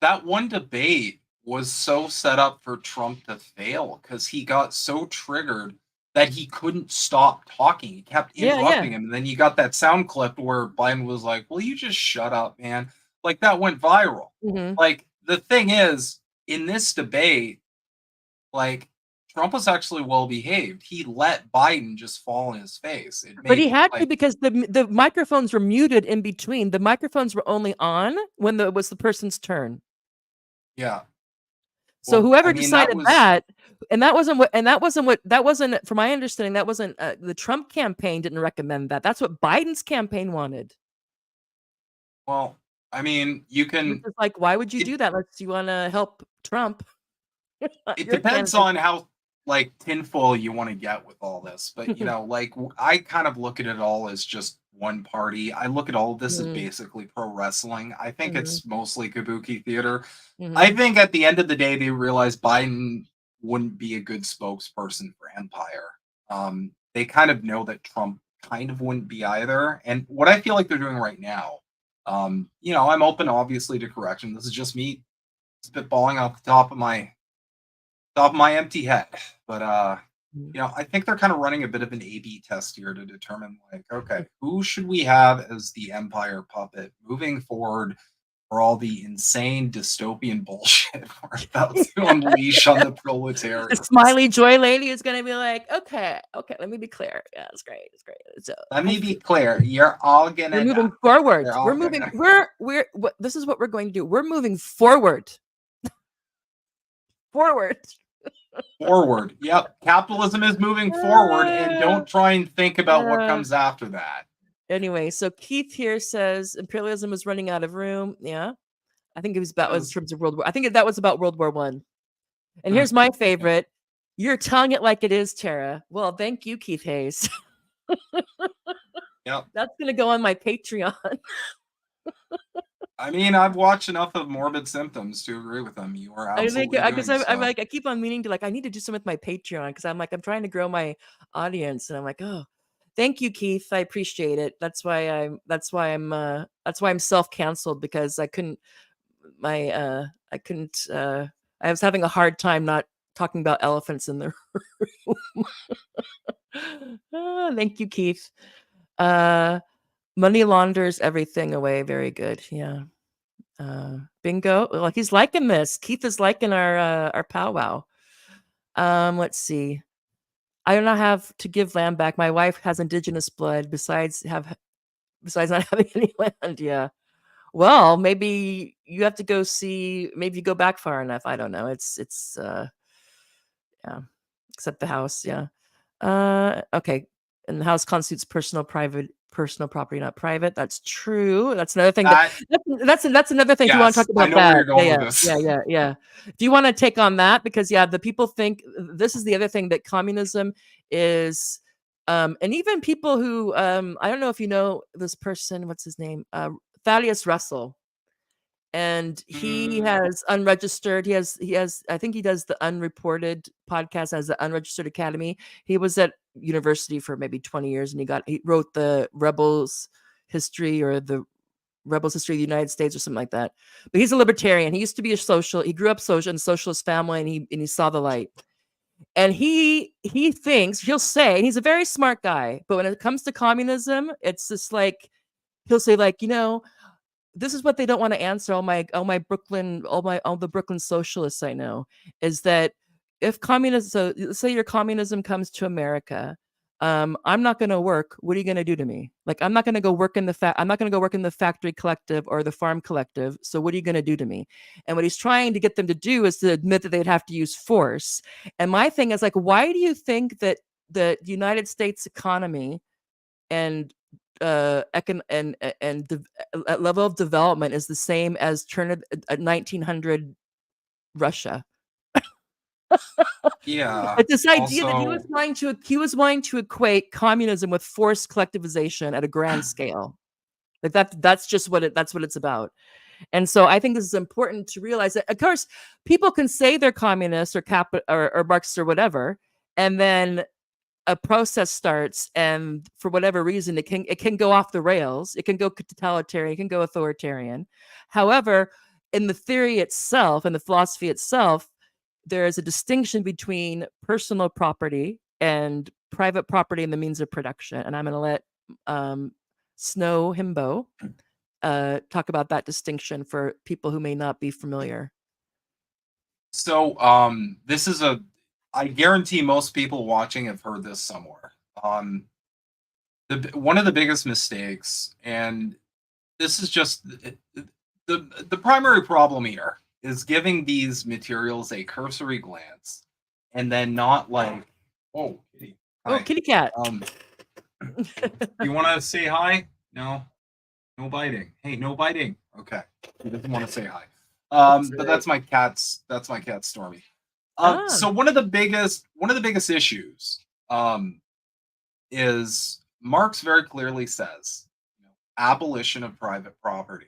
that one debate was so set up for Trump to fail because he got so triggered that he couldn't stop talking. He kept interrupting him. And then you got that sound clip where Biden was like, "Will you just shut up, man?" Like that went viral. Mhm. Like the thing is, in this debate, like Trump was actually well behaved. He let Biden just fall in his face. It But he made had to like because the microphones were muted in between. The microphones were only on when it was the person's turn. yeah. So Well, I whoever mean that decided was that, that wasn't, from my understanding, that wasn't the Trump campaign didn't recommend that. That's what Biden's campaign wanted. well. I mean, you Which can. is like, why would you It do that? Unless you want to help Trump. it Your depends candidate. on how like tinfoil you want to get with all this, but you know, like I kind of look at it all as just one party. I look at all of this as Mhm, basically pro wrestling. I think mhm, it's mostly kabuki theater. I mhm. think at the end of the day, they realized Biden wouldn't be a good spokesperson for Empire. They kind of know that Trump kind of wouldn't be either. And what I feel like they're doing right now, you know, I'm open obviously to correction. This is just me spitballing off the top of my empty head. But Mhm. you know, I think they're kind of running a bit of an A/B test here to determine, like, okay, who should we have as the Empire puppet moving forward for all the insane dystopian bullshit we're about to unleash on the The proletariat? smiley joy lady is going to be like, okay, let me be clear. Yeah, it's great. It's great. So Let I me be feel clear, you're all we're gonna die. moving forward. You're all gonna This is what we're going to do. We're moving forward. Forward. forward. Yep, capitalism is moving forward, and Uh, don't try and think about what uh, comes after that. anyway, so Keith here says imperialism is running out of room. Yeah. I think it was about in Because terms of World War. I think that was about World War One. And mm, here's my yeah, favorite. You're telling it like it is, Tara. Well, thank you, Keith Hayes. yep. That's gonna go on my Patreon. I mean, I've watched enough of Morbid Symptoms to agree with them. You are I think absolutely I guess doing I'm so. like I keep on meaning to like I need to do something with my Patreon because I'm like I'm trying to grow my audience and I'm like, oh, thank you, Keith. I appreciate it. That's why I'm self-canceled because I couldn't I was having a hard time not talking about elephants in the room. Thank you, Keith. Uh money launders everything away. Very good. Yeah. Bingo. Like he's liking this. Keith is liking our powwow. Let's see. I do not have to give land back. My wife has indigenous blood. Besides not having any land. Yeah. Well, maybe you have to go see. Maybe you go back far enough. I don't know. It's yeah. Except the house. Yeah. Okay. And the house constitutes personal property, not private. That's true. That's another thing That that's another thing if you want to yes, talk I about know where that. you're going with Yeah, this. yeah, yeah. Do you want to take on that? Because yeah, the people think this is the other thing that communism is and even people who I don't know if you know this person, what's his name? Thaddeus Russell, and he Mm, has unregistered he has I think he does the unreported podcast as the unregistered academy. He was at university for maybe 20 years and he wrote the rebels history or the rebels history of the United States or something like that. But he's a libertarian. He used to be he grew up social in a socialist family and he saw the light. And he thinks he'll say he's a very smart guy, but when it comes to communism, it's just like he'll say like, this is what they don't want to answer. All the Brooklyn socialists I know is that if communism, so let's say your communism comes to America, I'm not going to work. What are you going to do to me? Like I'm not going to go work in I'm not going to go work in the factory collective or the farm collective. So what are you going to do to me? And what he's trying to get them to do is to admit that they'd have to use force. And my thing is like, why do you think that the United States economy and level of development is the same as turn of 1900 Russia? yeah. It's this idea that Also, he was wanting to equate communism with forced collectivization at a grand scale. Like that's just that's what it's about. And so I think this is important to realize that, of course, people can say they're communist or Marxist or whatever, and then a process starts, and for whatever reason, it can go off the rails. It can go totalitarian. It can go authoritarian. However, in the theory itself and the philosophy itself, there is a distinction between personal property and private property and the means of production. And I'm going to let Snow Himbo talk about that distinction for people who may not be familiar. So this is I guarantee most people watching have heard this somewhere. One of the biggest mistakes, and this is just the primary problem here, is giving these materials a cursory glance and then not like, oh, kitty. Oh, kitty cat. You want to say hi? No biting. Hey, no biting. Okay, he doesn't want to say hi. But that's my cat's Stormy. So one of the biggest issues is Marx very clearly says, abolition of private property.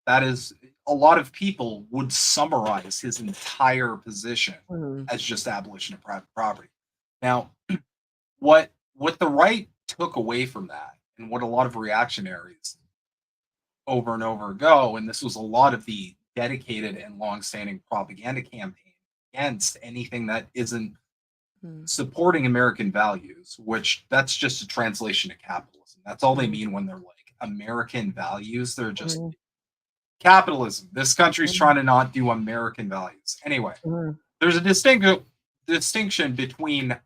That is, a lot of people would summarize his entire position as just abolition of private property. Now, what the right took away from that, and what a lot of reactionaries over and over ago, and this was a lot of the dedicated and long-standing propaganda campaign against anything that isn't supporting American values, which that's just a translation of capitalism. That's all they mean when they're like American values. They're just capitalism. This country's trying to not do American values. Anyway, there's a distinction between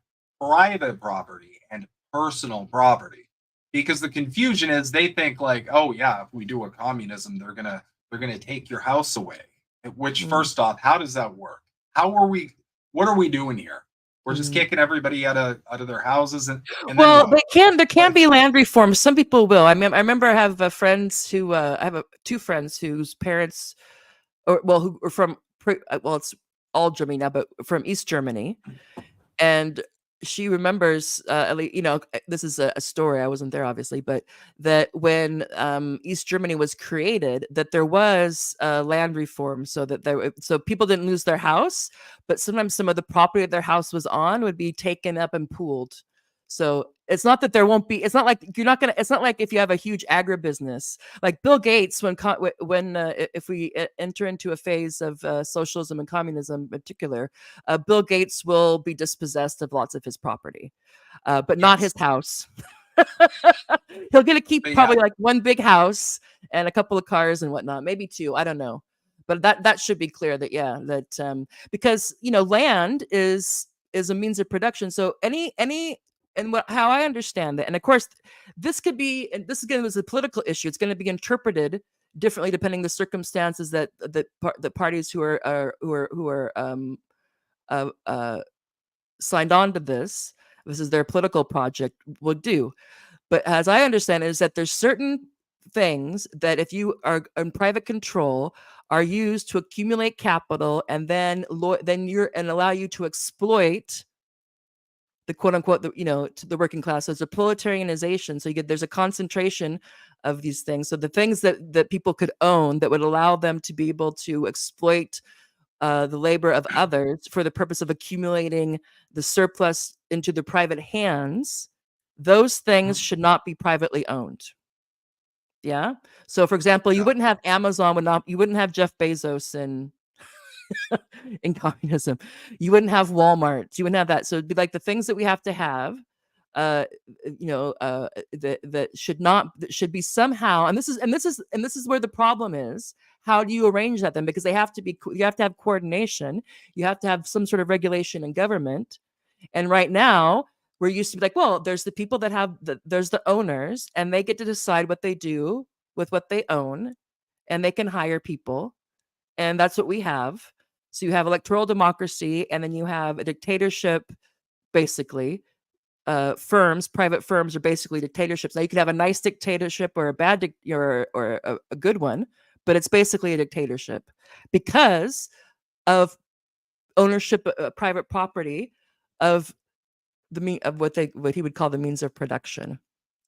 private property and personal property, because the confusion is they think like, oh yeah, if we do a communism, they're gonna take your house away. Which, first off, how does that work? What are we doing here? We're just kicking everybody out of their houses, and well, there can be land reform. Some people will. I remember I have friends who I have two friends whose parents, who are from it's all Germany now, but from East Germany, and she remembers, this is a story. I wasn't there, obviously, but that when East Germany was created, that there was land reform, so that so people didn't lose their house, but sometimes some of the property that their house was on would be taken up and pooled. So it's not that there won't be. It's not like you're not gonna. It's not like if you have a huge agribusiness, like Bill Gates, if we enter into a phase of socialism and communism in particular, Bill Gates will be dispossessed of lots of his property, but not his house. He'll get to keep probably like one big house and a couple of cars and whatnot, maybe two. I don't know, but that should be clear that because land is a means of production. So how I understand it, and of course, this could be, and this again is a political issue. It's going to be interpreted differently depending the circumstances that the parties who are signed on to this. This is their political project would do. But as I understand it, is that there's certain things that if you are in private control are used to accumulate capital and then allow you to exploit the quote unquote, to the working class. So it's a proletarianization. So there's a concentration of these things. So the things that people could own that would allow them to be able to exploit the labor of others for the purpose of accumulating the surplus into the private hands, those things should not be privately owned. Yeah. So for example, you wouldn't have Amazon, you wouldn't have Jeff Bezos in communism. You wouldn't have Walmart. You wouldn't have that. So it'd be like the things that we have to have, that should be somehow, and this is where the problem is. How do you arrange that then? Because you have to have coordination. You have to have some sort of regulation in government. And right now, we're used to be like, well, there's the people that there's the owners, and they get to decide what they do with what they own, and they can hire people, and that's what we have. So you have electoral democracy, and then you have a dictatorship, basically. Private firms are basically dictatorships. Now you could have a nice dictatorship or a bad or a good one, but it's basically a dictatorship because of ownership of private property of what he would call the means of production.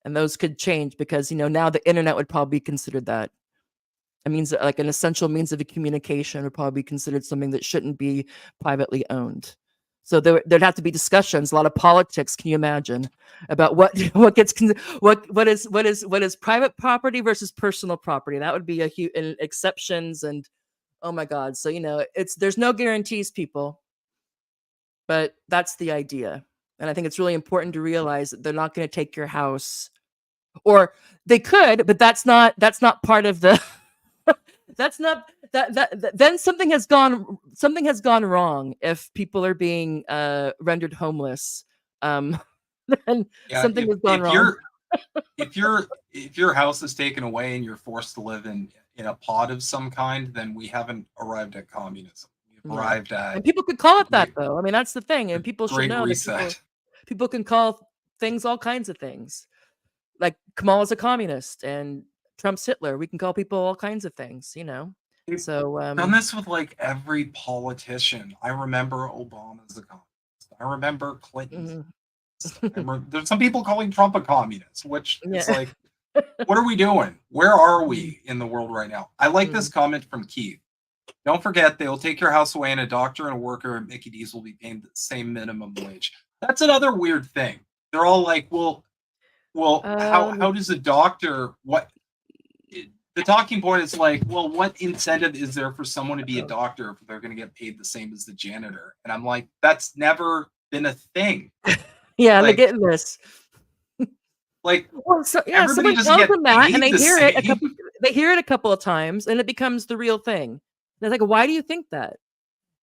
And those could change because now the internet would probably be considered that. a means, like an essential means of communication, would probably be considered something that shouldn't be privately owned. So there'd have to be discussions, a lot of politics. Can you imagine about what what gets what is private property versus personal property? That would be a huge exceptions, and oh my god. So there's no guarantees, people, but that's the idea. And I think it's really important to realize that they're not going to take your house, or they could, but that's not part of the that's not then something has gone wrong if people are being rendered homeless. Then Yeah, something has gone wrong. if your house is taken away and you're forced to live in a pod of some kind, then we haven't arrived at communism. We've Yeah. arrived And at people could call the it that, though. I mean, that's the thing, and people should Great know that Reset. people can call things all kinds of things. Like Kamala's a communist and Trump's Hitler. We can call people all kinds of things, They've So done this with like every politician. I remember Obama's a communist. I remember Clinton's. mhm. There's some people calling Trump a communist, which is Yeah. like, what are we doing? Where are we in the world right now? I like this comment from Keith. Don't forget, they will take your house away, and a doctor and a worker at Mickey D's will be paying the same minimum wage. That's another weird thing. They're all like, well, how does a doctor, the talking point is like, well, what incentive is there for someone to be a doctor if they're going to get paid the same as the janitor? And I'm like, that's never been a thing. Yeah, like, they're getting this. Like, well, so, yeah, everybody someone doesn't tells get them that, and paid they the hear it a same. couple. They hear it a couple of times, and it becomes the real thing. And it's like, why do you think that?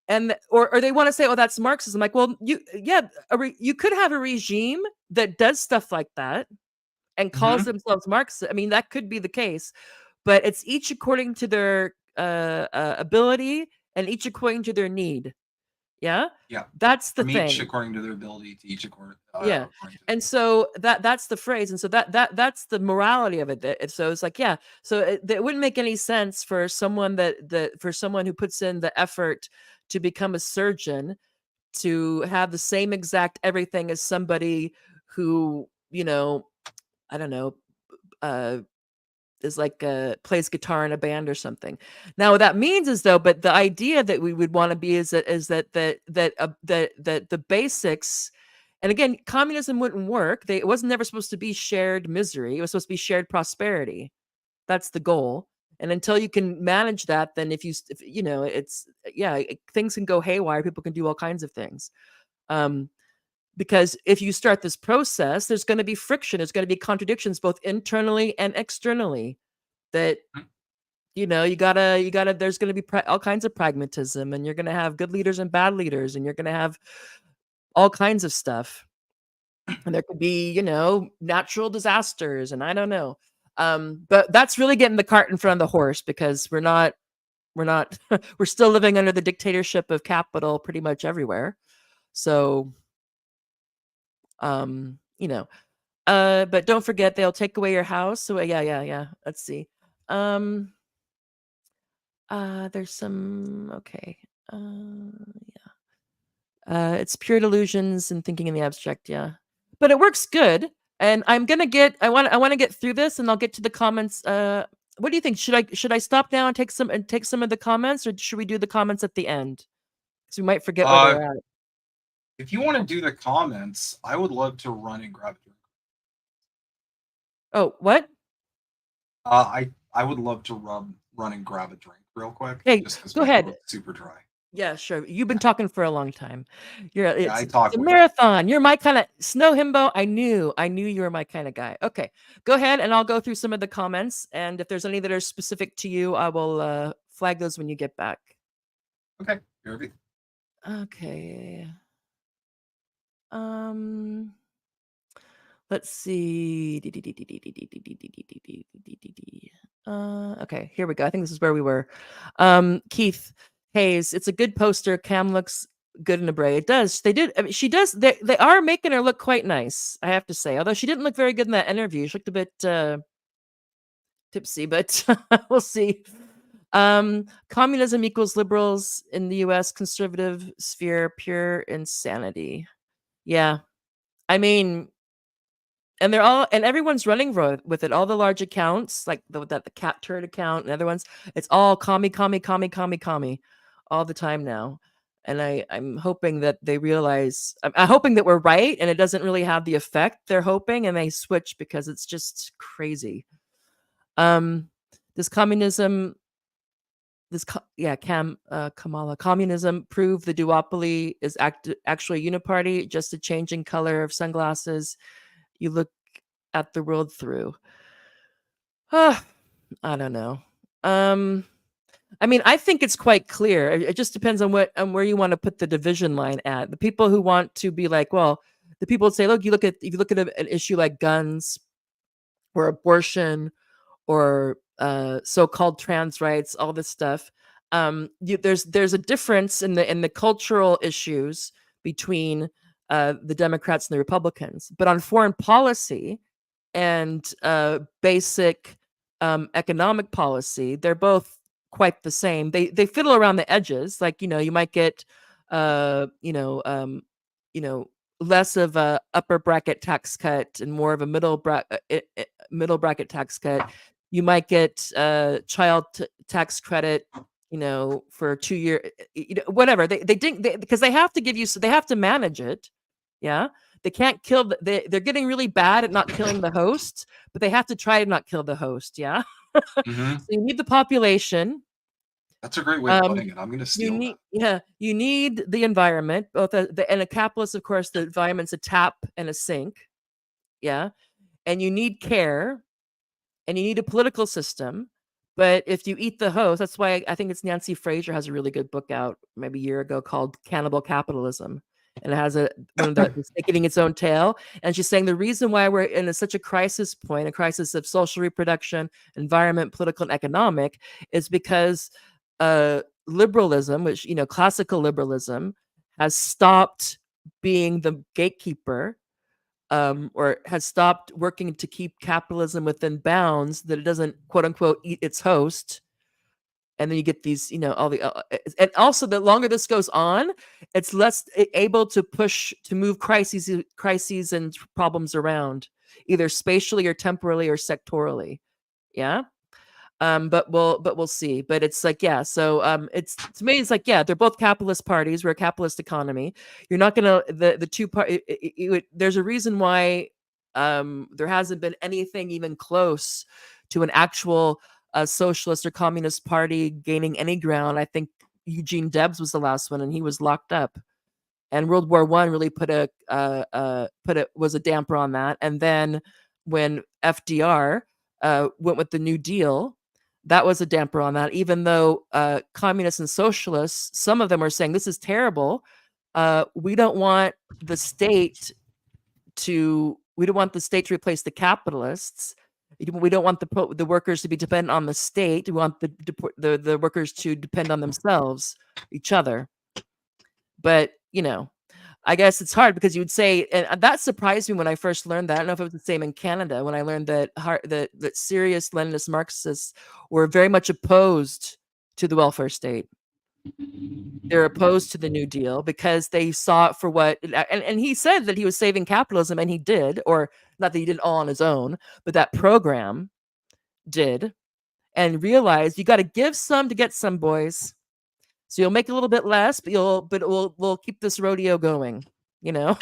And or they want to say, oh, that's Marxism. Like, well, you could have a regime that does stuff like that and calls themselves Marxist. I mean, that could be the case, but it's each according to their ability and each according to their need. Yeah, Yeah, that's the from thing. each according to their ability, to each according. Yeah, and so that's the phrase, and so that's the morality of it. So it's like, yeah, so it wouldn't make any sense for someone for someone who puts in the effort to become a surgeon to have the same exact everything as somebody who I don't know, is like plays guitar in a band or something. Now what that means is, though, but the idea that we would want to be is that the basics. And again, communism wouldn't work. It wasn't never supposed to be shared misery. It was supposed to be shared prosperity. That's the goal. And until you can manage that, then if it's things can go haywire. People can do all kinds of things. Because if you start this process, there's going to be friction. There's going to be contradictions, both internally and externally. That you gotta. There's going to be all kinds of pragmatism, and you're going to have good leaders and bad leaders, and you're going to have all kinds of stuff. And there could be, natural disasters, and I don't know. But that's really getting the cart in front of the horse, because we're not we're still living under the dictatorship of capital pretty much everywhere. So, but don't forget, they'll take away your house. So yeah. Let's see. There's some, okay. It's pure delusions and thinking in the abstract, yeah. But it works good. And I want to get through this, and I'll get to the comments. What do you think? Should I stop now and take some of the comments, or should we do the comments at the end? Because we might forget where they're at. If you want to do the comments, I would love to run and grab a drink. Oh, what? I would love to run and grab a drink real quick. Hey, go ahead. Super dry. Yeah, sure. You've been talking for a long time. It's a marathon. You're my kind of Snow Himbo. I knew you were my kind of guy. Okay, go ahead, and I'll go through some of the comments. And if there's any that are specific to you, I will flag those when you get back. Okay, Kirby. Okay. Let's see. Okay, here we go. I think this is where we were. Keith Hayes, it's a good poster. Cam looks good in a bray. It does. They did. I mean, she does. They are making her look quite nice, I have to say. Although she didn't look very good in that interview. She looked a bit tipsy, but we'll see. Communism equals liberals in the U.S. conservative sphere, pure insanity. Yeah, I mean, and they're all, and everyone's running with it. All the large accounts, like the cat turd account and other ones, it's all commie, commie, commie, commie, commie, all the time now. And I'm hoping that they realize. I'm hoping that we're right, and it doesn't really have the effect they're hoping, and they switch because it's just crazy. Does communism? Kamala, communism prove the duopoly is actually a uniparty, just a changing color of sunglasses you look at the world through. I don't know. I mean, I think it's quite clear. It just depends on where you want to put the division line at. The people who want to be like, well, the people would say, look, if you look at an issue like guns or abortion or so-called trans rights, all this stuff. There's a difference in the cultural issues between the Democrats and the Republicans, but on foreign policy and basic economic policy, they're both quite the same. They fiddle around the edges, like you might get uh, you know um, you know less of a upper bracket tax cut and more of a middle bracket tax cut. You might get child tax credit, for 2 year, whatever they didn't because they have to give you, so they have to manage it. Yeah, they can't kill they're getting really bad at not killing the host, but they have to try to not kill the host. Yeah. Hmm. So you need the population. That's a great way of putting Um, it. I'm going to you steal need, that. yeah, you need the environment, both and a capitalist, of course, the environment's a tap and a sink. Yeah. And you need care, and you need a political system. But if you eat the host, that's why I think it's Nancy Fraser has a really good book out maybe a year ago called Cannibal Capitalism. And it has one of the snake eating its own tail. And she's saying the reason why we're in such a crisis point, a crisis of social reproduction, environment, political, and economic, is because liberalism, which, classical liberalism, has stopped being the gatekeeper, or has stopped working to keep capitalism within bounds, that it doesn't quote unquote eat its host. And then you get these, all the, and also the longer this goes on, it's less able to move crises and problems around, either spatially or temporally or sectorally. Yeah. But we'll see. But it's like, yeah, so it's, to me, it's like, yeah, they're both capitalist parties. We're a capitalist economy. You're not gonna, the two part, there's a reason why there hasn't been anything even close to an actual socialist or communist party gaining any ground. I think Eugene Debs was the last one, and he was locked up. And World War One really was a damper on that. And then when FDR went with the New Deal, that was a damper on that. Even though communists and socialists, some of them are saying this is terrible. We don't want the state we don't want the state to replace the capitalists. We don't want the workers to be dependent on the state. We want the workers to depend on themselves, each other. But I guess it's hard because you would say, and that surprised me when I first learned that. I don't know if it was the same in Canada when I learned that that serious Leninist Marxists were very much opposed to the welfare state. They're opposed to the New Deal because they saw it for what, and he said that he was saving capitalism, and he did, or not that he did it all on his own, but that program did, and realized you got to give some to get some, boys. So you'll make a little bit less, but we'll keep this rodeo going, I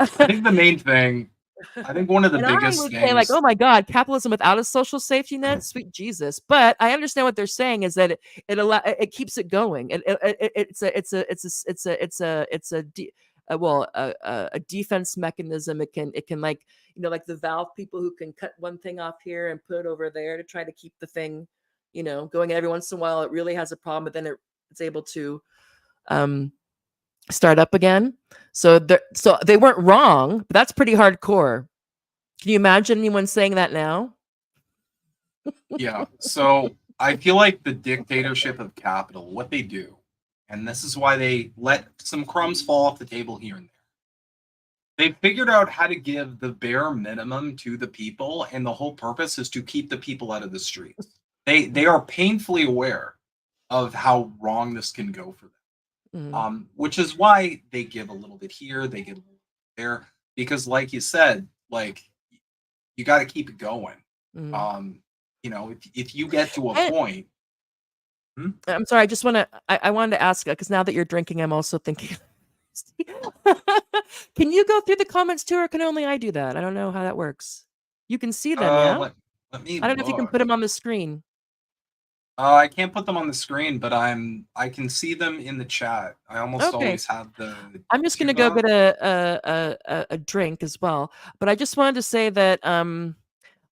think the main thing, I think one of the And I biggest would say, like, things, oh my God, capitalism without a social safety net, sweet Jesus. But I understand what they're saying is that it keeps it going. It's a defense mechanism. It can like like the valve people who can cut one thing off here and put it over there to try to keep the thing going. Every once in a while it really has a problem, but then it's able to start up again. So they weren't wrong, but that's pretty hardcore. Can you imagine anyone saying that now? yeah. So I feel like the dictatorship of capital, what they do, and this is why they let some crumbs fall off the table here and there. They figured out how to give the bare minimum to the people, and the whole purpose is to keep the people out of the streets. They are painfully aware of how wrong this can go for them. Mm. Which is why they give a little bit here, they give a little bit there. because like you said, like you got to keep it going. Mm. You know, if you get to a And point. Hmm? I'm sorry, I just I wanted to ask, because now that you're drinking, I'm also thinking. Can you go through the comments too, or can only I do that? I don't know how that works. You can see them, yeah? Let me I don't know if you can look. put them on the screen. I can't put them on the screen, but I can see them in the chat. I almost Okay. always have the I'm just gonna tube go up. get a drink as well. But I just wanted to say that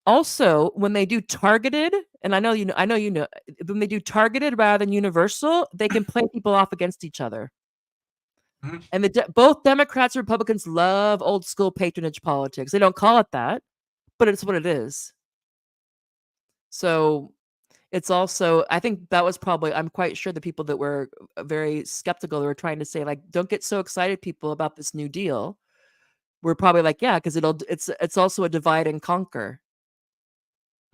also when they do targeted, and I know you know, when they do targeted rather than universal, they can play people off against each other. Mhm. And both Democrats and Republicans love old school patronage politics. They don't call it that, but it's what it is. So it's also, I think that was probably, I'm quite sure the people that were very skeptical, they were trying to say, like, don't get so excited, people, about this New Deal. We're probably like, yeah, because it's also a divide and conquer.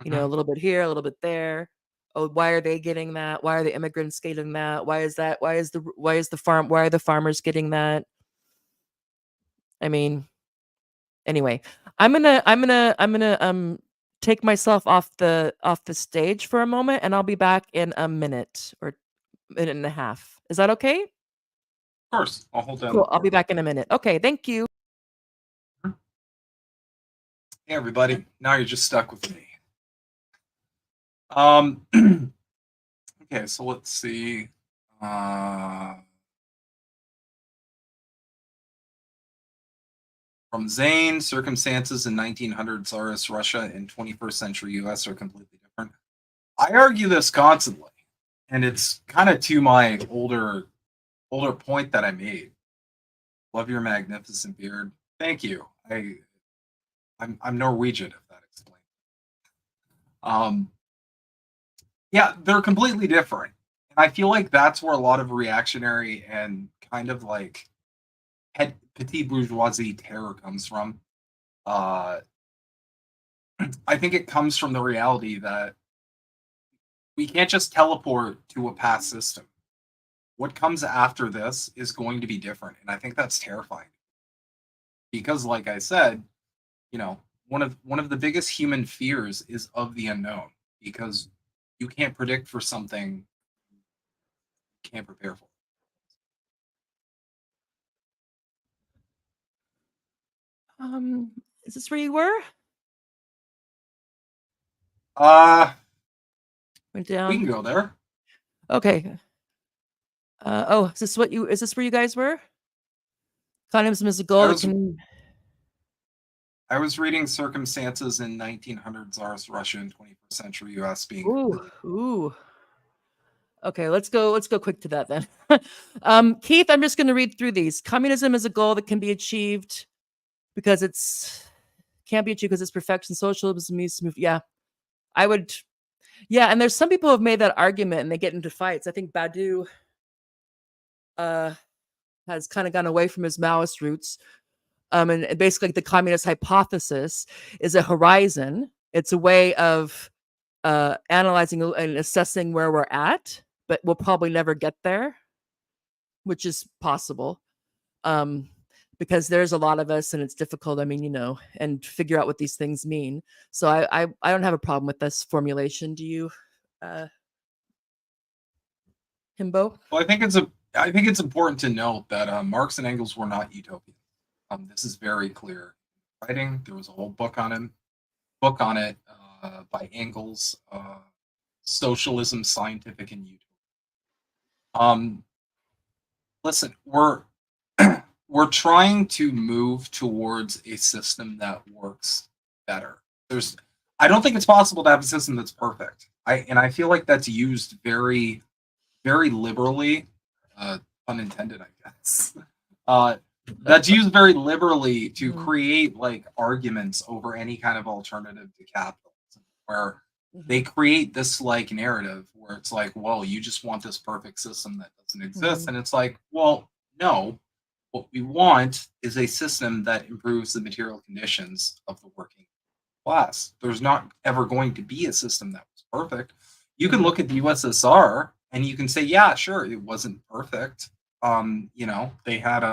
You know, a Mhm. little bit here, a little bit there. Oh, why are they getting that? Why are the immigrants getting that? Why is that? Why is the farm? Why are the farmers getting that? I mean, anyway, I'm gonna take myself off the stage for a moment, and I'll be back in a minute or minute and a half. Is that okay? Of course, I'll hold down the Cool. I'll be fort. back in a minute. Okay, thank you. Mhm. Hey everybody, now you're just stuck with me. Um, okay, so let's see. Uh, from Zane, circumstances in 1900 Tsarist Russia and 21st century US are completely different. I argue this constantly, and it's kind of to my older point that I made. Love your magnificent beard. Thank you. I'm Norwegian, if that explains. Um, yeah, they're completely different, and I feel like that's where a lot of reactionary and kind of like petit bourgeoisie terror comes from. Uh, I think it comes from the reality that we can't just teleport to a past system. What comes after this is going to be different, and I think that's terrifying because, like I said, you know, one of the biggest human fears is of the unknown because you can't predict for something you can't prepare for. Is this where you were? Uh, Went we can down. go there. Okay. Oh, is this where you guys were? Communism is a I goal that was can. I was reading circumstances in 1900 Tsarist Russia and 21st century US being Ooh, completely. ooh. Okay, let's go quick to that then. Keith, I'm just gonna read through these. Communism is a goal that can be achieved because it's can't be achieved because it's perfection. Socialism means to move. Yeah, I would. Yeah, and there's some people who have made that argument and they get into fights. I think Badu uh has kind of gone away from his Maoist roots. And basically the communist hypothesis is a horizon. It's a way of analyzing and assessing where we're at, but we'll probably never get there, which is possible. Um, because there's a lot of us and it's difficult. I mean, and figure out what these things mean. So I don't have a problem with this formulation. Do you, uh, Himbo? Well, I think it's important to note that Marx and Engels were not utopians. This is very clear. Writing, there was a whole book on it by Engels, Socialism, Scientific, and Utopia. Um, listen, we're trying to move towards a system that works better. I don't think it's possible to have a system that's perfect. I feel like that's used very very liberally, unintended, I guess. Uh, that's used very liberally to Mhm, create like arguments over any kind of alternative to capitalism, where mhm, they create this like narrative where it's like, well, you just want this perfect system that doesn't exist, mhm, and it's like, well, no. What we want is a system that improves the material conditions of the working class. There's not ever going to be a system that was perfect. You can mhm, look at the USSR and you can say, yeah, sure, it wasn't perfect. They had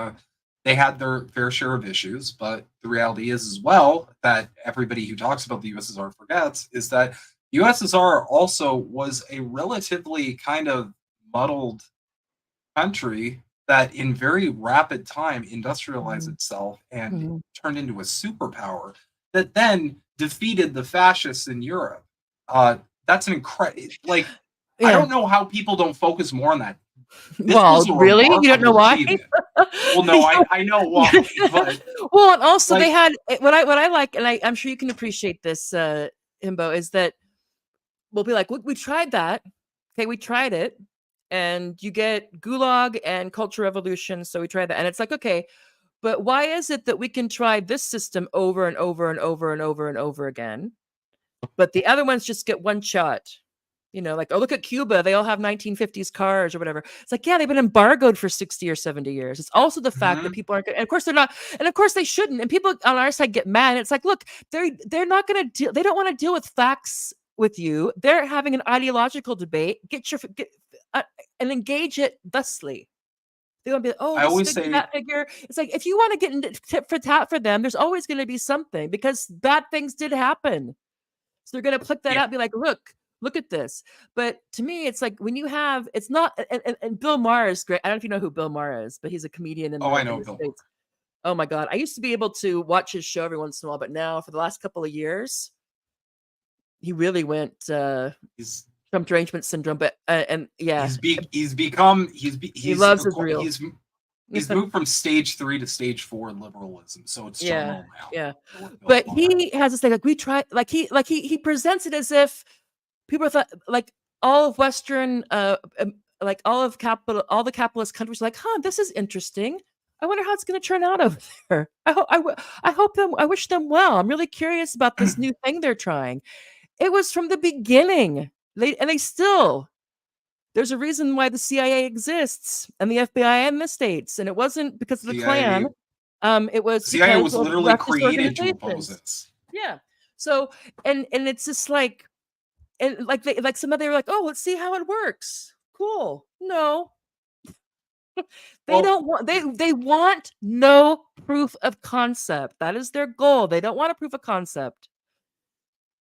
they had their fair share of issues, but the reality is as well that everybody who talks about the USSR forgets is that USSR also was a relatively kind of muddled country that in very rapid time industrialized Mhm. itself and Mhm. turned into a superpower that then defeated the fascists in Europe. That's an incredible, like, I Yeah. don't know how people don't focus more on that. This Well, was a really? You don't know remarkable why? achievement. Well, no, I know why, but Well, and also they like, had what I like, and I'm sure you can appreciate this, Himbo, is that we'll be like, we tried that. Okay, we tried it. And you get gulag and culture revolution. So we tried that. And it's like, okay, but why is it that we can try this system over and over and over and over and over again? But the other ones just get one shot. You know, like, oh, look at Cuba. They all have 1950s cars or whatever. It's like, yeah, they've been embargoed for 60 or 70 years. It's also the fact that mhm, people aren't, and of course they're not, and of course they shouldn't. And people on our side get mad. It's like, look, they're not going to deal, they don't want to deal with facts with you. They're having an ideological debate. Uh, and engage it thusly. They want to be like, oh, I this always figure, say, that figure. It's like, if you want to get into tit for tat for them, there's always going to be something because bad things did happen. So they're going to pluck that yeah, out and be like, look at this. But to me, it's like when you have, it's not, and Bill Maher is great. I don't know if you know who Bill Maher is, but he's a comedian oh, I in know the Bill. States. Oh my God. I used to be able to watch his show every once in a while, but now for the last couple of years, he really went He's Trump derangement syndrome. But, and yeah, he's become he loves his reels. he's moved from stage 3 to stage 4 liberalism, so it's Yeah, terminal now. yeah. With Bill But Maher. he has this thing like we try like he presents it as if people thought like all of Western like all the capitalist countries are like, huh, this is interesting. I wonder how it's going to turn out over there. I hope them. I wish them well. I'm really curious about this new thing they're trying. It was from the beginning. They still. There's a reason why the CIA exists and the FBI in the States, and it wasn't because of the CIA Klan. It was CIA because was of literally leftist created to oppose organizations. this. Yeah. So and it's just like and like some of they were like, oh, let's see how it works. Cool. No, they Well, don't want they want no proof of concept. That is their goal. They don't want a proof of concept.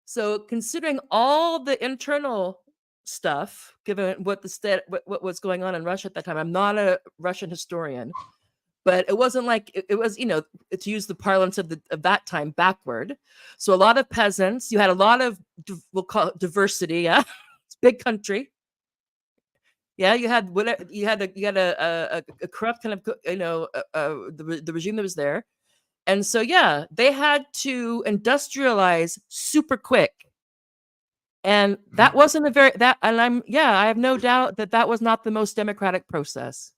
So considering all the internal stuff, given what what was going on in Russia at that time, I'm not a Russian historian, but it wasn't like it was, to use the parlance of that time, backward. So a lot of peasants, you had a lot of we'll call it diversity. Yeah, it's a big country. Yeah, you had whatever you had a corrupt kind of the regime that was there, and so yeah, they had to industrialize super quick. And that wasn't a very that and I have no doubt that that was not the most democratic process.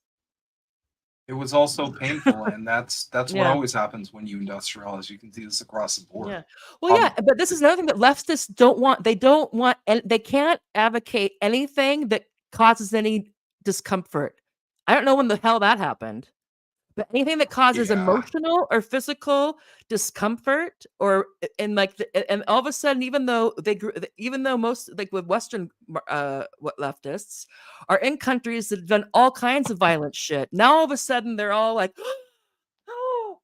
it was also painful, and that's what Yeah. always happens when you industrialize. You can see this across the board. Yeah. Well, yeah, Um, but this is another thing that leftists don't want. They don't want and they can't advocate anything that causes any discomfort. I don't know when the hell that happened. But anything that causes yeah, emotional or physical discomfort or and like and all of a sudden even though most like with western what leftists are in countries that have done all kinds of violent shit, now all of a sudden they're all like oh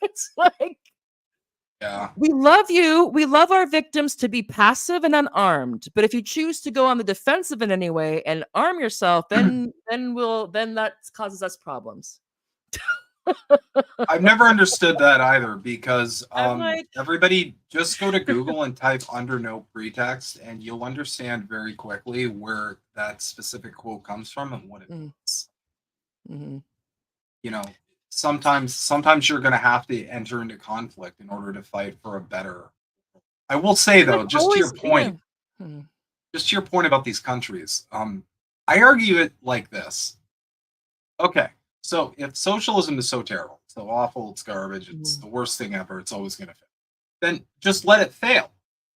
it's like yeah. we love you. We love our victims to be passive and unarmed. But if you choose to go on the defensive in any way and arm yourself, then that causes us problems. I've never understood that either because I'm like, everybody just go to Google and type under no pretext and you'll understand very quickly where that specific quote comes from and what it mm, means. mhm. You know, sometimes you're going to have to enter into conflict in order to fight for a better. I will say But though, it's always yeah. Mhm, just to your point about these countries, I argue it like this. Okay, so if socialism is so terrible, so awful, it's garbage, it's mhm. the worst thing ever, it's always going to fail, then just let it fail.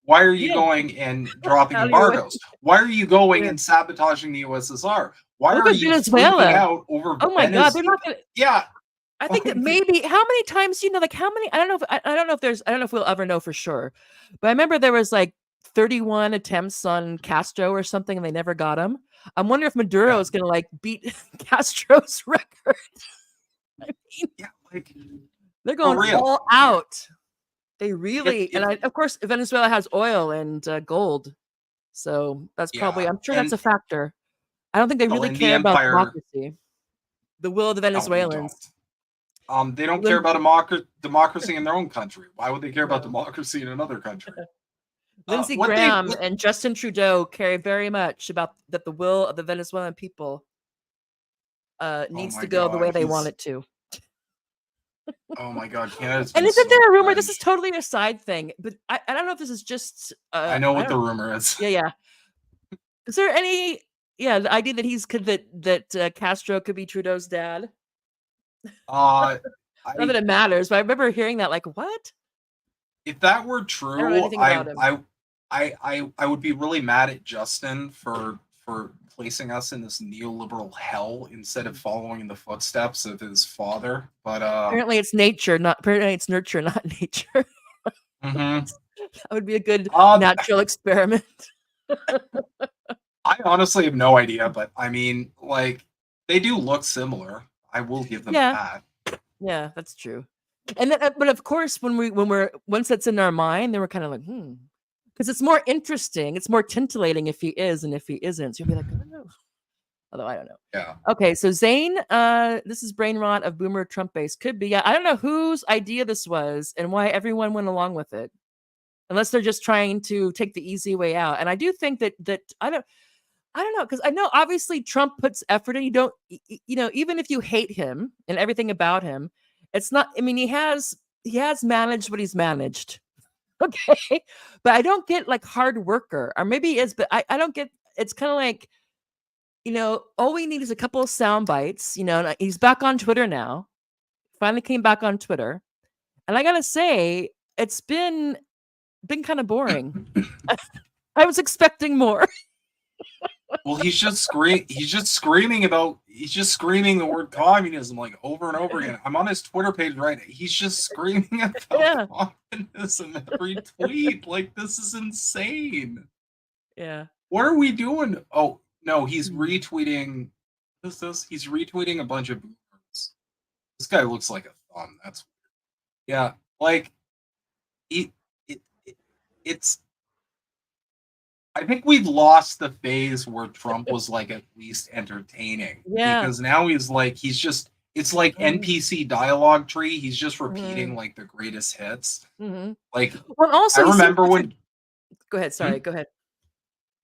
Why are you Yeah, going and dropping out of your way. embargoes? Why are you going Yeah. and sabotaging the USSR? Why Look are at you freaking Venezuela. out over Oh my God, they're Venezuela? not gonna. Yeah, I think that like, maybe how many times like how many I don't know if I don't know if there's I don't know if we'll ever know for sure. But I remember there was like 31 attempts on Castro or something and they never got him. I'm wondering if Maduro yeah. is going to like beat Castro's record. I mean, Yeah, like they're for going real. all out. They really, If of course, Venezuela has oil and gold, so that's probably. yeah, I'm sure that's and a factor. I don't think they oh, really and the care about empire. democracy, the will of the No, they Venezuelans. don't. They don't care Lin- about democracy in their own country. Why would they care about no. democracy in another country? Lindsey What they Graham what? and Justin Trudeau care very much about that the will of the Venezuelan people Oh needs my to go the God, way they want he's. it to. Oh my God, Canada's And been isn't so there a rumor? This is cringe. totally a side thing, but I don't know if this is just. I know I what don't. the rumor is. Yeah. Is there any? Yeah, the idea that that Castro could be Trudeau's dad. Uh, Not that I it matters, but I remember hearing that. Like, what? if that were I don't know true, anything about him. I would be really mad at Justin for placing us in this neoliberal hell instead of following in the footsteps of his father. But Apparently, it's nature, not apparently it's nurture, not nature. mhm. That would be a good uh, natural experiment. I honestly have no idea, but I mean, like they do look similar. I will give them Yeah, that. yeah, that's true. And then, but of course, when we're once that's in our mind, then we're kind of like, because it's more interesting, it's more titillating if he is and if he isn't. So you'll be like, oh. Although I don't know. Yeah. Okay, so Zane, this is brain rot of boomer Trump base. Could be. Yeah, I don't know whose idea this was and why everyone went along with it, unless they're just trying to take the easy way out. And I do think that I don't know, because I know obviously Trump puts effort in. You don't, even if you hate him and everything about him, it's not. I mean, he has managed what he's managed. Okay, but I don't get like hard worker, or maybe he is, but I don't get. It's kind of like, all we need is a couple of sound bites. And he's back on Twitter now. Finally came back on Twitter, and I gotta say, it's been kind of boring. I was expecting more. Well, he's just screaming the word communism like over and over again. I'm on his Twitter page right now. He's just screaming Yeah. about communism every tweet. Like, this is insane. Yeah. What are we doing? Oh no, he's retweeting. What is this? He's retweeting a bunch of boomers. This guy looks like a thumb. That's weird. Yeah, like it's. I think we've lost the phase where Trump was like at least entertaining. Yeah. Because now it's like NPC dialogue tree. He's just repeating like the greatest hits. Mm-hmm. Like, well, also, I remember when. Go ahead. Sorry. Go ahead.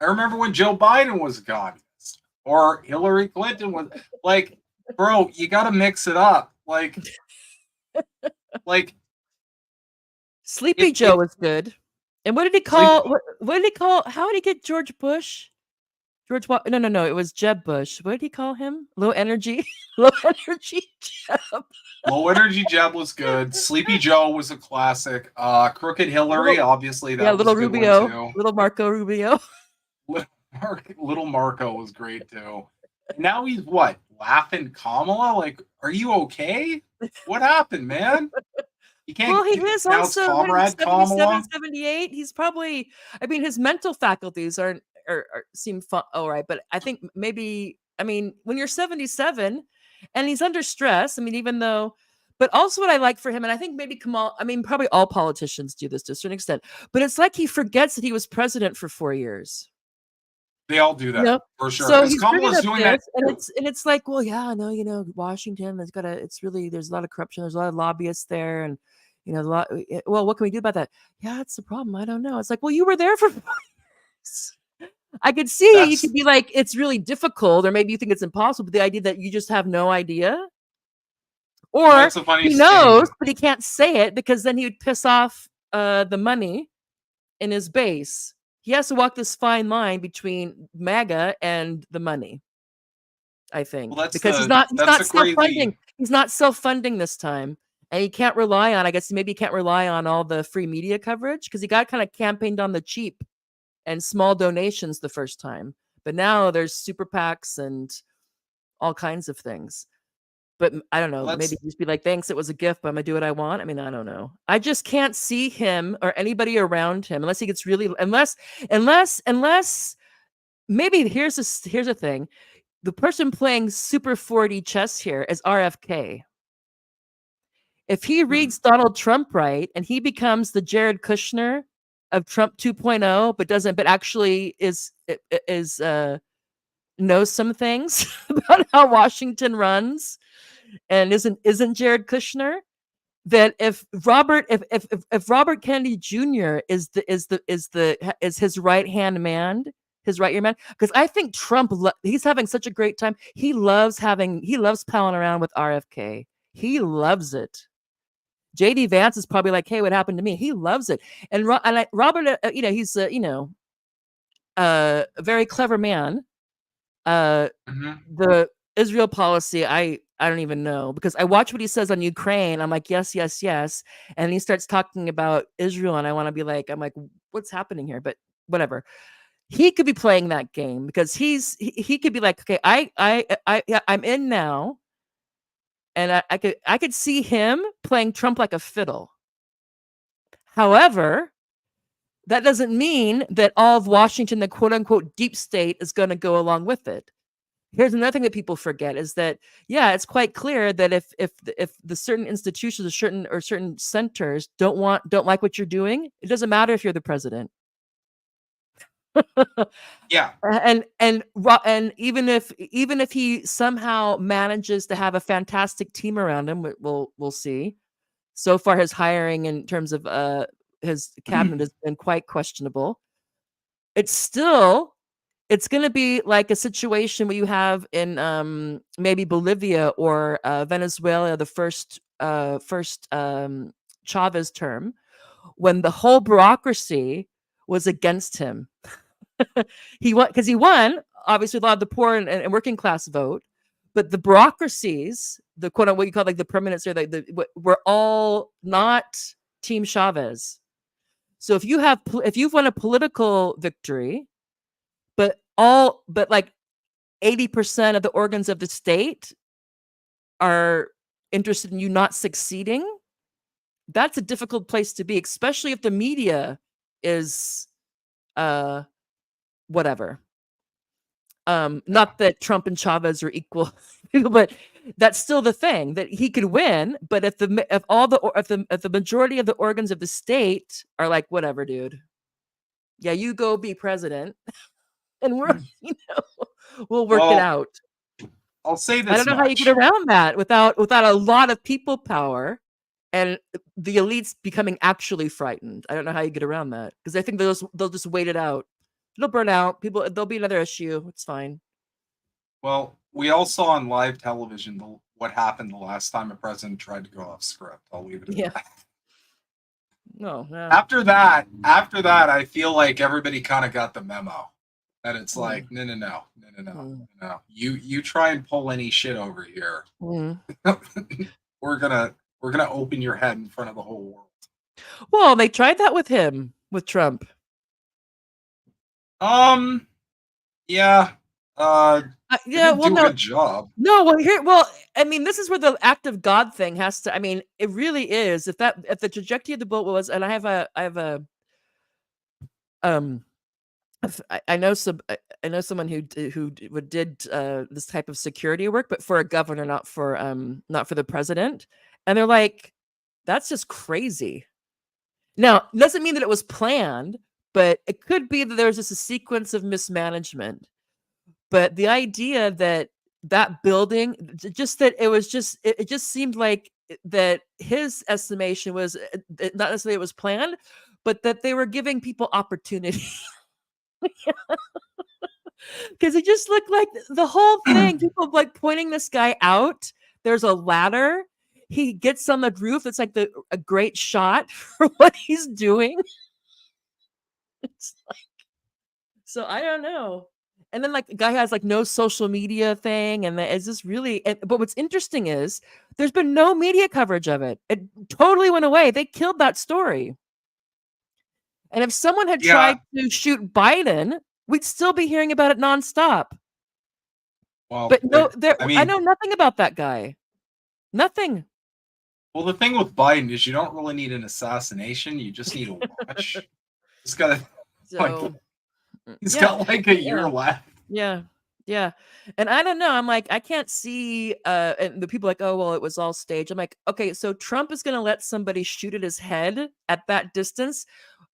I remember when Joe Biden was a communist or Hillary Clinton was like, bro, you got to mix it up. Like Sleepy Joe was good. And what did he call? What did he call? How did he get George Bush? No. It was Jeb Bush. What did he call him? Low energy, low energy Jeb. Low energy Jeb was good. Sleepy Joe was a classic. Crooked Hillary, obviously that was little a good Rubio, one too. little Marco Rubio. Little Marco was great too. Now he's what? Laughing Kamala? Like, are you okay? What happened, man? You can't. Well, he is also Comrade 77, Kamala. 78. He's probably. I mean, his mental faculties seem fun. All right, but I think maybe. I mean, when you're 77, and he's under stress. I mean, even though. But also, what I like for him, and I think maybe Kamal. I mean, probably all politicians do this to a certain extent. But it's like he forgets that he was president for 4 years. They all do that for sure. So he's Kamala's doing that, and it's like, well, yeah, no, Washington has got it's really there's a lot of corruption, there's a lot of lobbyists there, and a lot. Well, what can we do about that? Yeah, that's the problem. I don't know. It's like, well, you were there for 4 years. I could see you could be like, it's really difficult, or maybe you think it's impossible. But the idea that you just have no idea, or he knows, but he can't say it because then he would piss off the money in his base. He has to walk this fine line between MAGA and the money, I think, because he's not self-funding. He's not self-funding this time, and he can't rely on. I guess maybe he can't rely on all the free media coverage because he got kind of campaigned on the cheap and small donations the first time, but now there's super PACs and all kinds of things. But I don't know. Maybe just be like, thanks, it was a gift, but I'm gonna do what I want. I mean, I don't know. I just can't see him or anybody around him unless he gets really unless maybe here's a thing. The person playing super 4D chess here is RFK. If he reads Donald Trump right and he becomes the Jared Kushner of Trump 2.0, but actually knows some things about how Washington runs and isn't Jared Kushner, that if Robert Kennedy Jr. is his right hand man, because I think Trump he's having such a great time. He loves palling around with RFK. He loves it. JD Vance is probably like, "Hey, what happened to me?" He loves it, and Robert, he's a very clever man. The Israel policy, I don't even know, because I watch what he says on Ukraine. I'm like, yes, yes, yes. And he starts talking about Israel, and I'm like, what's happening here? But whatever. He could be playing that game because he could be like, okay, I'm in now, and I could see him playing Trump like a fiddle. However, that doesn't mean that all of Washington, the quote unquote deep state, is going to go along with it. Here's another thing that people forget is that, yeah, it's quite clear that if the certain institutions or certain centers don't like what you're doing, it doesn't matter if you're the president. Yeah. And even if he somehow manages to have a fantastic team around him, we'll see. So far, his hiring in terms of his cabinet has been quite questionable. It's going to be like a situation where you have in maybe Bolivia or Venezuela, the first Chavez term, when the whole bureaucracy was against him. He won, obviously, a lot of the poor and working class vote, but the bureaucracies, the quote unquote, what you call like the permanents, or were all not Team Chavez. So if you've won a political victory, but like 80% of the organs of the state are interested in you not succeeding, that's a difficult place to be, especially if the media is whatever. Not that Trump and Chavez are equal, but that's still the thing, that he could win. But if the majority of the organs of the state are like, whatever, dude, yeah, you go be president, and we'll work it out. I'll say this. I don't know how you get around that without a lot of people power and the elites becoming actually frightened. I don't know how you get around that, because I think they'll just wait it out. It'll burn out. There'll be another issue. It's fine. Well, we all saw on live television what happened the last time a president tried to go off script. I'll leave it at that. No. After that, I feel like everybody kind of got the memo that it's like, no. You try and pull any shit over here, we're gonna open your head in front of the whole world. Well, they tried that with Trump. Yeah. Yeah, well, do a good job. No, I mean, this is where the act of God thing has to. I mean, it really is. If the trajectory of the boat was, and I know someone who did this type of security work, but for a governor, not for the president, and they're like, that's just crazy. Now, it doesn't mean that it was planned, but it could be that there's just a sequence of mismanagement. But the idea that building, just that it just seemed like that his estimation was not necessarily it was planned, but that they were giving people opportunity. Because it just looked like the whole thing, people like pointing this guy out. There's a ladder. He gets on the roof. It's like a great shot for what he's doing. It's like, so I don't know. And then like the guy has like no social media thing, and it's just really. But what's interesting is there's been no media coverage of it. It totally went away. They killed that story. And if someone had tried to shoot Biden, we'd still be hearing about it nonstop. Well, but no, I know nothing about that guy. Nothing. Well, the thing with Biden is you don't really need an assassination. You just need a watch. He's got he's got like a year left. Yeah. Yeah. And I don't know. I'm like, I can't see and the people are like, oh well, it was all staged. I'm like, okay, so Trump is gonna let somebody shoot at his head at that distance.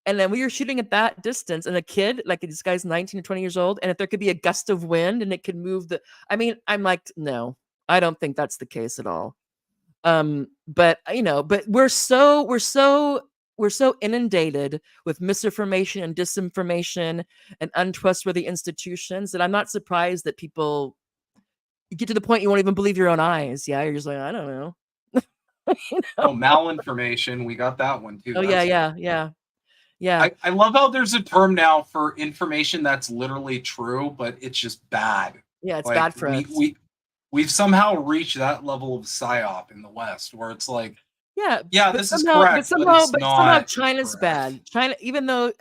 And then we were shooting at that distance, and a kid, like this guy's 19 or 20 years old, and if there could be a gust of wind and it could move the I mean, I'm like, no, I don't think that's the case at all. But but we're so inundated with misinformation and disinformation and untrustworthy institutions that I'm not surprised that people you get to the point you won't even believe your own eyes. Yeah, you're just like, I don't know. You know? Oh, malinformation. We got that one too. Oh yeah, That's yeah, yeah, yeah, I love how there's a term now for information that's literally true, but it's just bad. yeah. It's Like bad for us. we've somehow reached that level of psyop in the West where it's like, Yeah, yeah, but this is somehow, correct, but it's somehow not China's correct. bad. China, even though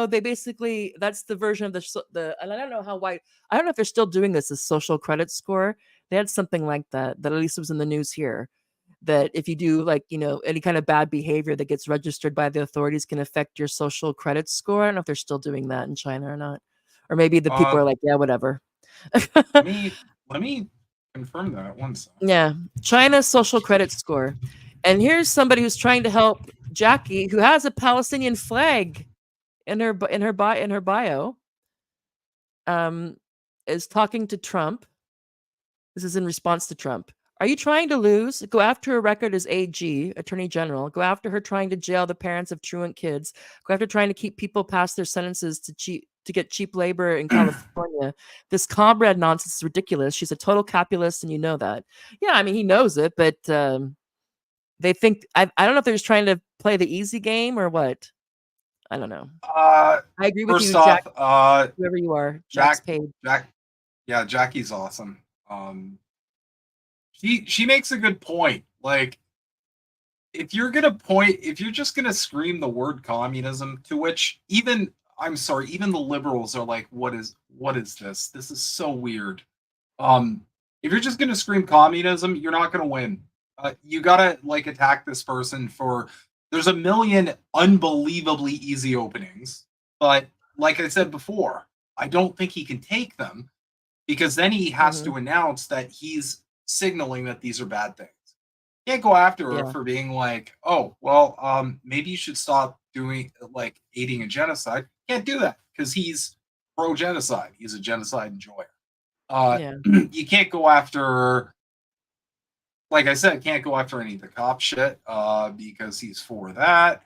they basically that's the version of the and I don't know how wide. I don't know if they're still doing this. The social credit score. They had something like that. That at least was in the news here. That if you do like any kind of bad behavior that gets registered by the authorities can affect your social credit score. I don't know if they're still doing that in China or not. Or maybe the people Uh, are like, yeah, whatever. let me confirm that one second. Yeah, China's social credit score. And here's somebody who's trying to help Jackie, who has a Palestinian flag in her bio, um, is talking to Trump. This is in response to Trump. Are you trying to lose? Go after her record as AG, Attorney General. Go after her trying to jail the parents of truant kids. Go after trying to keep people past their sentences to get cheap labor in California. This Comrade nonsense is ridiculous. She's a total capitalist, and you know that. Yeah, I mean he knows it, but they think I don't know if they're just trying to play the easy game or what. I don't know. Uh, I agree with First you, Jack. off, Whoever you are, Jack's Jack, paid. yeah, Jackie's awesome. She makes a good point. Like, if you're just gonna scream the word communism, to which I'm sorry, even the liberals are like, what is this? This is so weird. If you're just gonna scream communism, you're not gonna win. You gotta like attack this person for. There's a million unbelievably easy openings, but like I said before, I don't think he can take them because then he has Hmm. to announce that he's signaling that these are bad things. Can't go after her Yeah, for being like, oh, well, maybe you should stop doing like aiding a genocide. Can't do that because he's pro genocide. He's a genocide enjoyer. yeah. You can't go after, like I said, can't go after any of the cop shit because he's for that.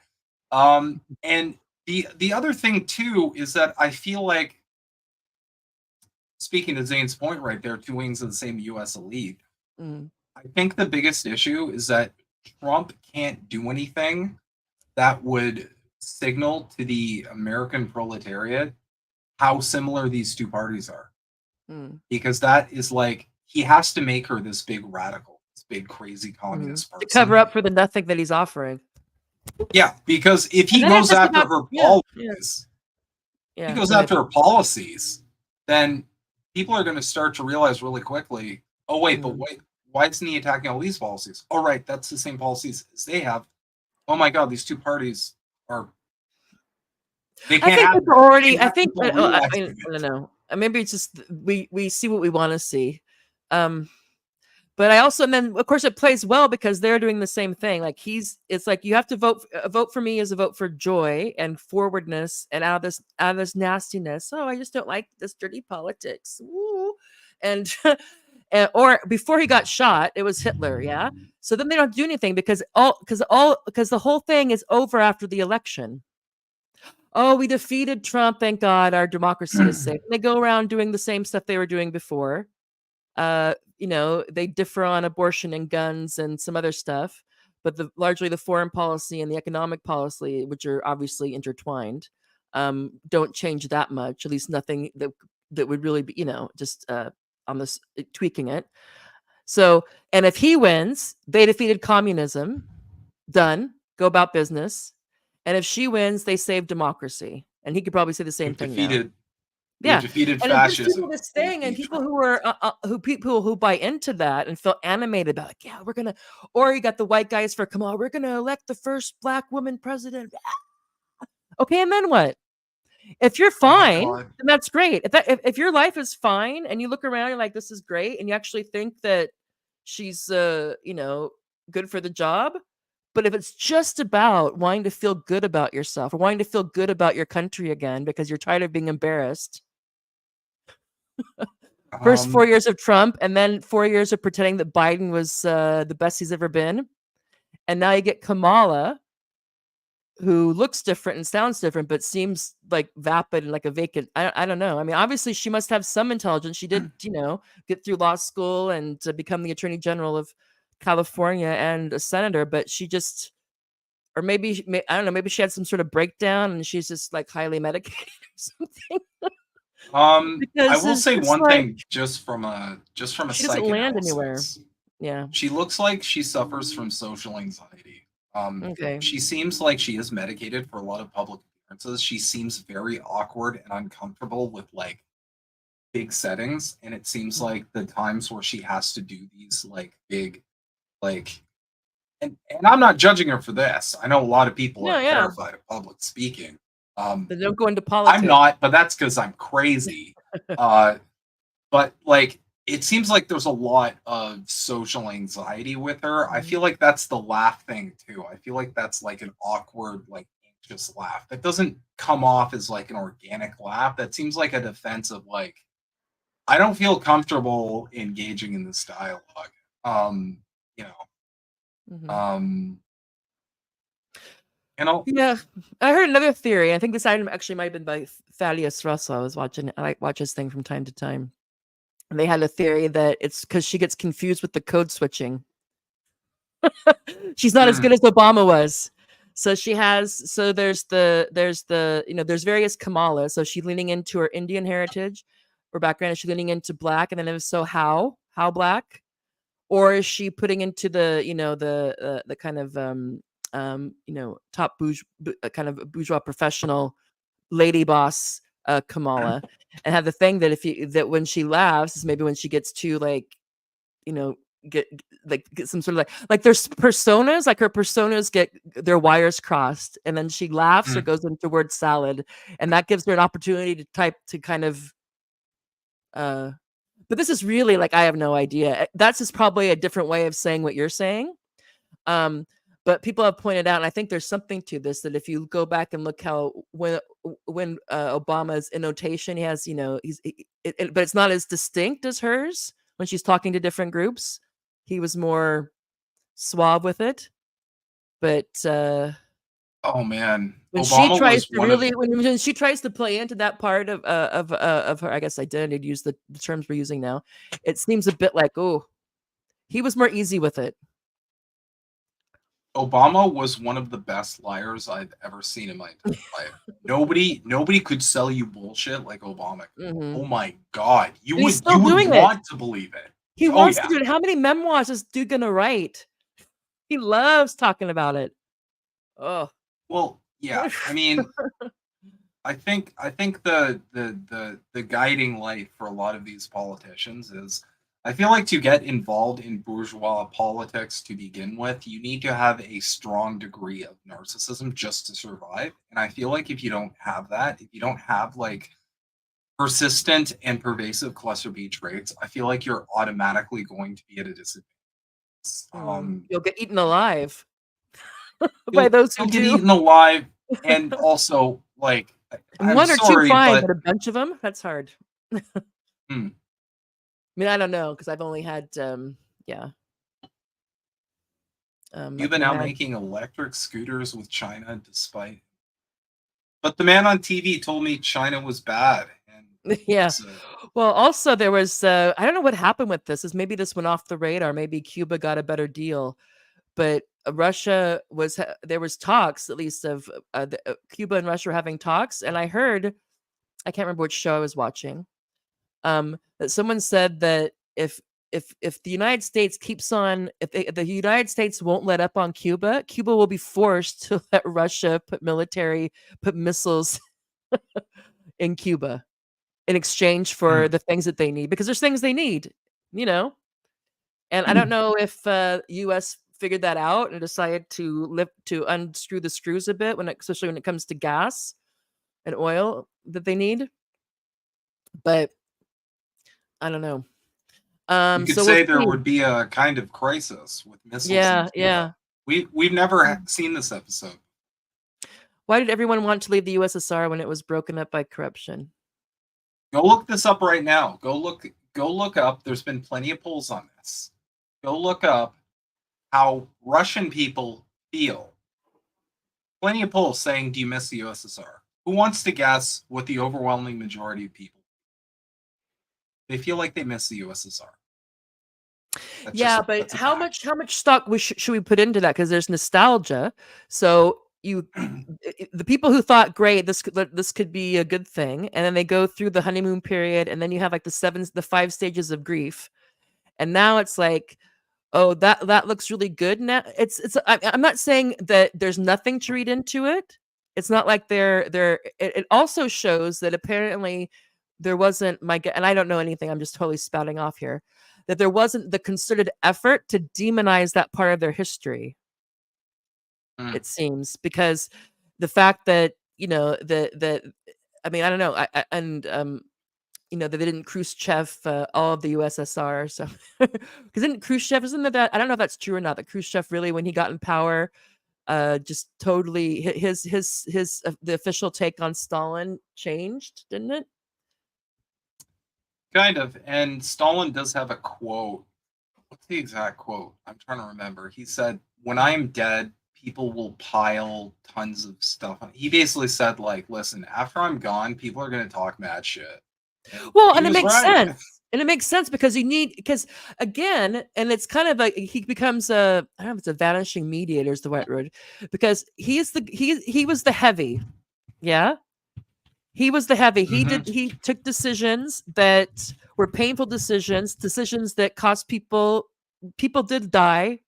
And the other thing too is that I feel like, speaking to Zane's point right there, two wings of the same U.S. elite. Mm, I think the biggest issue is that Trump can't do anything that would signal to the American proletariat how similar these two parties are. mm, Because that is like, he has to make her this big radical, this big crazy mhm. communist To cover person. up for the nothing that he's offering. Yeah, because if And he then it's goes just after about her yeah, yeah, policies, he yeah. goes Go ahead. after her policies, then people are going to start to realize really quickly, oh Mhm. wait, why isn't he attacking all these policies? Oh right, that's the same policies as they have. Oh my god, these two parties are, they I can't think have people that. They already. can't I have think. people I realizing mean, I don't it. know. Maybe it's just we see what we want to see. Um, but I also and then of course it plays well because they're doing the same thing. Like it's like you have to vote. A vote for me is a vote for joy and forwardness and out of this nastiness. Oh, I just don't like this dirty politics. Woo. And or before he got shot, it was Hitler. Yeah. So then they don't do anything because the whole thing is over after the election. Oh, we defeated Trump. Thank God our democracy is safe. And they go around doing the same stuff they were doing before. They differ on abortion and guns and some other stuff, but largely the foreign policy and the economic policy, which are obviously intertwined, don't change that much. At least nothing that would really be, just on this tweaking it. So, and if he wins, they defeated communism. Done. Go about business. And if she wins, they save democracy. And he could probably say the same We've thing now. defeated we've Yeah, defeated and it gives people fascism. this We thing, and defeated people Trump. who buy into that and feel animated about, like, yeah, we're gonna, or you got the white guys for Kamala, we're gonna elect the first black woman president. Okay, and then what? If you're Oh my fine, god. then that's great. If your life is fine and you look around, you're like, this is great, and you actually think that she's good for the job. But if it's just about wanting to feel good about yourself or wanting to feel good about your country again because you're tired of being embarrassed, first 4 years of Trump and then 4 years of pretending that Biden was the best he's ever been, and now you get Kamala, who looks different and sounds different, but seems like vapid and like a vacant. I don't know. I mean, obviously, she must have some intelligence. She did, get through law school and to become the attorney general of California and a senator, but she just, or maybe, I don't know, maybe she had some sort of breakdown and she's just like highly medicated or something. I Because will it's say just one like thing just from a she doesn't land anywhere. psychanalysis. Yeah. She looks like she suffers from social anxiety. Okay. She seems like she is medicated for a lot of public appearances. She seems very awkward and uncomfortable with like big settings, and it seems like the times where she has to do these like big like and I'm not judging her for this. I know a lot of people No, are yeah. terrified of public speaking. They don't go into I'm politics. not, but that's because I'm crazy. Uh, but like it seems like there's a lot of social anxiety with her. I feel like that's the laugh thing too. I feel like that's like an awkward, like anxious laugh. That doesn't come off as like an organic laugh. That seems like a defense of like I don't feel comfortable engaging in this dialogue. Um, you know, Mhm. um, and I'll, Yeah, I heard another theory. I think this item actually might have been by Thaddeus Russell. I was watching. I like watch his thing from time to time. And they had a theory that it's because she gets confused with the code switching. She's not as mm, good as Obama was. So she has. So there's various Kamala. So she's leaning into her Indian heritage or background. Is she leaning into black? And then if so, how black? Or is she putting into the kind of top kind of bourgeois professional lady boss Kamala, and have the thing that if you that when she laughs is maybe when she gets too like you know get some sort of like there's personas, like her personas get their wires crossed and then she laughs or mm. goes into word salad, and that gives her an opportunity to type to kind of uh but this is really like I have no idea. That's just probably a different way of saying what you're saying. Um, but people have pointed out, and I think there's something to this, that if you go back and look how when Obama's annotation, he has, but it's not as distinct as hers when she's talking to different groups. He was more suave with it, but Oh man, when she Obama tries was to one of really when she tries to play into that part of her, I guess, identity, to use the terms we're using now, it seems a bit like, oh, he was more easy with it. Obama was one of the best liars I've ever seen in my entire life. Nobody could sell you bullshit like Obama. Hmm. Oh my god, And he's you still would doing it. want to believe it. He Oh wants to yeah. do it. How many memoirs is dude gonna write? He loves talking about it. Oh. Well, yeah. I mean, I think the guiding light for a lot of these politicians is I feel like to get involved in bourgeois politics to begin with, you need to have a strong degree of narcissism just to survive. And I feel like if you don't have that, if you don't have like persistent and pervasive cluster B traits, I feel like you're automatically going to be at a disadvantage. You'll get eaten alive by You'll those who you'll get do. eaten alive, and also like I'm One or two sorry, fine, but but a bunch of them, that's hard. hmm, I mean, I don't know because I've only had, yeah, I've Cuba only now had, making electric scooters with China, despite. But the man on TV told me China was bad, and yeah. it's Well, also there was, I don't know what happened with this. Is maybe this went off the radar. Maybe Cuba got a better deal, but Russia there was talks at least of Cuba and Russia were having talks, and I heard I can't remember which show I was watching. That someone said that if the United States keeps on, if the United States won't let up on Cuba, Cuba will be forced to let Russia put missiles in Cuba in exchange for mm, the things that they need, because there's things they need, you know. And I don't mm, know if U.S. figured that out and decided to unscrew the screws a bit especially when it comes to gas and oil. that they need. But I don't know. You could So we'll say there see. would be a kind of crisis with missiles in Yeah, Cuba. yeah. We've never seen this episode. Why did everyone want to leave the USSR when it was broken up by corruption? Go look this up right now. Go look up. There's been plenty of polls on this. Go look up how Russian people feel. Plenty of polls saying, do you miss the USSR? Who wants to guess what the overwhelming majority of people? They feel like they miss the USSR. Yeah, but how much stock should we put into that? Because there's nostalgia. So the people who thought, great, this could be a good thing, and then they go through the honeymoon period, and then you have like the 5 stages of grief, and now it's like, oh, that looks really good. Now I'm not saying that there's nothing to read into it. It's not like it also shows that apparently there wasn't and I don't know anything. I'm just totally spouting off here. That there wasn't the concerted effort to demonize that part of their history. It seems, because the fact that, I mean, I don't know, that they didn't Khrushchev all of the USSR. So, because didn't Khrushchev, isn't that? I don't know if that's true or not. That Khrushchev really, when he got in power, just totally his the official take on Stalin changed, didn't it? Kind of. And Stalin does have a quote. What's the exact quote? I'm trying to remember. He said, "When I am dead, people will pile tons of stuff on." He basically said, like, listen, after I'm gone, people are going to talk mad shit. Well, and it makes sense. And it makes sense because again, and it's kind of he becomes I don't know if it's a vanishing mediator is the right word, because he was the heavy. Yeah. He was the heavy. He took decisions that were painful decisions that cost people did die,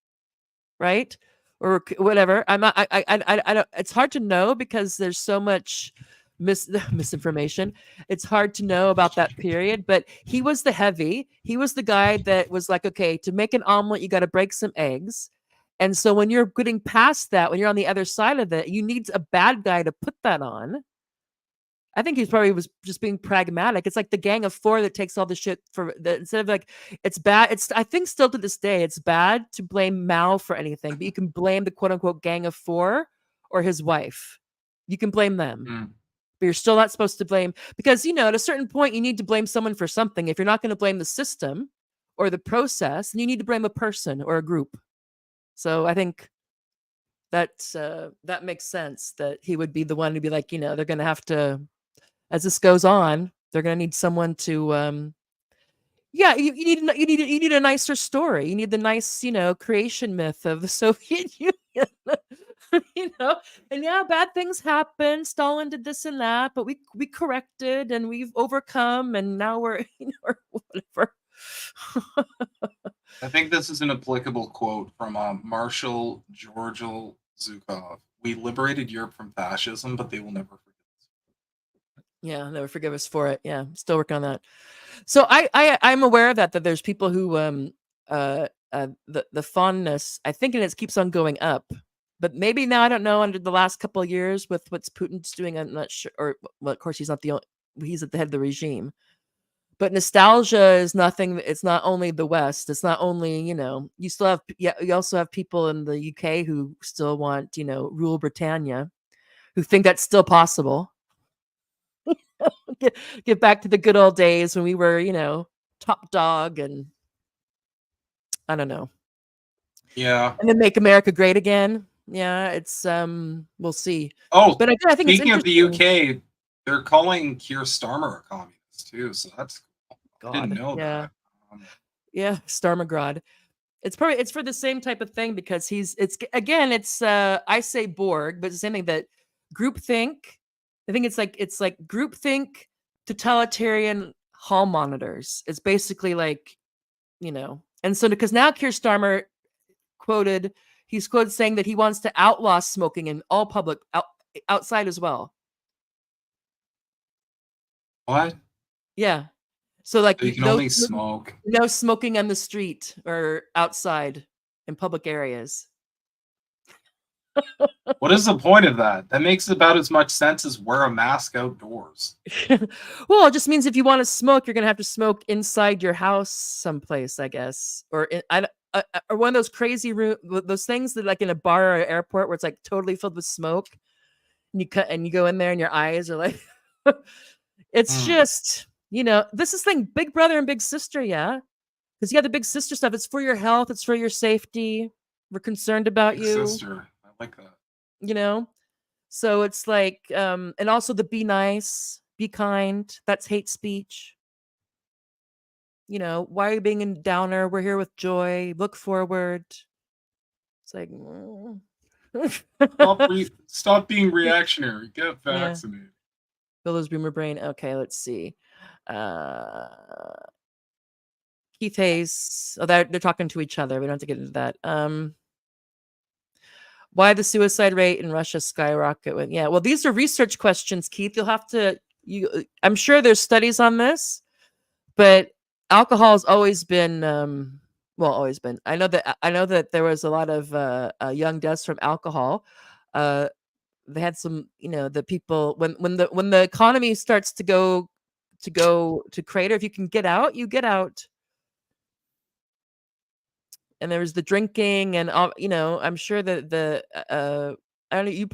right? Or whatever. I'm not, I don't, it's hard to know because there's so much misinformation. It's hard to know about that period, but he was the heavy. He was the guy that was like, okay, to make an omelet, you got to break some eggs. And so when you're getting past that, when you're on the other side of it, you need a bad guy to put that on. I think he probably was just being pragmatic. It's like the Gang of Four that takes all the shit for instead of like, it's bad. I think still to this day, it's bad to blame Mao for anything, but you can blame the quote unquote Gang of Four or his wife. You can blame them. But you're still not supposed to blame, because, at a certain point, you need to blame someone for something. If you're not going to blame the system or the process, then you need to blame a person or a group. So I think that makes sense that he would be the one to be like, they're going to have to, as this goes on, they're going to need someone to, you need a nicer story. You need the nice, creation myth of the Soviet Union. And yeah, bad things happen. Stalin did this and that, but we corrected and we've overcome, and now we're, or whatever. I think this is an applicable quote from Marshal Georgil Zhukov. "We liberated Europe from fascism, but they will never forget us." Yeah, never forgive us for it. Yeah, still working on that. So I'm aware of that there's people who the fondness, I think, and it keeps on going up. But maybe now, I don't know, under the last couple of years with what's Putin's doing, I'm not sure. Or, well, of course, he's not he's at the head of the regime. But nostalgia is nothing. It's not only the West. It's not only, you still have, you also have people in the UK who still want, rule Britannia, who think that's still possible. Get back to the good old days when we were, top dog, and I don't know. Yeah. And then make America great again. Yeah, it's we'll see. Oh, but again, I think speaking of the UK, they're calling Keir Starmer a communist too, so that's cool. I didn't know that. Yeah, Starmergrad. It's for the same type of thing, because it's I say Borg, but it's the same thing, that groupthink. I think it's like groupthink, totalitarian hall monitors. It's basically like, and so because now Keir Starmer he's quoted saying that he wants to outlaw smoking in all public outside as well. What? Yeah. So like, you can only smoke. No smoking on the street or outside in public areas. What is the point of that? That makes about as much sense as wear a mask outdoors. Well, it just means if you want to smoke, you're gonna have to smoke inside your house someplace, I guess, or or one of those crazy room, those things that like in a bar or airport where it's like totally filled with smoke, and you go in there and your eyes are like, it's Hmm. just this is thing, Big Brother and Big Sister, yeah, because you got the Big Sister stuff. It's for your health, it's for your safety. We're concerned about Big you, sister. I like that. you know. So it's like, and also the be nice, be kind. That's hate speech. Why are you being a downer? We're here with joy. Look forward. It's like, Stop being reactionary. Get yeah. vaccinated. Billow's boomer brain. Okay, let's see. Uh, Keith Hayes. Oh, they're talking to each other. We don't have to get into that. Why the suicide rate in Russia skyrocket? Well, these are research questions, Keith. You'll have to. I'm sure there's studies on this, but alcohol has always been. Always been. I know that there was a lot of young deaths from alcohol. They had some, the people when the economy starts to go to crater. If you can get out, you get out. And there was the drinking, and all, I'm sure that I don't know, you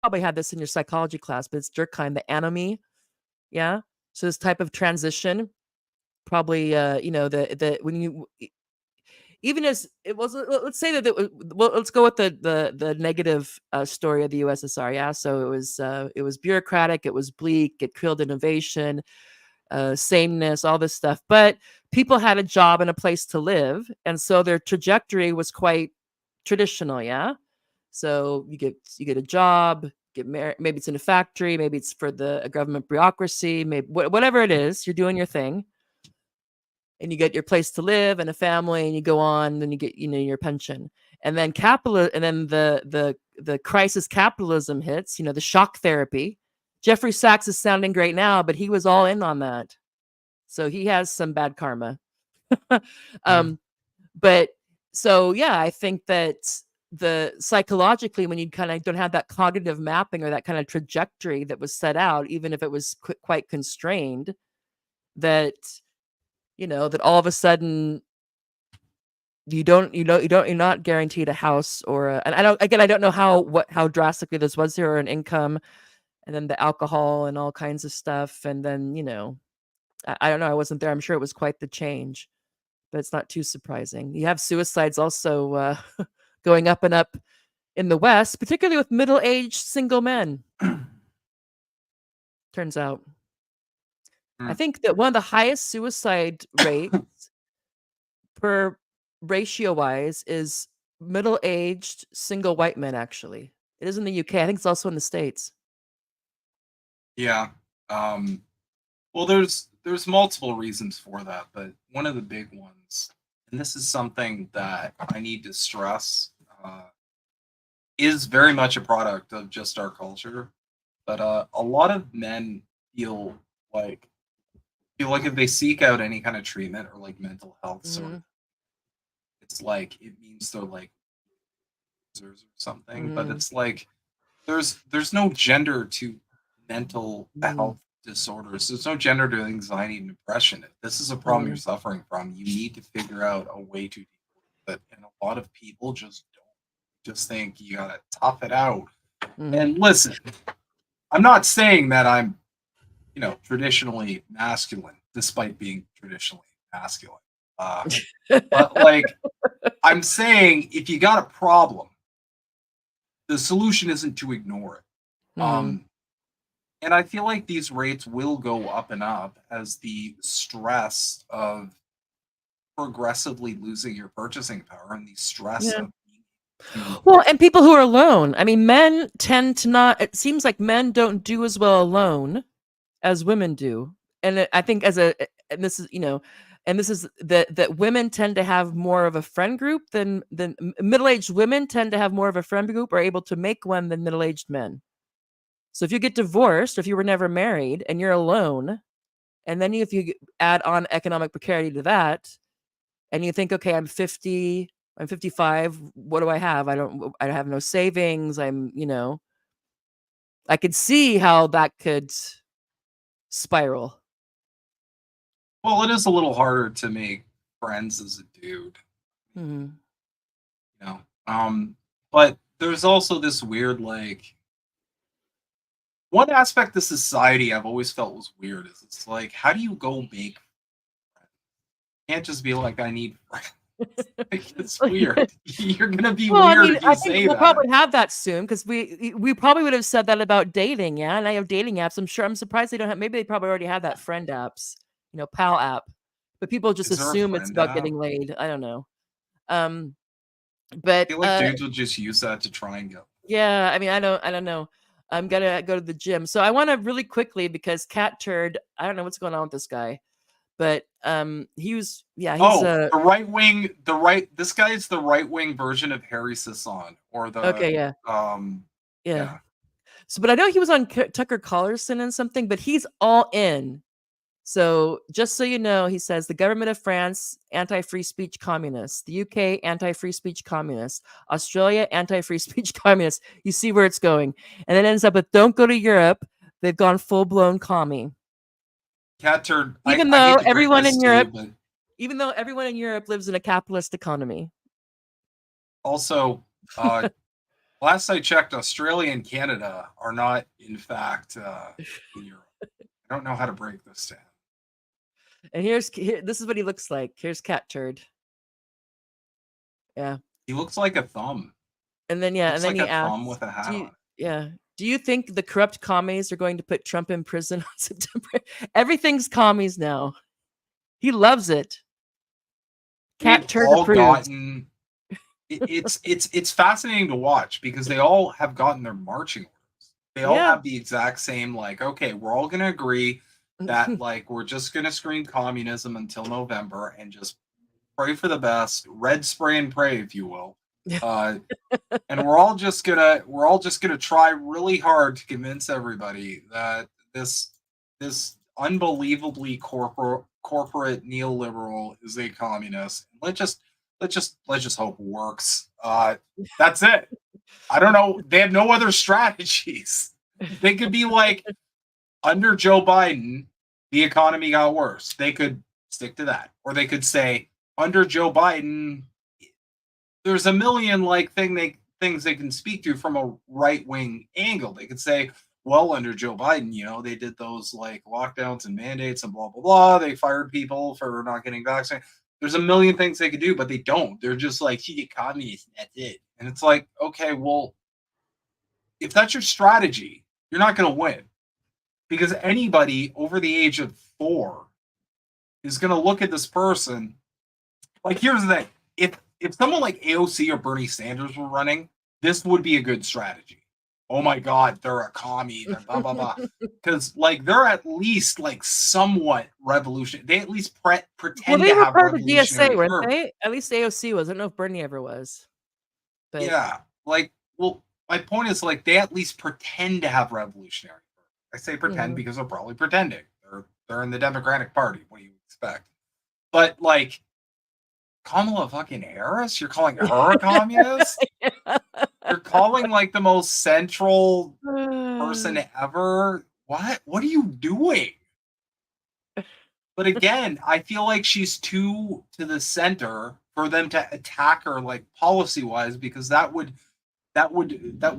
probably had this in your psychology class, but it's Durkheim, the anomie. Yeah. So this type of transition, probably, the when you even as it was, let's say that let's go with the negative story of the USSR. Yeah. So it was bureaucratic, it was bleak, it killed innovation, sameness, all this stuff. But people had a job and a place to live, and so their trajectory was quite traditional. Yeah. So you get a job, get married. Maybe it's in a factory, maybe it's for a government bureaucracy, maybe whatever it is, you're doing your thing, and you get your place to live and a family, and you go on, then you get your pension. And then the crisis capitalism hits, the shock therapy. Jeffrey Sachs is sounding great now, but he was all in on that. So he has some bad karma. Hmm. But so yeah, I think that the psychologically, when you kind of don't have that cognitive mapping or that kind of trajectory that was set out, even if it was quite constrained, that that all of a sudden you're not guaranteed a house or and I don't know how drastically this was here, or an income, and then the alcohol and all kinds of stuff, and then I don't know, I wasn't there. I'm sure it was quite the change, but it's not too surprising. You have suicides also going up and up in the West, particularly with middle-aged single men. Turns out, I Hmm. think that one of the highest suicide rates per ratio wise is middle-aged single white men. Actually, it is in the UK. I think it's also in the States. Yeah. Well, there's multiple reasons for that, but one of the big ones, and this is something that I need to stress, is very much a product of just our culture. But a lot of men feel like if they seek out any kind of treatment or like mental health sort Mm-hmm. of, it's like it means they're like losers or something. But Mm-hmm. it's like there's no gender to mental Mm-hmm. health disorders. There's no gender to anxiety and depression. If this is a problem Mm-hmm. you're suffering from, you need to figure out a way to deal with it. And a lot of people just don't. Just think you gotta tough it out. Mm-hmm. And listen, I'm not saying that I'm, traditionally masculine, despite being traditionally masculine. Uh, but like, I'm saying if you got a problem, the solution isn't to ignore it. Mm-hmm. And I feel like these rates will go up and up as the stress of progressively losing your purchasing power and the stress Yeah. of being Well, and people who are alone. I mean, men tend to not. It seems like men don't do as well alone as women do, and I think and this is and this is that women tend to have more of a friend group than middle-aged women tend to have more of a friend group, or able to make one, than middle-aged men. So if you get divorced, if you were never married and you're alone, and then if you add on economic precarity to that, and you think, okay, I'm 50, I'm 55. What do I have? I have no savings. I could see how that could spiral. Well, it is a little harder to make friends as a dude, Hmm. you know. But there's also this weird like one aspect of society I've always felt was weird is it's like how do you go make friends? You can't just be like I need friends. Like, it's weird. You're gonna be Well, I weird mean, if I you think say we'll that. probably have that soon because we probably would have said that about dating, yeah. And I have dating apps. I'm surprised they don't have. Maybe they probably already have that friend apps, pal app. But people just Is there a assume it's friend about app? getting laid. I don't know. Um, I but feel like dudes would just use that to try and get. yeah, I mean, I don't know. I'm gonna go to the gym, so I want to really quickly because Cat Turd. I don't know what's going on with this guy, but he was he's Oh, the right wing, the right. This guy is the right wing version of Harry Sisson, or the okay, yeah, yeah. yeah. So, but I know he was on Tucker Carlson and something, but he's all in. So, just so you know, he says the government of France, anti free speech communists, the UK, anti free speech communists, Australia, anti free speech communists. You see where it's going. And then it ends up with don't go to Europe. They've gone full blown commie. Cat turd. Even I though hate to break everyone this in to you, Europe, but even though everyone in Europe lives in a capitalist economy. also, last I checked, Australia and Canada are not, in fact, in Europe. I don't know how to break this down. And this is what he looks like. Here's Cat Turd. Yeah. He looks like a thumb. And then yeah, and Looks then like he a thumb asks, with a "Do hat you on it. yeah, do you think the corrupt commies are going to put Trump in prison on September?" Everything's commies now. He loves it. They've Cat turd all approves. gotten. It's fascinating to watch because they all have gotten their marching orders. They all Yeah. have the exact same like, okay, we're all gonna agree that like we're just gonna scream communism until November and just pray for the best, red spray and pray, if you will. Uh, and we're all just gonna try really hard to convince everybody that this unbelievably corporate neoliberal is a communist. Let's just hope it works. That's it. I don't know. They have no other strategies. They could be like under Joe Biden, the economy got worse. They could stick to that, or they could say under Joe Biden, there's a million like things they can speak to from a right wing angle. They could say, well, under Joe Biden, they did those like lockdowns and mandates and blah blah blah. They fired people for not getting vaccinated. There's a million things they could do, but they don't. They're just like she get communist. That's it. And it's like, okay, well, if that's your strategy, you're not going to win because anybody over the age of 4 is going to look at this person. Like, here's the thing: if someone like AOC or Bernie Sanders were running, this would be a good strategy. Oh my God, they're a commie, they're blah blah blah. Because like they're at least like somewhat revolutionary. They at least Well, pretend they to were have part of the revolutionary DSA, weren't fervor. they? At least AOC was. I don't know if Bernie ever was. But Yeah, like well, my point is like they at least pretend to have revolutionary fervor. I say pretend mhm. because they're probably pretending. They're in the Democratic Party. What do you expect? But like Kamala fucking Harris, you're calling her a communist? You're calling like the most central person ever. What are you doing? But again, I feel like she's too to the center for them to attack her like policy wise because that would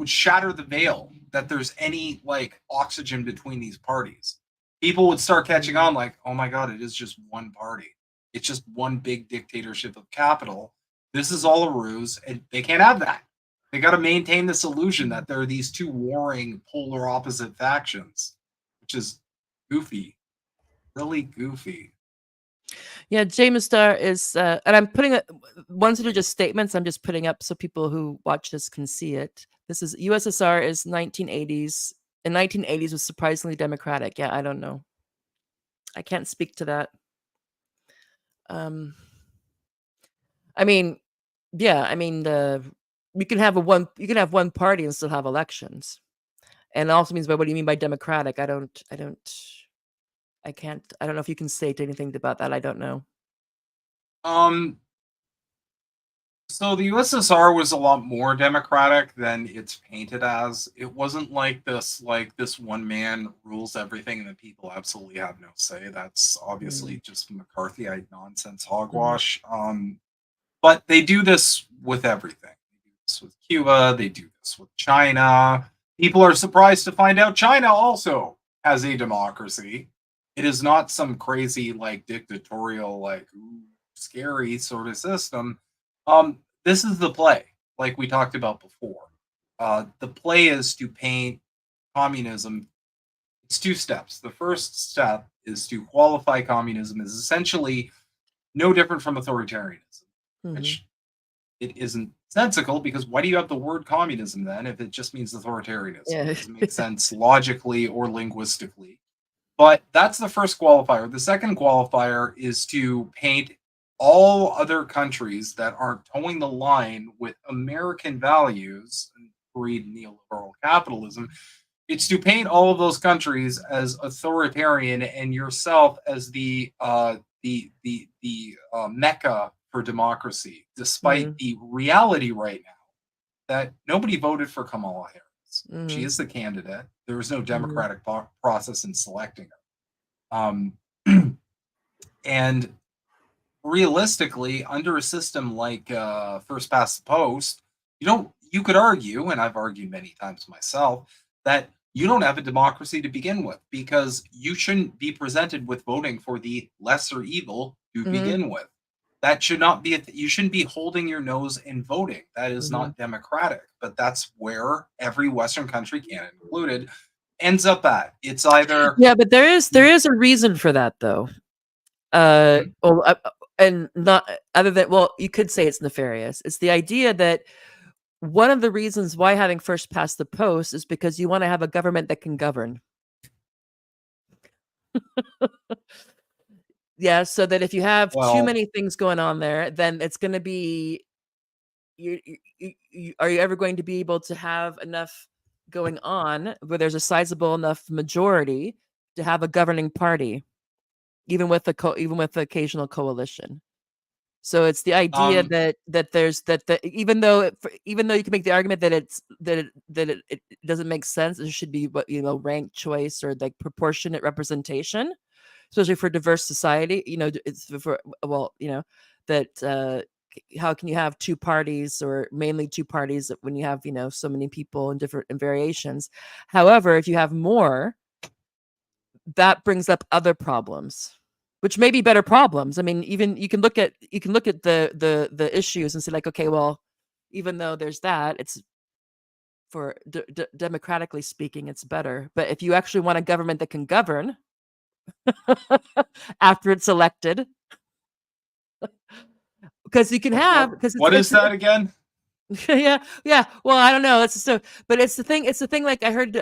shatter the veil that there's any like oxygen between these parties. People would start catching on like, oh my god, it is just one party. It's just one big dictatorship of capital. This is all a ruse, and they can't have that. They got to maintain this illusion that there are these two warring polar opposite factions, which is goofy, really goofy. Yeah, James Star is, and I'm putting it, ones that are just statements, I'm just putting up so people who watch this can see it. This is USSR is 1980s. In 1980s was surprisingly democratic. Yeah, I don't know. I can't speak to that. Um, I mean, yeah, I mean, you can have one party and still have elections. And it also means, by what do you mean by democratic? I can't, I don't know if you can state anything about that. I don't know. Um, So the USSR was a lot more democratic than it's painted as. It wasn't like this one man rules everything and the people absolutely have no say. That's Mm, obviously just McCarthyite nonsense mhm, hogwash. But they do this with everything. They do this with Cuba. They do this with China. People are surprised to find out China also has a democracy. It is not some crazy, like, dictatorial, like, ooh, scary sort of system. This is the play, like we talked about before. The play is to paint communism. It's two steps. The first step is to qualify communism as essentially no different from authoritarianism, mhm. which it isn't sensical because why do you have the word communism then if it just means authoritarianism? Yeah. It doesn't make sense logically or linguistically. But that's the first qualifier. The second qualifier is to paint all other countries that aren't towing the line with American values and read neoliberal capitalism. It's to paint all of those countries as authoritarian and yourself as the mecca for democracy, despite Mhm, the reality right now that nobody voted for Kamala Harris. She mhm, is the candidate. There was no mhm, democratic process in selecting her. And realistically, under a system like first past the post, you don't. You could argue, and I've argued many times myself, that you don't have a democracy to begin with because you shouldn't be presented with voting for the lesser evil to mhm, begin with. That should not be. You shouldn't be holding your nose and voting. That is mhm. not democratic. But that's where every Western country, Canada included, ends up at. It's either Yeah, but there is a reason for that though. Mhm. Well, and not other than well, you could say it's nefarious. It's the idea that one of the reasons why having first past the post is because you want to have a government that can govern. Yeah, so that if you have too well, many things going on there, then it's going to be are you ever going to be able to have enough going on where there's a sizable enough majority to have a governing party, even with even with the occasional coalition? So it's the idea um, that there's that even though even though you can make the argument that it doesn't make sense, it should be what ranked choice or like proportionate representation, especially for diverse society. It's for well, that how can you have two parties or mainly two parties when you have so many people in different in variations. However, if you have more, that brings up other problems, which may be better problems. I mean, even you can look at the issues and say like, okay, well, even though there's that, it's for democratically speaking, it's better. But if you actually want a government that can govern after it's elected, because you can have because what is that it's again? yeah, yeah. Well, I don't know. It's so, but it's the thing. It's the thing. Like I heard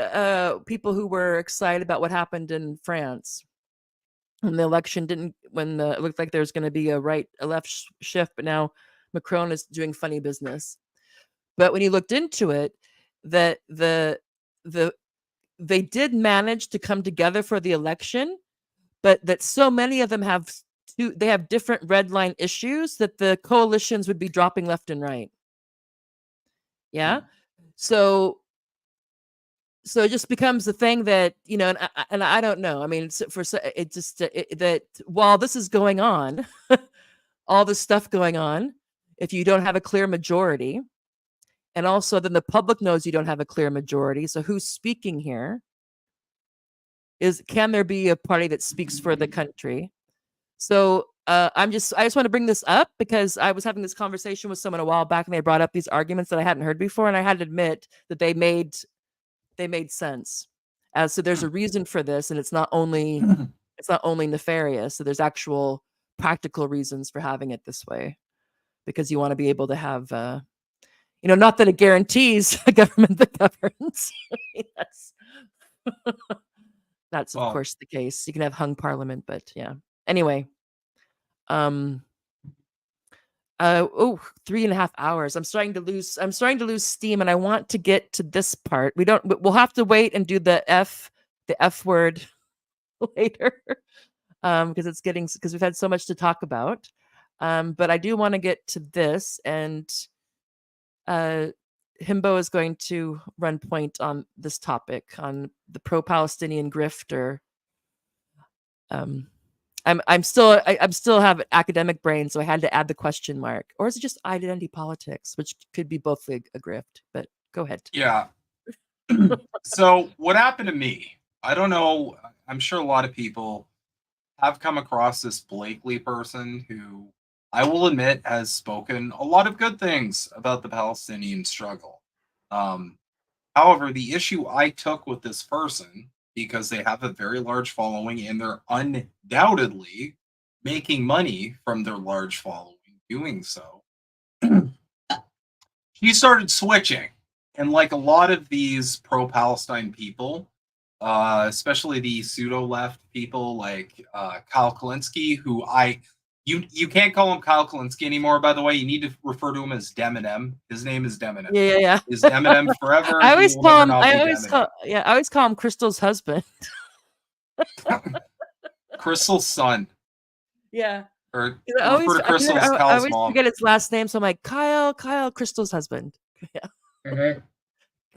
people who were excited about what happened in France when the election didn't when it looked like there's going to be a left shift, but now Macron is doing funny business. But when you looked into it, that the they did manage to come together for the election, but that so many of them they have different red line issues that the coalitions would be dropping left and right. Yeah. So it just becomes the thing that and I don't know. I mean, it just that while this is going on, all this stuff going on, if you don't have a clear majority, and also then the public knows you don't have a clear majority. So who's speaking here? Can there be a party that speaks for the country? So I just want to bring this up because I was having this conversation with someone a while back and they brought up these arguments that I hadn't heard before, and I had to admit that they made sense. So there's a reason for this, and it's not only nefarious. So there's actual practical reasons for having it this way because you want to be able to have not that it guarantees a government that governs. that's that's of Well, course the case. You can have hung parliament, but yeah. Anyway, um oh, 3.5 hours. I'm starting to lose steam and I want to get to this part. We'll have to wait and do the F word later. Because we've had so much to talk about. But I do want to get to this, and Himbo is going to run point on this topic on the pro-Palestinian grifter. I'm still have academic brain, so I had to add the question mark. Or is it just identity politics, which could be both a grift? But go ahead. Yeah. So what happened to me? I don't know. I'm sure a lot of people have come across this Blakely person who I will admit has spoken a lot of good things about the Palestinian struggle. However, the issue I took with this person, because they have a very large following and they're undoubtedly making money from their large following doing so, he started switching. And like a lot of these pro-Palestine people, especially the pseudo-left people like Kyle Kalinske, who you can't call him Kyle Kalinske anymore, by the way. You need to refer to him as Deminem. His name is Deminem. Yeah. Is Deminem forever? I always call him. I always call him Crystal's husband. Crystal's son. Yeah. Or refer to Crystal as Kyle's mom. I always forget its last name, so I'm like Kyle, Crystal's husband. Yeah. Mm-hmm.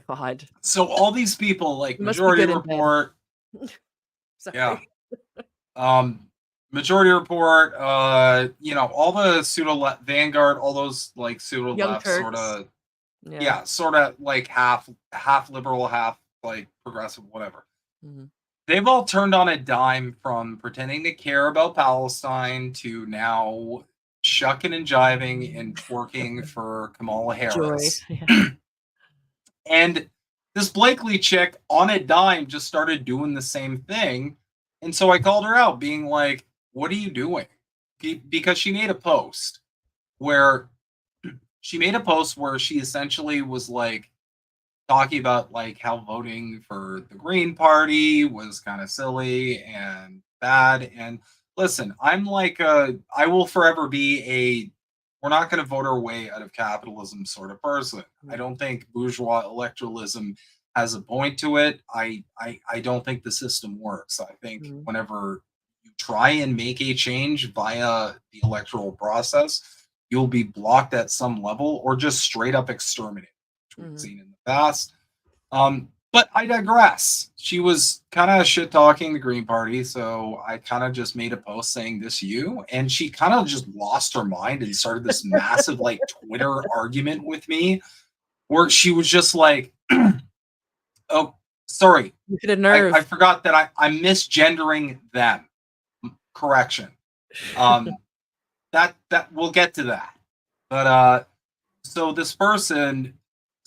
God. So all these people, like Majority Report. Yeah. Majority Report, all the pseudo Vanguard, all those like pseudo left sort of, sort of like half liberal, half like progressive, whatever. Mm-hmm. They've all turned on a dime from pretending to care about Palestine to now shucking and jiving and twerking for Kamala Harris. Yeah. And this Blakely chick on a dime just started doing the same thing. And so I called her out being like, what are you doing? Because she made a post where she essentially was like talking about like how voting for the Green Party was kind of silly and bad. And listen, I'm like, I will forever be we're not going to vote our way out of capitalism sort of person. I don't think bourgeois electoralism has a point to it. I don't think the system works. I think whenever you try and make a change via the electoral process, you'll be blocked at some level or just straight up exterminated, which we've seen in the past. But I digress. She was kind of shit talking the Green Party, so I kind of just made a post saying this you, and she kind of just lost her mind and started this massive like Twitter argument with me, where she was just like, "Oh, sorry, I forgot that I'm misgendering them." Correction. That we'll get to that, but so this person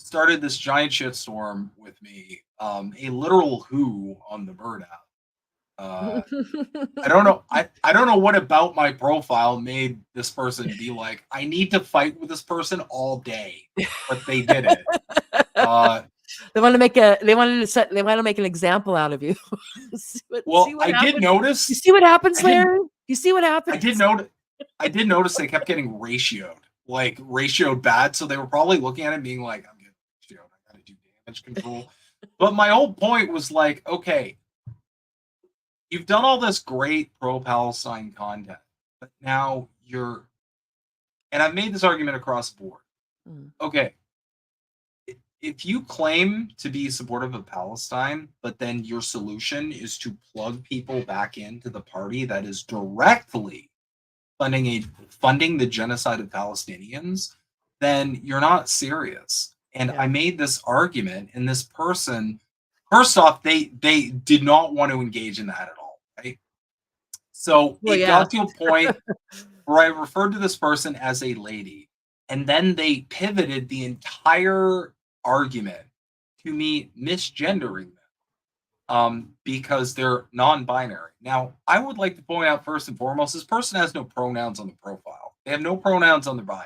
started this giant shitstorm with me, a literal who on the burnout. I don't know. I don't know what about my profile made this person be like, I need to fight with this person all day, but they did it. They want to make an example out of you. I did notice. You see what happens, Larry? You see what happens? I did notice they kept getting ratioed bad, so they were probably looking at it being like, I'm getting ratioed, I gotta do damage control. But my whole point was like, okay, you've done all this great pro-Palestine content, but now and I've made this argument across the board. Okay, if you claim to be supportive of Palestine, but then your solution is to plug people back into the party that is directly funding the genocide of Palestinians, then you're not serious. And I made this argument, and this person, first off, they did not want to engage in that at all, right? So it got to a point where I referred to this person as a lady, and then they pivoted the entire argument to me misgendering them because they're non-binary. Now, I would like to point out first and foremost, this person has no pronouns on the profile. They have no pronouns on their bio.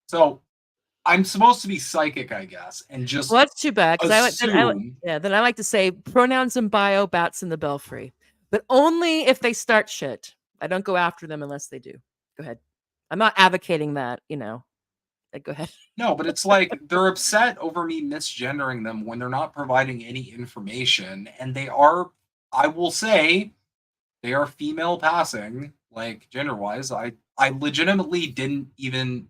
So I'm supposed to be psychic, I guess, and just that's too bad. Then I like to say pronouns in bio, bats in the belfry, but only if they start shit. I don't go after them unless they do. Go ahead. I'm not advocating that, Go ahead. No, but it's like they're upset over me misgendering them when they're not providing any information, and they are, I will say, they are female passing, like gender-wise. I I legitimately didn't even.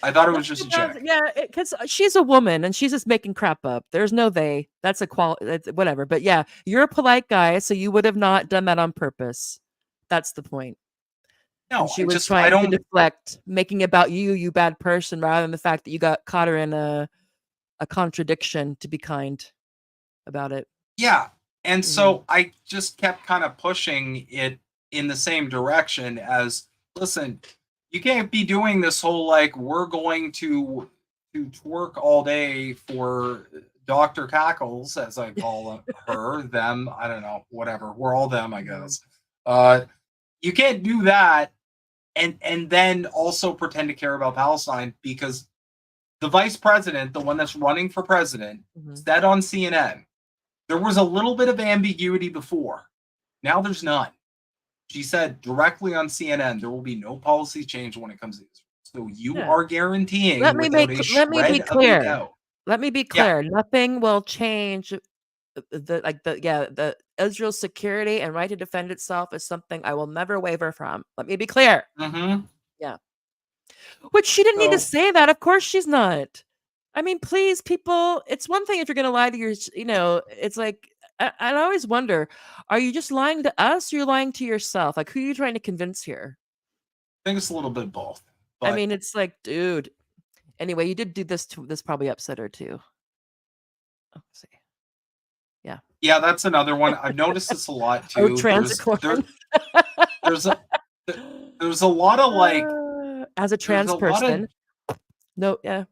I thought it was just a chick. Yeah, because she's a woman and she's just making crap up. There's no they. That's a whatever. But yeah, you're a polite guy, so you would have not done that on purpose. That's the point. And No, she I was just I trying to don't. deflect, making about you bad person, rather than the fact that you got caught her in a contradiction, to be kind about it. Yeah, and Mhm. so I just kept kind of pushing it in the same direction as, listen, you can't be doing this whole like we're going to twerk all day for Dr. Cackles, as I call her, them, I don't know, whatever. We're all them, I Mhm. guess. You can't do that and then also pretend to care about Palestine, because the vice president, the one that's running for president, Mhm. said on CNN, there was a little bit of ambiguity before. Now there's none. She said directly on CNN, there will be no policy change when it comes to Israel. So you Yeah. are guaranteeing Let me without make a let me be shred of a clear. doubt. Let me be Yeah. clear. Nothing will change the Israel's security and right to defend itself is something I will never waver from. Let me be clear. Mm-hmm. Yeah. Which she didn't need to So say that. Of course she's not. I mean, please, people, it's one thing if you're going to lie to it's like, I always wonder, are you just lying to us or you're lying to yourself? Like, who are you trying to convince here? I think it's a little bit of both. I But mean, it's like, dude. Anyway, you did do this. This probably upset her too. Oh, see. Yeah. yeah, that's another one. I've noticed this a lot Oh, too. transicorn. There's a there's a lot of like As a there's trans a lot of person. No, yeah.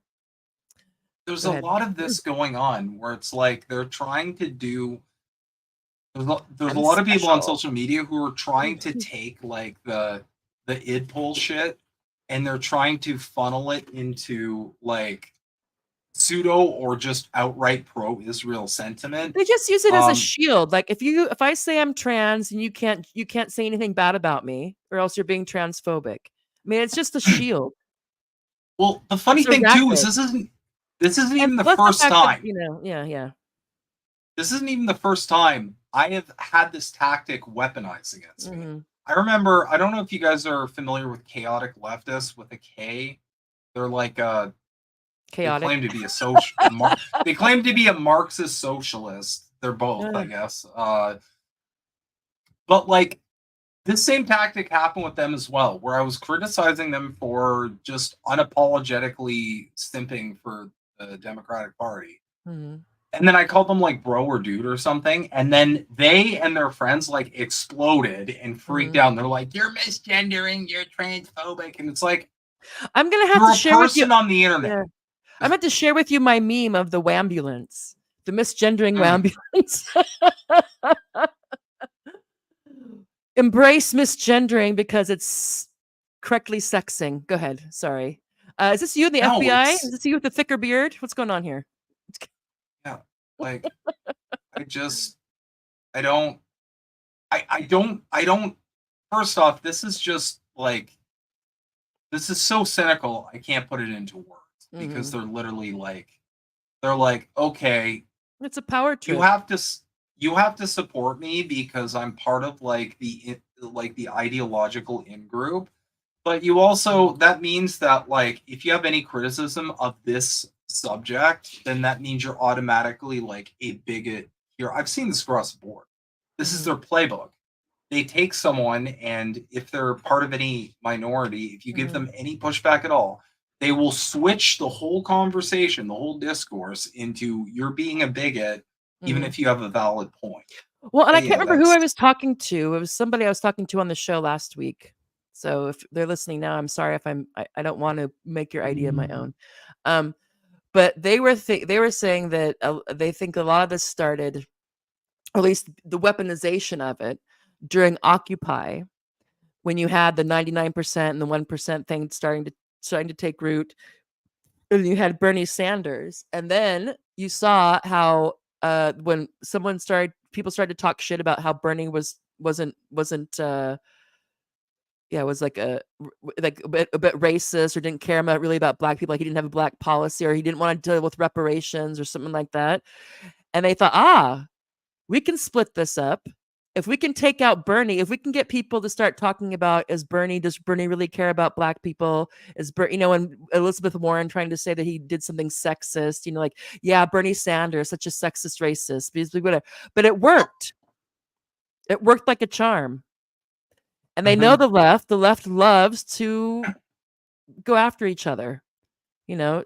there's Go a ahead. lot of this going on where it's like they're trying to do there's a I'm lot of people on special. social media who are trying to take like the IDPOL shit and they're trying to funnel it into like pseudo or just outright pro-Israel sentiment. They just use it as a Um, shield. Like if I say I'm trans and you can't say anything bad about me, or else you're being transphobic. I mean, it's just a shield. well, the funny It's a thing too is racket. this isn't And even the plus the first fact that, time. yeah, yeah. This isn't even the first time I have had this tactic weaponized against me. Mhm. I remember, I don't know if you guys are familiar with chaotic leftists with a K. They're like they claim Chaotic. to be they claim to be a Marxist socialist. They're both, I Yeah. guess. But like this same tactic happened with them as well, where I was criticizing them for just unapologetically simping for the Democratic Party. Mhm. And then I called them like bro or dude or something. And then they and their friends like exploded and freaked Mhm. out. And they're like, you're misgendering, you're transphobic. And it's like, I'm gonna have to you're a share with you. person on the internet. Yeah. I'm about to share with you my meme of the wambulance, the misgendering Mm. wambulance. Embrace misgendering because it's correctly sexing. Go ahead. Sorry. Is this you in the No, FBI? Is it's this you with the thicker beard? What's going on here? yeah, like I just I don't I don't first off, this is just like this is so cynical, I can't put it into words because Mhm. they're literally like they're like, okay, It's a power you trip. have to you have to support me because I'm part of like the ideological in group, but you Mhm. also that means that like if you have any criticism of this subject, then that means you're automatically like a bigot here. I've seen this across the board. This is Mhm. their playbook. They take someone and if they're part of any minority, if you give Mhm. them any pushback at all, they will switch the whole conversation, the whole discourse into you're being a bigot, even Mhm. if you have a valid point. Well, and I But can't yeah, remember who I that's was talking to. It was somebody I was talking to on the show last week. So if they're listening now, I'm sorry if I don't want to make your idea my own. Um, but they were saying that they think a lot of this started, or at least the weaponization of it, during Occupy, when you had the 99% and the 1% thing starting to take root, and you had Bernie Sanders, and then you saw how when people started to talk shit about how Bernie wasn't yeah, was like a bit racist, or didn't care about really about black people, like he didn't have a black policy, or he didn't want to deal with reparations or something like that. And they thought, we can split this up if we can take out Bernie, if we can get people to start talking about, does Bernie really care about black people? Is Bernie, and Elizabeth Warren trying to say that he did something sexist, like, yeah, Bernie Sanders, such a sexist racist, whatever. But it worked. It worked like a charm. And they know the left loves to go after each other,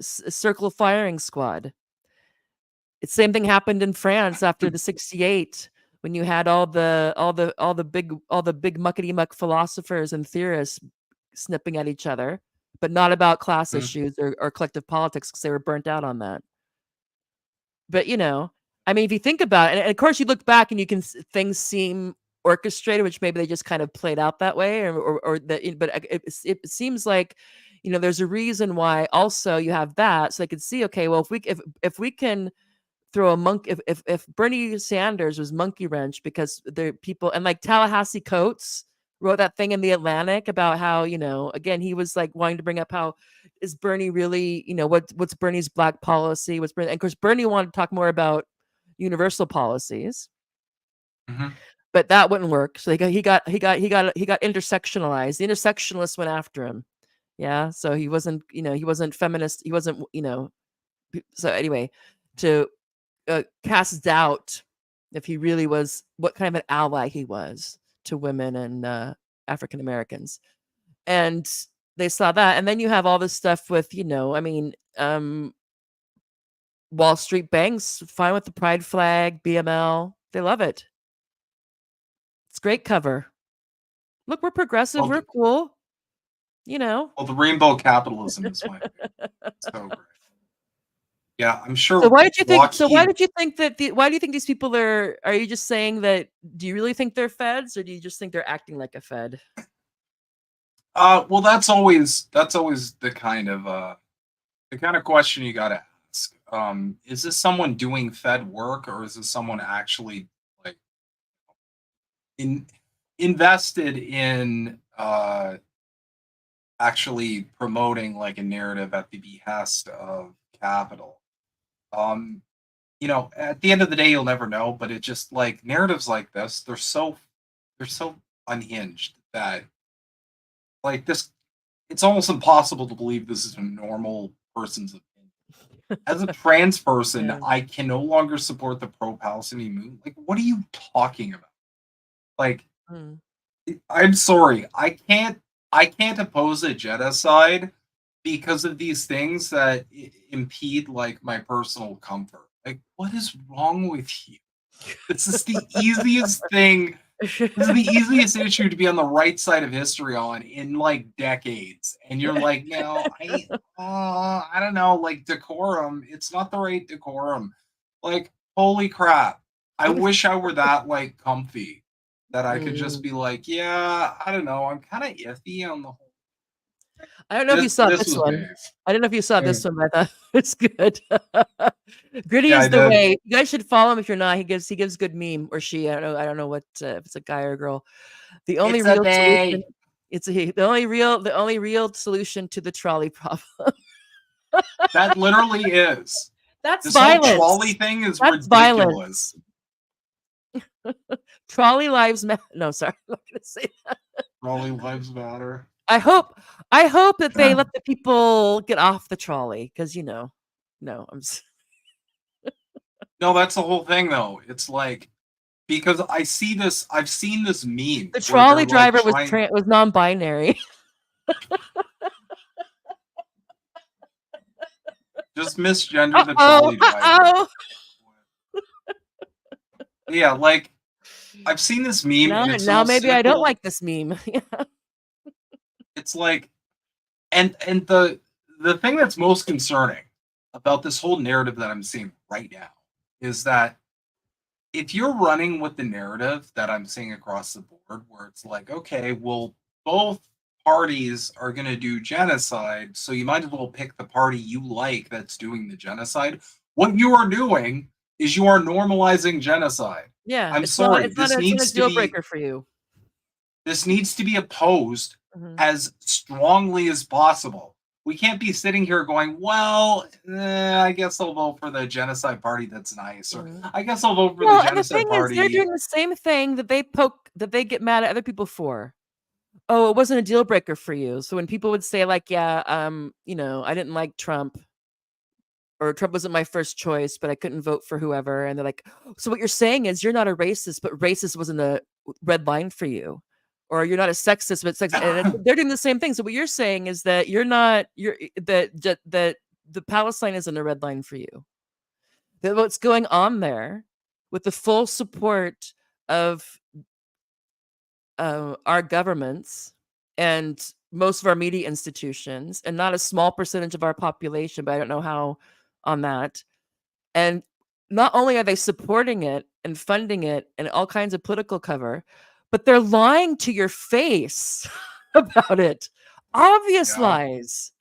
circle firing squad. It's same thing happened in France after the 68, when you had all the big muckety muck philosophers and theorists snipping at each other, but not about class issues or collective politics, because they were burnt out on that. But I mean, if you think about it, and of course you look back and you can things seem orchestrated, which maybe they just kind of played out that way, or that. But it seems like there's a reason why. Also, you have that, so they could see, okay, well, if we can throw a monkey, if Bernie Sanders was monkey wrench, because there people, and like Tallahassee Coates wrote that thing in the Atlantic about how again, he was like wanting to bring up how is Bernie really, what's Bernie's black policy, and of course Bernie wanted to talk more about universal policies, but that wouldn't work. So he got intersectionalized. The intersectionalists went after him. Yeah, so he wasn't feminist. He wasn't So anyway, to cast doubt if he really was, what kind of an ally he was to women and African Americans, and they saw that. And then you have all this stuff with Wall Street banks fine with the pride flag, BML, they love it. It's great cover. Look, we're progressive, we're cool. Well, the rainbow capitalism is my favorite. So great. Yeah, I'm sure. So why did you think? So why did you think that? Why do you think these people are? Are you just saying that? Do you really think they're feds, or do you just think they're acting like a fed? Well, that's always the kind of question you got to ask. Is this someone doing fed work, or is this someone actually like invested in actually promoting like a narrative at the behest of capital? At the end of the day, you'll never know, but it just like narratives like this, they're so unhinged that like this, it's almost impossible to believe this is a normal person's opinion. As a trans person, yeah. I can no longer support the pro-Palestinian movement. Like, what are you talking about? Like, I'm sorry, I can't oppose a genocide because of these things that impede like my personal comfort. Like, what is wrong with you? This is the easiest thing. This is the easiest issue to be on the right side of history on in like decades. And you're like, no, I don't know, like decorum. It's not the right decorum. Like, holy crap. I wish I were that like comfy that I could just be like, yeah, I don't know. I'm kind of iffy on the whole. I don't know if you saw this one. Dave. I don't know if you saw this one, but I thought it's good. Gritty is the way. You guys should follow him if you're not. He gives good meme, or she. I don't know what if it's a guy or a girl. The only real solution. The only real solution to the trolley problem. That literally is. That's this violence. Whole trolley thing is That's ridiculous. Trolley lives matter. No, sorry, I'm not going to say that. Trolley lives matter. I hope that they let the people get off the trolley, because no, I'm. No, that's the whole thing, though. It's like, because I've seen this meme. The trolley driver was non-binary. Just misgender the trolley driver. Yeah, like I've seen this meme. Now maybe I don't like this meme. It's like, and the thing that's most concerning about this whole narrative that I'm seeing right now is that if you're running with the narrative that I'm seeing across the board, where it's like, okay, well, both parties are going to do genocide, so you might as well pick the party you like that's doing the genocide. What you are doing is you are normalizing genocide. Yeah, I'm sorry. It's not a deal breaker for you. This needs to be opposed as strongly as possible. we can't be sitting here going, well, I guess I'll vote for the genocide party that's nice, or I guess I'll vote for the Well, and the genocide thing is, they're party. doing the same thing that they get mad at other people for. Oh, it wasn't a deal breaker for you. So when people would say like, yeah, I didn't like Trump, or Trump wasn't my first choice, but I couldn't vote for whoever, and they're like, so what you're saying is you're not a racist, but racist wasn't a red line for you, or you're not a sexist, but sex. And they're doing the same thing. So what you're saying is that that the Palestine isn't a red line for you. That what's going on there, with the full support of our governments and most of our media institutions, and not a small percentage of our population, but I don't know how on that. And not only are they supporting it and funding it and all kinds of political cover, but they're lying to your face about it. Obvious Yeah. lies.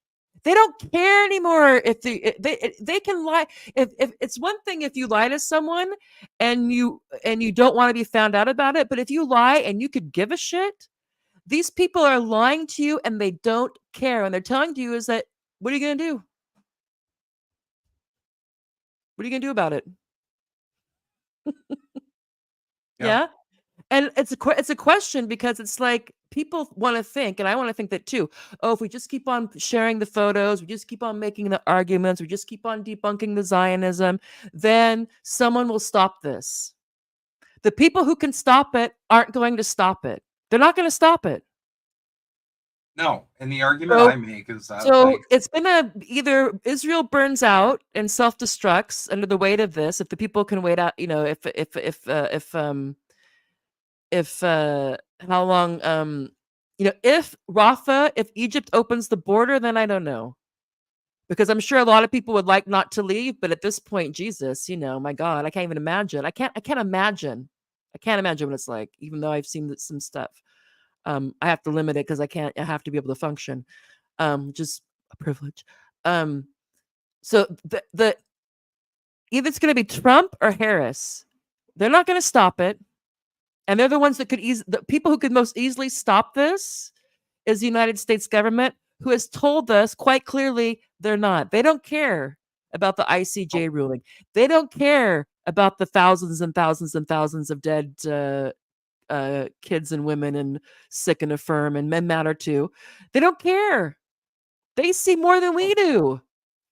They don't care anymore if they can lie. If it's one thing if you lie to someone and you don't want to be found out about it, but if you lie and you could give a shit, these people are lying to you and they don't care. And they're telling you is that, what are you going to do? What are you going to do about it? Yeah. And it's a question, because it's like people want to think, and I want to think that too. Oh, if we just keep on sharing the photos, we just keep on making the arguments, we just keep on debunking the Zionism, then someone will stop this. The people who can stop it aren't going to stop it. They're not going to stop it. No, and the argument I make is that It's gonna either Israel burns out and self-destructs under the weight of this. If the people can wait out, how long, if Rafah, if Egypt opens the border, then I don't know, because I'm sure a lot of people would like not to leave, but at this point, Jesus, my God, I can't even imagine. I can't imagine what it's like, even though I've seen some stuff. I have to limit it because I have to be able to function. Just a privilege. So the either it's going to be Trump or Harris. They're not going to stop it. And they're the ones that the people who could most easily stop this is the United States government, who has told us quite clearly they're not. They don't care about the ICJ ruling. They don't care about the thousands and thousands and thousands of dead kids and women and sick and infirm, and men matter too. They don't care. They see more than we do.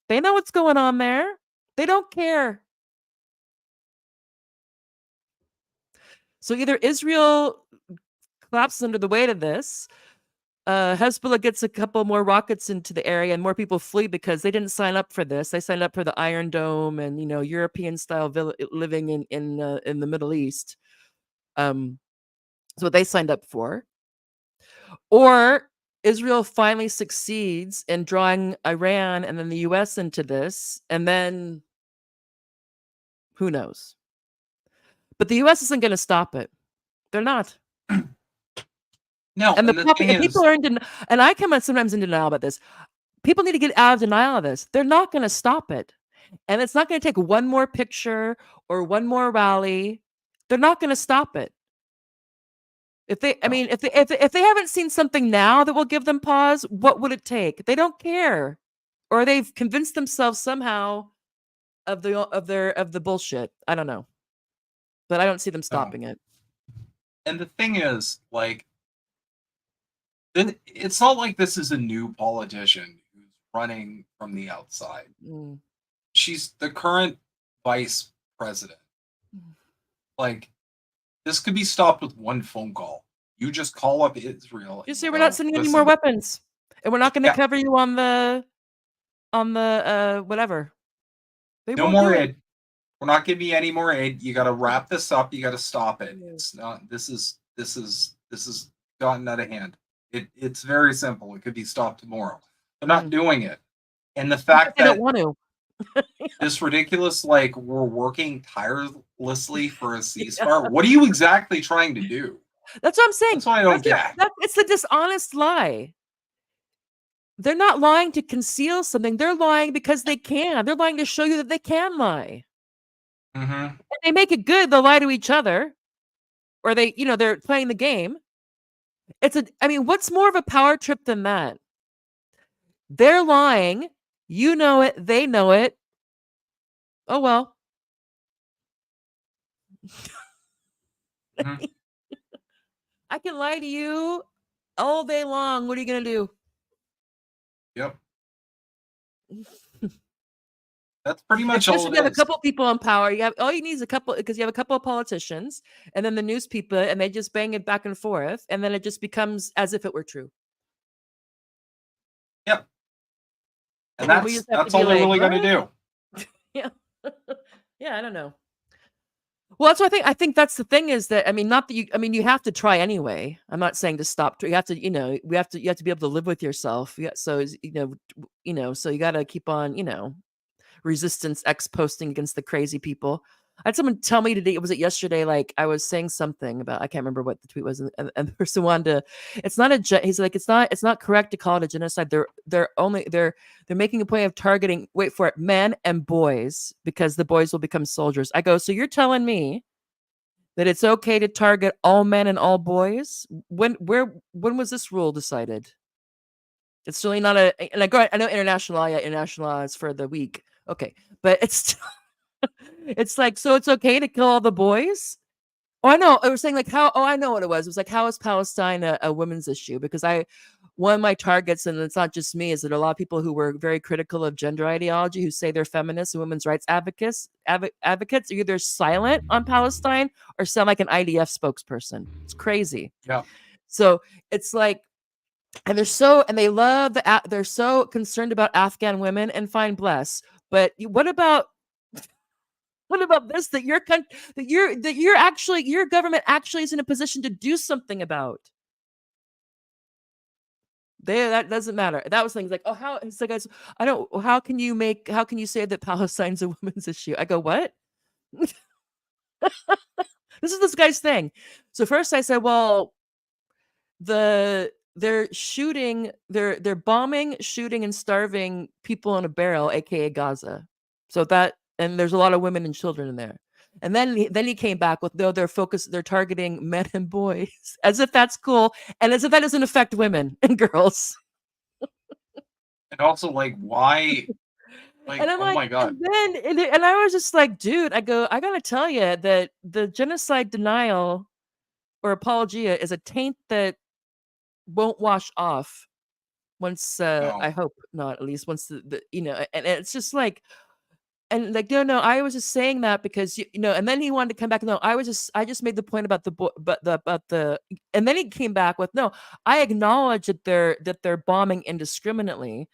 They know what's going on there. They don't care. So either Israel collapses under the weight of this, Hezbollah gets a couple more rockets into the area, and more people flee because they didn't sign up for this. They signed up for the Iron Dome and European style living in the Middle East. That's what they signed up for. Or Israel finally succeeds in drawing Iran and then the US into this, and then who knows? But the US isn't going to stop it. They're not. No, and the thing is, people are in denial, and I come sometimes in denial about this. People need to get out of denial of this. They're not going to stop it. And it's not going to take one more picture or one more rally. They're not going to stop it. If they haven't seen something now that will give them pause, what would it take? They don't care. Or they've convinced themselves somehow of the bullshit. I don't know. But I don't see them stopping it. And the thing is, like, it's not like this is a new politician who's running from the outside. She's the current vice president. Like, this could be stopped with one phone call. You just call up Israel. You say we're not sending any more weapons, and we're not going to cover you on the whatever. No more aid. We're not giving you any more aid. You got to wrap this up. You got to stop it. It's not. This is gotten out of hand. It's very simple. It could be stopped tomorrow. They're not doing it, and the fact that they don't want to. This ridiculous, like, we're working tirelessly for a ceasefire. What are you exactly trying to do? That's what I'm saying. That's what I don't get. It's the dishonest lie. They're not lying to conceal something. They're lying because they can. They're lying to show you that they can lie. And they make it good. They'll lie to each other, or they're playing the game. What's more of a power trip than that? They're lying. You know it. They know it. Oh, well. Mhm. I can lie to you all day long. What are you going to do? Yep. That's pretty much Especially all if it you have a is. couple people in power. You have all you need is a couple, because you have a couple of politicians and then the news people, and they just bang it back and forth, and then it just becomes as if it were true. Yep. And And then we just have to that's be all they're like, really going to what? do. Yeah. Yeah, I don't know. Well, that's what I think that's the thing, is that, I mean, not that you, I mean, you have to try anyway. I'm not saying to stop. You have to, you have to be able to live with yourself. Yeah. So, so you got to keep on, resistance X posting against the crazy people. I had someone tell me today, was it yesterday? Like, I was saying something about, I can't remember what the tweet was, and the person wanted to. It's not a. He's like, it's not correct to call it a genocide. They're making a point of targeting. Wait for it, men and boys, because the boys will become soldiers. I go, so you're telling me that it's okay to target all men and all boys? When was this rule decided? It's really not a. And I know international law. Yeah, international law is for the weak. Okay, but it's it's like, so it's okay to kill all the boys? Oh, I know. I was saying, like, how. Oh, I know what it was. It was like, how is Palestine a women's issue? Because one of my targets, and it's not just me, is that a lot of people who were very critical of gender ideology, who say they're feminists and women's rights advocates, are either silent on Palestine or sound like an IDF spokesperson. It's crazy. Yeah. So it's like, and they're so concerned about Afghan women, and fine, bless. But what about this, that your government actually is in a position to do something about? That doesn't matter. That was things like, oh, how it's like, I don't. How can you say that Palestine's a women's issue? I go, what? This is this guy's thing. So first I said, well, they're bombing, shooting, and starving people in a barrel, aka Gaza. So that, and there's a lot of women and children in there. And then he came back with, no, they're targeting men and boys, as if that's cool, and as if that doesn't affect women and girls. And also, like, why? Like, And I'm oh like, my God. and I was just like, dude, I go, I gotta tell you that the genocide denial or apologia is a taint that won't wash off once, No. I hope not, at least once and it's just like, and like, no, I was just saying that because and then he wanted to come back. No, I just made the point about and then he came back with, no, I acknowledge that they're bombing indiscriminately,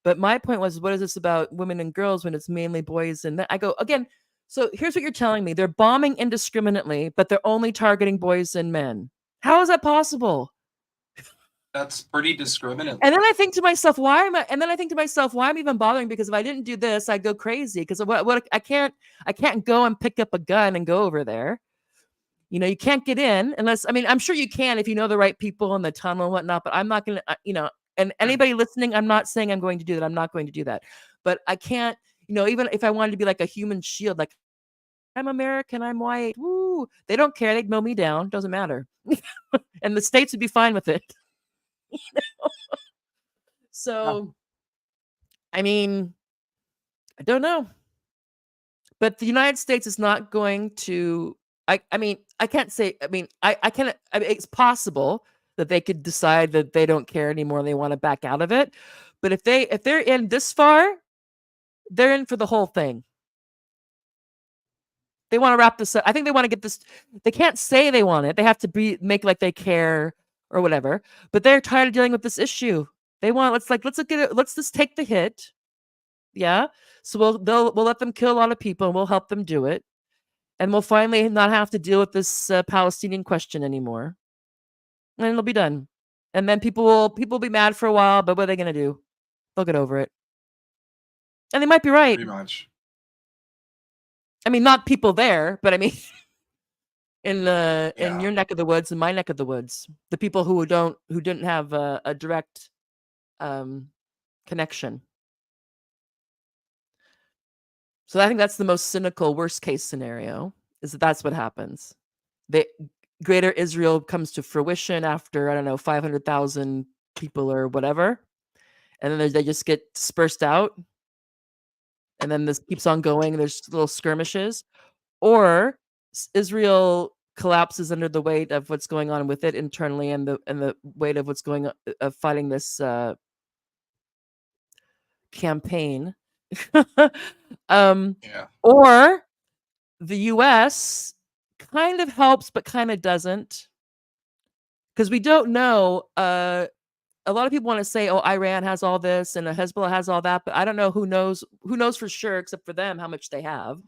but my point was, what is this about women and girls when it's mainly boys and men? I go, again, so here's what you're telling me: they're bombing indiscriminately, but they're only targeting boys and men. How is that possible? That's pretty discriminatory. And then I think to myself, why am I even bothering? Because if I didn't do this, I'd go crazy. Because what I can't go and pick up a gun and go over there. You can't get in unless, I mean, I'm sure you can if you know the right people in the tunnel and whatnot, but I'm not going to, and anybody listening, I'm not saying I'm going to do that. I'm not going to do that. But I can't, even if I wanted to be like a human shield, like, I'm American, I'm white, woo, they don't care. They'd mow me down. Doesn't matter. And the states would be fine with it. So, I mean, I don't know. But the United States is not going to. I mean, I can't say. I mean, I can't. I mean, it's possible that they could decide that they don't care anymore and they want to back out of it. But if they're in this far, they're in for the whole thing. They want to wrap this up. I think they want to get this. They can't say they want it. They have to make like they care or whatever. But they're tired of dealing with this issue. They want. Let's look at it. Let's just take the hit. Yeah. So we'll let them kill a lot of people and we'll help them do it. And we'll finally not have to deal with this Palestinian question anymore. And it'll be done. And then people will be mad for a while, but what are they going to do? They'll get over it. And they might be right. Pretty much. I mean, not people there, but I mean, in Yeah. your neck of the woods and my neck of the woods, the people who didn't have a direct connection. So I think that's the most cynical, worst case scenario, is that's what happens. Greater Israel comes to fruition after, I don't know, 500,000 people or whatever. and then they just get dispersed out, and then this keeps on going. There's little skirmishes, or Israel collapses under the weight of what's going on with it internally, and the weight of what's going on of fighting this campaign. Yeah. Or the U.S. kind of helps, but kind of doesn't, because we don't know. A lot of people want to say, "Oh, Iran has all this and Hezbollah has all that," but I don't know who knows. Who knows for sure, except for them, how much they have.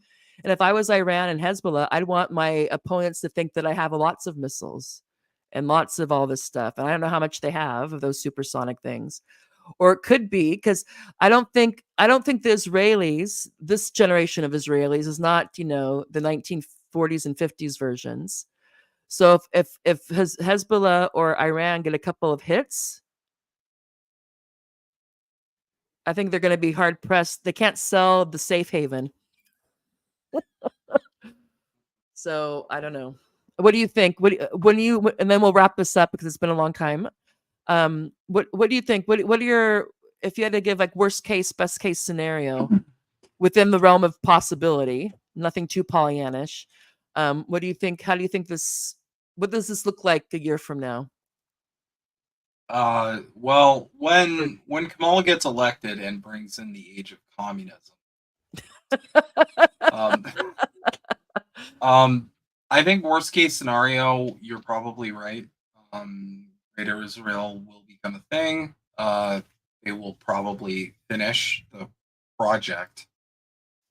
And if I was Iran and Hezbollah, I'd want my opponents to think that I have lots of missiles and lots of all this stuff. And I don't know how much they have of those supersonic things. Or it could be because I don't think the Israelis, this generation of Israelis, is not, the 1940s and 50s versions. So if Hezbollah or Iran get a couple of hits, I think they're going to be hard pressed. They can't sell the safe haven. So I don't know. What do you think? And then we'll wrap this up because it's been a long time. What do you think? What are your, if you had to give like worst case, best case scenario within the realm of possibility, nothing too Pollyannish. What do you think? How do you think this? What does this look like a year from now? Well, when Kamala gets elected and brings in the age of communism, um, I think worst case scenario, you're probably right. Greater Israel will become a thing. They will probably finish the project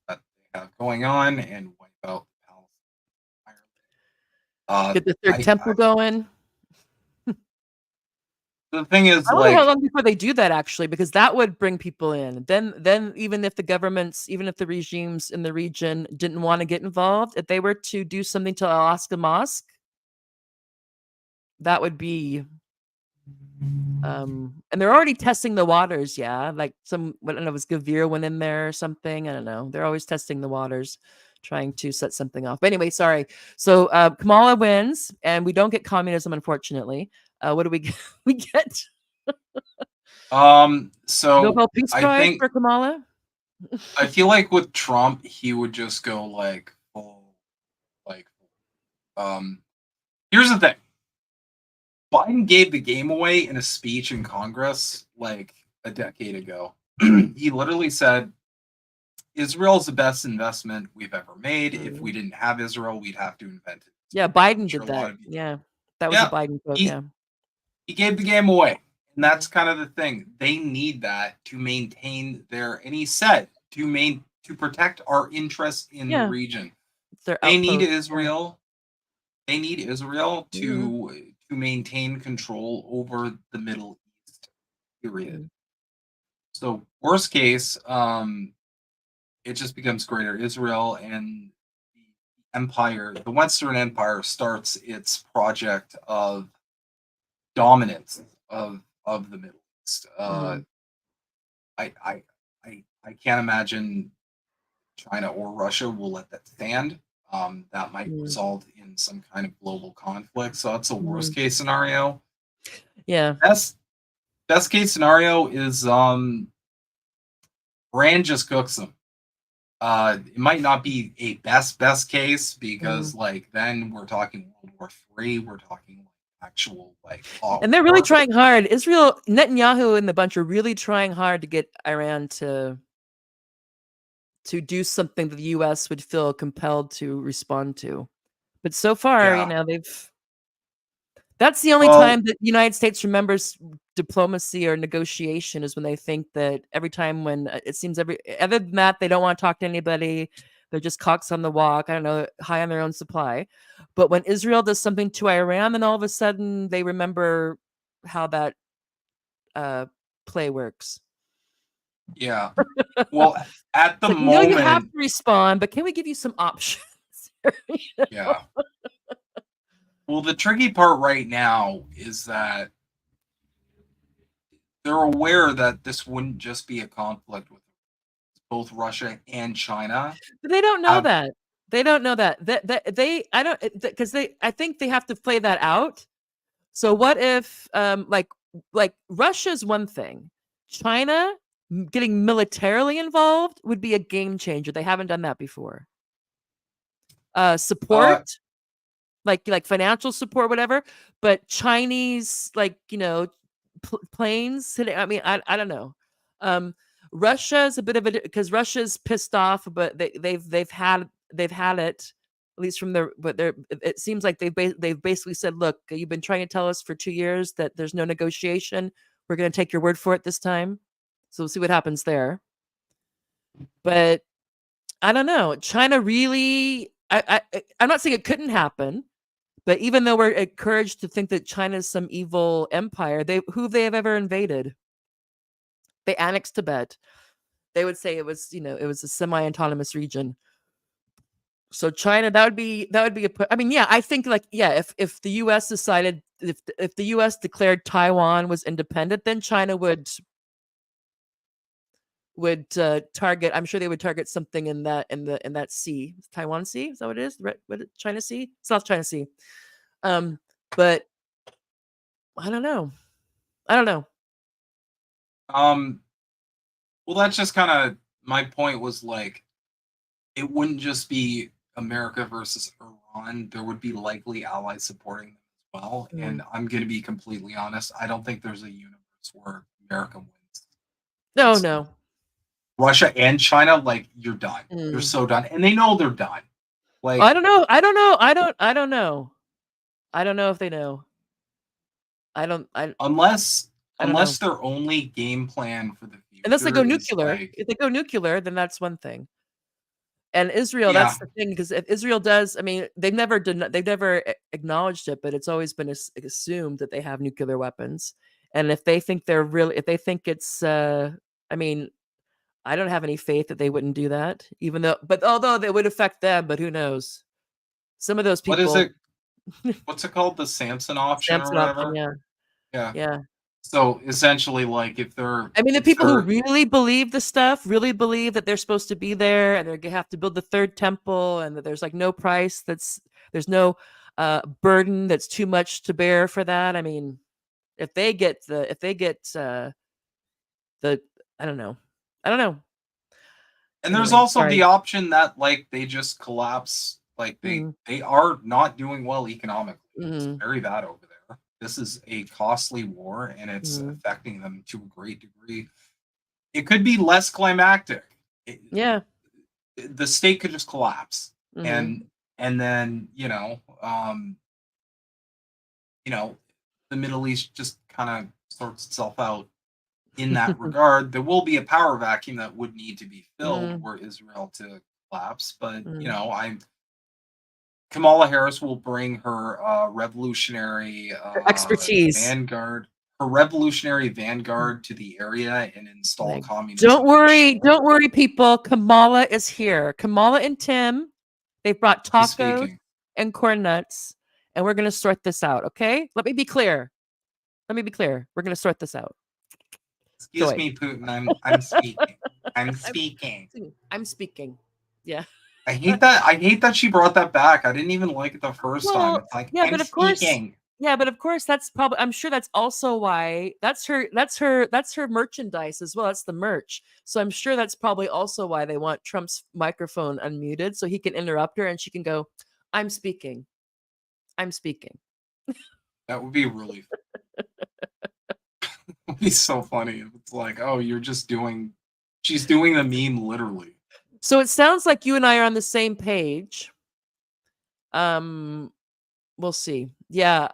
that they have going on and wipe out Palestine. Get the third temple going. The thing is, I wonder like, how long before they do that, actually, because that would bring people in. Then even if the governments, even if the regimes in the region didn't want to get involved, if they were to do something to Alaska Mosque, that would be. And they're already testing the waters, yeah. Like I don't know, was Gavir went in there or something. I don't know. They're always testing the waters, trying to set something off. But anyway, sorry. So Kamala wins, and we don't get communism, unfortunately. What do we get? We get so Nobel Peace I Prize think for Kamala. I feel like with Trump, he would just go like full, like, here's the thing. Biden gave the game away in a speech in Congress like a decade ago. He literally said, Israel's the best investment we've ever made. If we didn't have Israel, we'd have to invent it. Yeah, Biden did that. Yeah, that was a Biden quote. Yeah, he gave the game away. And that's kind of the thing. They need that to maintain and he said to protect our interests in the region. They need Israel. They need Israel to maintain control over the Middle East. Period. So worst case, it just becomes greater Israel, and the empire, the Western Empire, starts its project of dominance of the Middle East. I can't imagine China or Russia will let that stand. That might result in some kind of global conflict. So that's a worst case scenario. Yeah. Best case scenario is Iran just cooks them. It might not be a best case because like then we're talking World War III. We're talking actual and they're really trying hard. Israel, Netanyahu and the bunch are really trying hard to get Iran to do something that the U.S. would feel compelled to respond to. But so far, that's the only time that the United States remembers diplomacy or negotiation is when they think that every time when it seems other than that, they don't want to talk to anybody. They're just cocks on the walk. I don't know, high on their own supply. But when Israel does something to Iran, then all of a sudden they remember how that play works. Yeah. Well, at the moment, you have to respond, but can we give you some options? Yeah. Well, the tricky part right now is that they're aware that this wouldn't just be a conflict with both Russia and China. But they don't know that. They don't know that. I think they have to play that out. So what if like Russia's one thing. China getting militarily involved would be a game changer. They haven't done that before. Support, like financial support, whatever. But Chinese, planes hitting. I mean, I don't know. Russia is a bit of a, because Russia's pissed off, but they've had it, at least from their, but they're, it seems like they've basically said, look, you've been trying to tell us for 2 years that there's no negotiation. We're going to take your word for it this time. So we'll see what happens there. But I don't know. China really, I'm not saying it couldn't happen, but even though we're encouraged to think that China's some evil empire, who they have ever invaded? They annexed Tibet. They would say it was a semi-autonomous region. So China, that would be I mean, yeah, I think if the US decided, if the US declared Taiwan was independent, then China would target, I'm sure they would target something in that sea. Taiwan Sea, is that what it is? China Sea? South China Sea. But I don't know. Well, that's just kind of my point, was like, it wouldn't just be America versus Iran. There would be likely allies supporting them as well. And I'm going to be completely honest. I don't think there's a universe where America wins. No. Russia and China, like, you're done. You're so done. And they know they're done. Like, I don't know. I don't know. I don't know. I don't know if they know. Unless know. their only game plan for the future, unless they go nuclear. If they go nuclear, then that's one thing. And Israel, Yeah. that's the thing, because if Israel does, I mean, they've never acknowledged it, but it's always been assumed that they have nuclear weapons. And if they think it's, I mean, I don't have any faith that they wouldn't do that, although they would affect them, but who knows? Some of those people. What is it? What's it called? The Samson option or whatever? Option, yeah. So essentially, like, if they're, I mean, the people who really believe the stuff really believe that they're supposed to be there, and they have to build the third temple, and that there's like no price there's no burden that's too much to bear for that. I mean, if they get the I don't know. And there's also the option that, like, they just collapse. Like, they are not doing well economically. It's very bad over there. This is a costly war, and it's affecting them to a great degree. It could be less climactic. The state could just collapse, and then the Middle East just kind of sorts itself out. In that regard, there will be a power vacuum that would need to be filled were Israel to collapse. But Kamala Harris will bring her revolutionary expertise, revolutionary vanguard to the area and install communism. Don't worry, people. Kamala is here. Kamala and Tim, they've brought tacos and corn nuts, and we're going to sort this out. Okay, let me be clear. We're going to sort this out. Excuse me, Putin. I'm speaking. I'm speaking. Yeah. I hate that she brought that back. I didn't even like it the first time. It's like, I'm speaking. But of course, that's probably, I'm sure that's also why that's her merchandise as well. That's the merch. So I'm sure that's probably also why they want Trump's microphone unmuted, so he can interrupt her and she can go, I'm speaking. That would be really it would be so funny if it's like, oh, she's doing the meme literally. So it sounds like you and I are on the same page. We'll see. Yeah,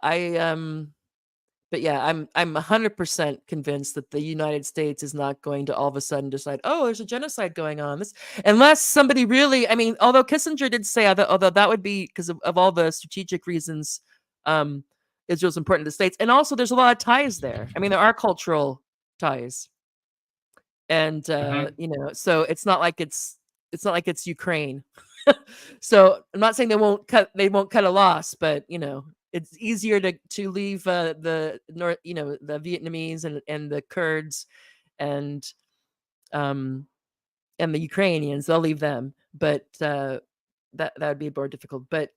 but yeah, I'm 100% convinced that the United States is not going to all of a sudden decide, oh, there's a genocide going on. Unless somebody really, I mean, although Kissinger did say, although that would be because of all the strategic reasons, Israel's important to the States, and also there's a lot of ties there. I mean, there are cultural ties, and so it's not like it's Ukraine. So I'm not saying they won't cut a loss, but it's easier to leave the North, the Vietnamese and the Kurds and the Ukrainians. They'll leave them, but that would be more difficult. But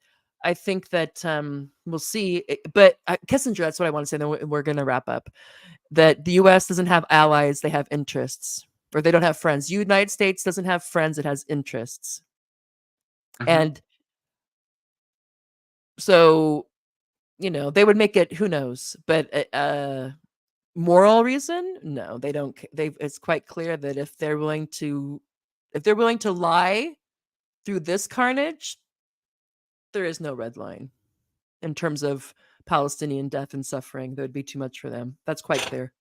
I think that we'll see. But Kissinger, that's what I want to say. Then we're going to wrap up. That the U.S. doesn't have allies; they have interests, or they don't have friends. United States doesn't have friends; it has interests. And so, they would make it. Who knows? But moral reason? No, they don't. It's quite clear that if they're willing to lie through this carnage, there is no red line in terms of Palestinian death and suffering. That would be too much for them. That's quite clear.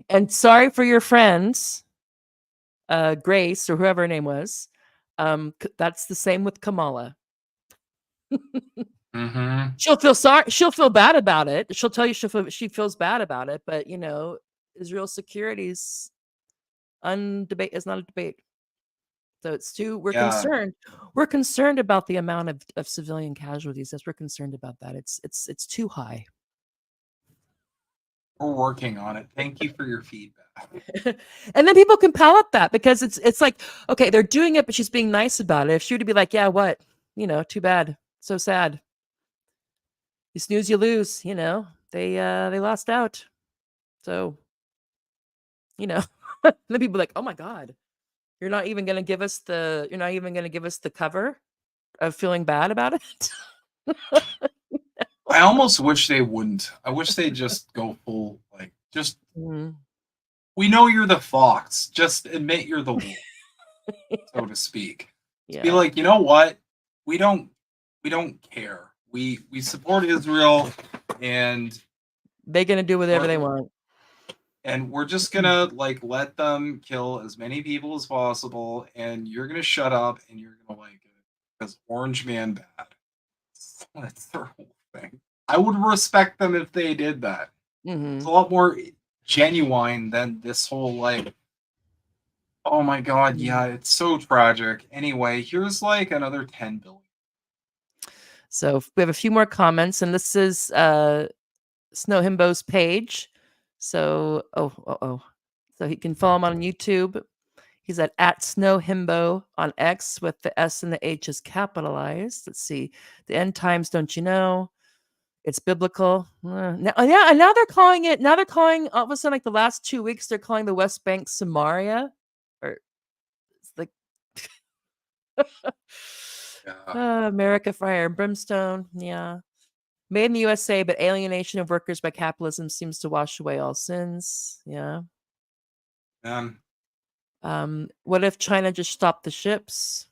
And sorry for your friends, Grace or whoever her name was. That's the same with Kamala. She'll feel sorry. She'll feel bad about it. She'll tell you she feels bad about it. But Israel's security's undebate is not a debate. So it's too. We're concerned. We're concerned about the amount of civilian casualties. We're concerned about that. It's too high. We're working on it. Thank you for your feedback. And then people can palate that because it's like, okay, they're doing it, but she's being nice about it. If she were to be like, yeah, what? Too bad. So sad. You snooze, you lose. They lost out. So, then people are like, oh my God, you're not even gonna give us the cover of feeling bad about it. I almost wish they wouldn't. I wish they'd just go full, we know you're the fox. Just admit you're the wolf, so to speak. Yeah. Be like, you know what? We don't care. We support Israel, and they're gonna do whatever they want. And we're just gonna let them kill as many people as possible, and you're gonna shut up and you're gonna like it because Orange Man bad. That's their whole thing. I would respect them if they did that. It's a lot more genuine than this whole oh my God, yeah, it's so tragic. Anyway, here's another 10 billion. So we have a few more comments, and this is Snow Himbo's page. So so he can follow him on YouTube. He's at Snow Himbo on X with the S and the H is capitalized. Let's see. The end times, don't you know? It's biblical. And now they're calling it. Now they're calling all of a sudden, the last 2 weeks, they're calling the West Bank Samaria, or it's like America Fire and Brimstone. Yeah, made in the USA, but alienation of workers by capitalism seems to wash away all sins. Yeah. What if China just stopped the ships?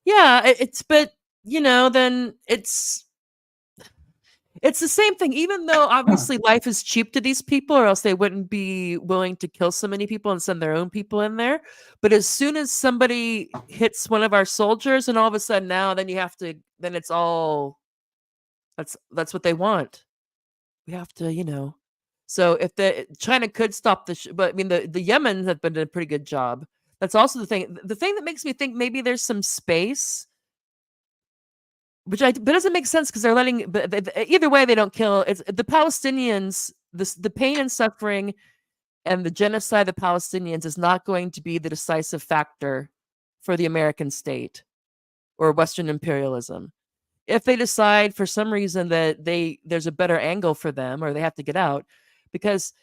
Yeah, then it's the same thing, even though obviously life is cheap to these people, or else they wouldn't be willing to kill so many people and send their own people in there. But as soon as somebody hits one of our soldiers, and all of a sudden then it's all, that's what they want. We have to, So if China could stop but I mean the Yemen have been doing a pretty good job. That's also the thing. The thing that makes me think maybe there's some space, but doesn't make sense because they're letting. But either way, they don't kill. It's the Palestinians. The pain and suffering, and the genocide of the Palestinians is not going to be the decisive factor for the American state or Western imperialism. If they decide for some reason that there's a better angle for them, or they have to get out, because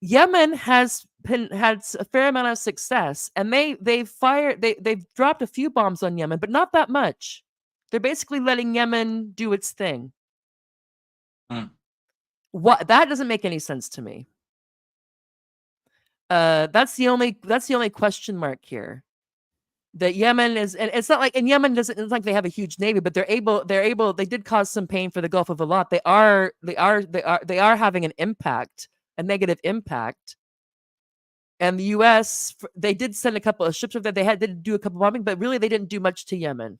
Yemen has had a fair amount of success, and they've dropped a few bombs on Yemen, but not that much. They're basically letting Yemen do its thing. What that doesn't make any sense to me. That's the only question mark here. That Yemen is, and it's not like, and Yemen doesn't. It's like they have a huge navy, but they're able. They did cause some pain for the Gulf of Alat. They are having an impact, a negative impact. And the U.S. they did send a couple of ships over there. They did do a couple of bombing, but really they didn't do much to Yemen.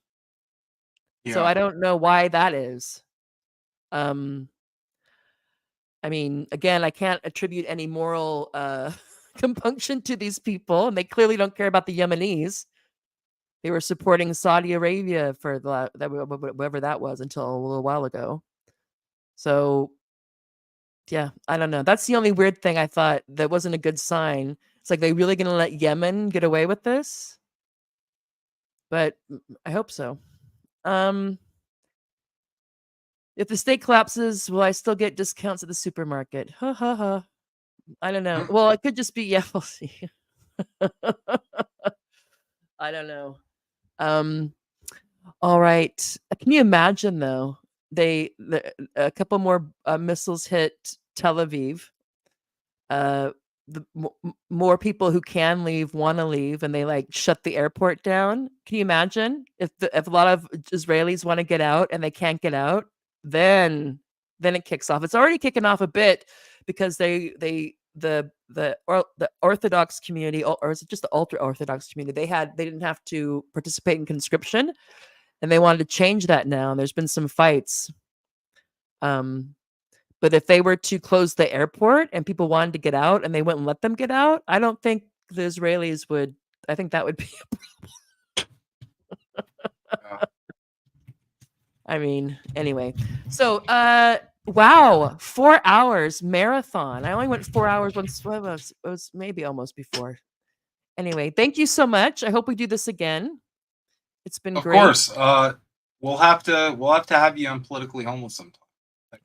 Yeah. So I don't know why that is. I mean, again, I can't attribute any moral compunction to these people, and they clearly don't care about the Yemenis. They were supporting Saudi Arabia for whatever that was until a little while ago. So, yeah, I don't know. That's the only weird thing I thought that wasn't a good sign. It's like, they really going to let Yemen get away with this? But I hope so. If the state collapses, will I still get discounts at the supermarket? Ha ha ha. I don't know. Well, it could just be, yeah, we'll see. I don't know. All right. Can you imagine though? A couple more missiles hit Tel Aviv. More people who can leave want to leave, and they like shut the airport down. Can you imagine if a lot of Israelis want to get out and they can't get out? Then it kicks off. It's already kicking off a bit because the Orthodox community, or is it just the ultra Orthodox community? They didn't have to participate in conscription, and they wanted to change that now. And there's been some fights. But if they were to close the airport and people wanted to get out and they wouldn't let them get out, I don't think the Israelis would. I think that would be a problem. I mean, anyway. So, wow, 4 hours marathon. I only went 4 hours once. It was maybe almost before. Anyway, thank you so much. I hope we do this again. It's been great. Of course. We'll have to have you on Politically Homeless sometime.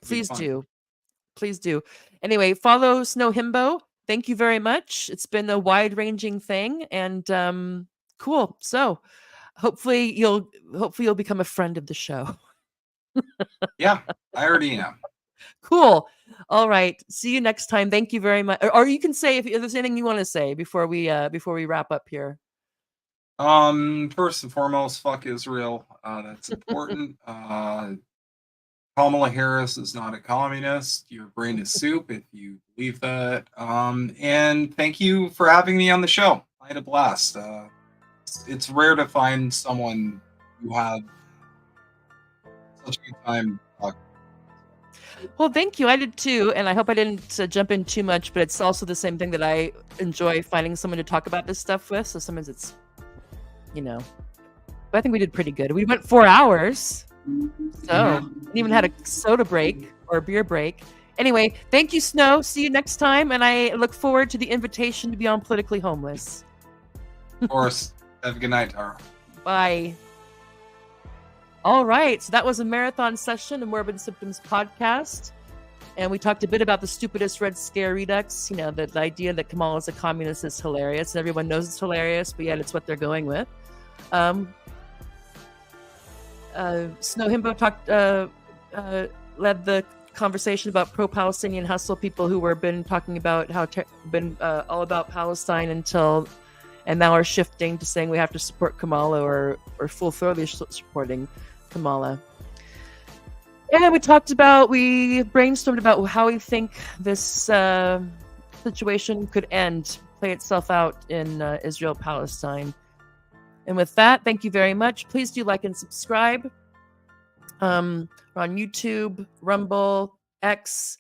Please do. Please do. Anyway, follow Snow Himbo. Thank you very much. It's been a wide-ranging thing, and cool. So, hopefully you'll become a friend of the show. Yeah, I already am. Cool. All right. See you next time. Thank you very much. Or you can say if there's anything you want to say before we wrap up here. First and foremost, fuck Israel. That's important. Kamala Harris is not a communist. Your brain is soup if you believe that. And thank you for having me on the show. I had a blast. It's rare to find someone who had such a good time talking. Well, thank you. I did too, and I hope I didn't jump in too much, but it's also the same thing that I enjoy finding someone to talk about this stuff with. So sometimes it's, but I think we did pretty good. We went 4 hours. So, even had a soda break or a beer break. Anyway, thank you, Snow. See you next time. And I look forward to the invitation to be on Politically Homeless. Of course. Have a good night, Tara. Bye. All right. So that was a marathon session of Morbid Symptoms podcast. And we talked a bit about the stupidest Red Scare Redux. The idea that Kamala is a communist is hilarious. And everyone knows it's hilarious, but yet it's what they're going with. Snow Himbo led the conversation about pro-Palestinian hustle, people who were been talking about how all about Palestine and now are shifting to saying we have to support Kamala or full-throatedly supporting Kamala. And we brainstormed about how we think this situation could play itself out in Israel-Palestine. And with that, thank you very much. Please do like and subscribe. We're on YouTube, Rumble, X.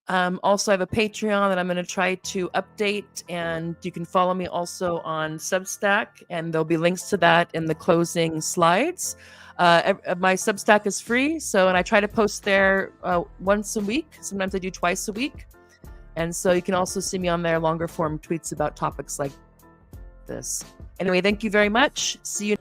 Also, I have a Patreon that I'm going to try to update, and you can follow me also on Substack, and there'll be links to that in the closing slides. My Substack is free, and I try to post there once a week. Sometimes I do twice a week. And so you can also see me on there, longer form tweets about topics like this. Anyway, thank you very much. See you.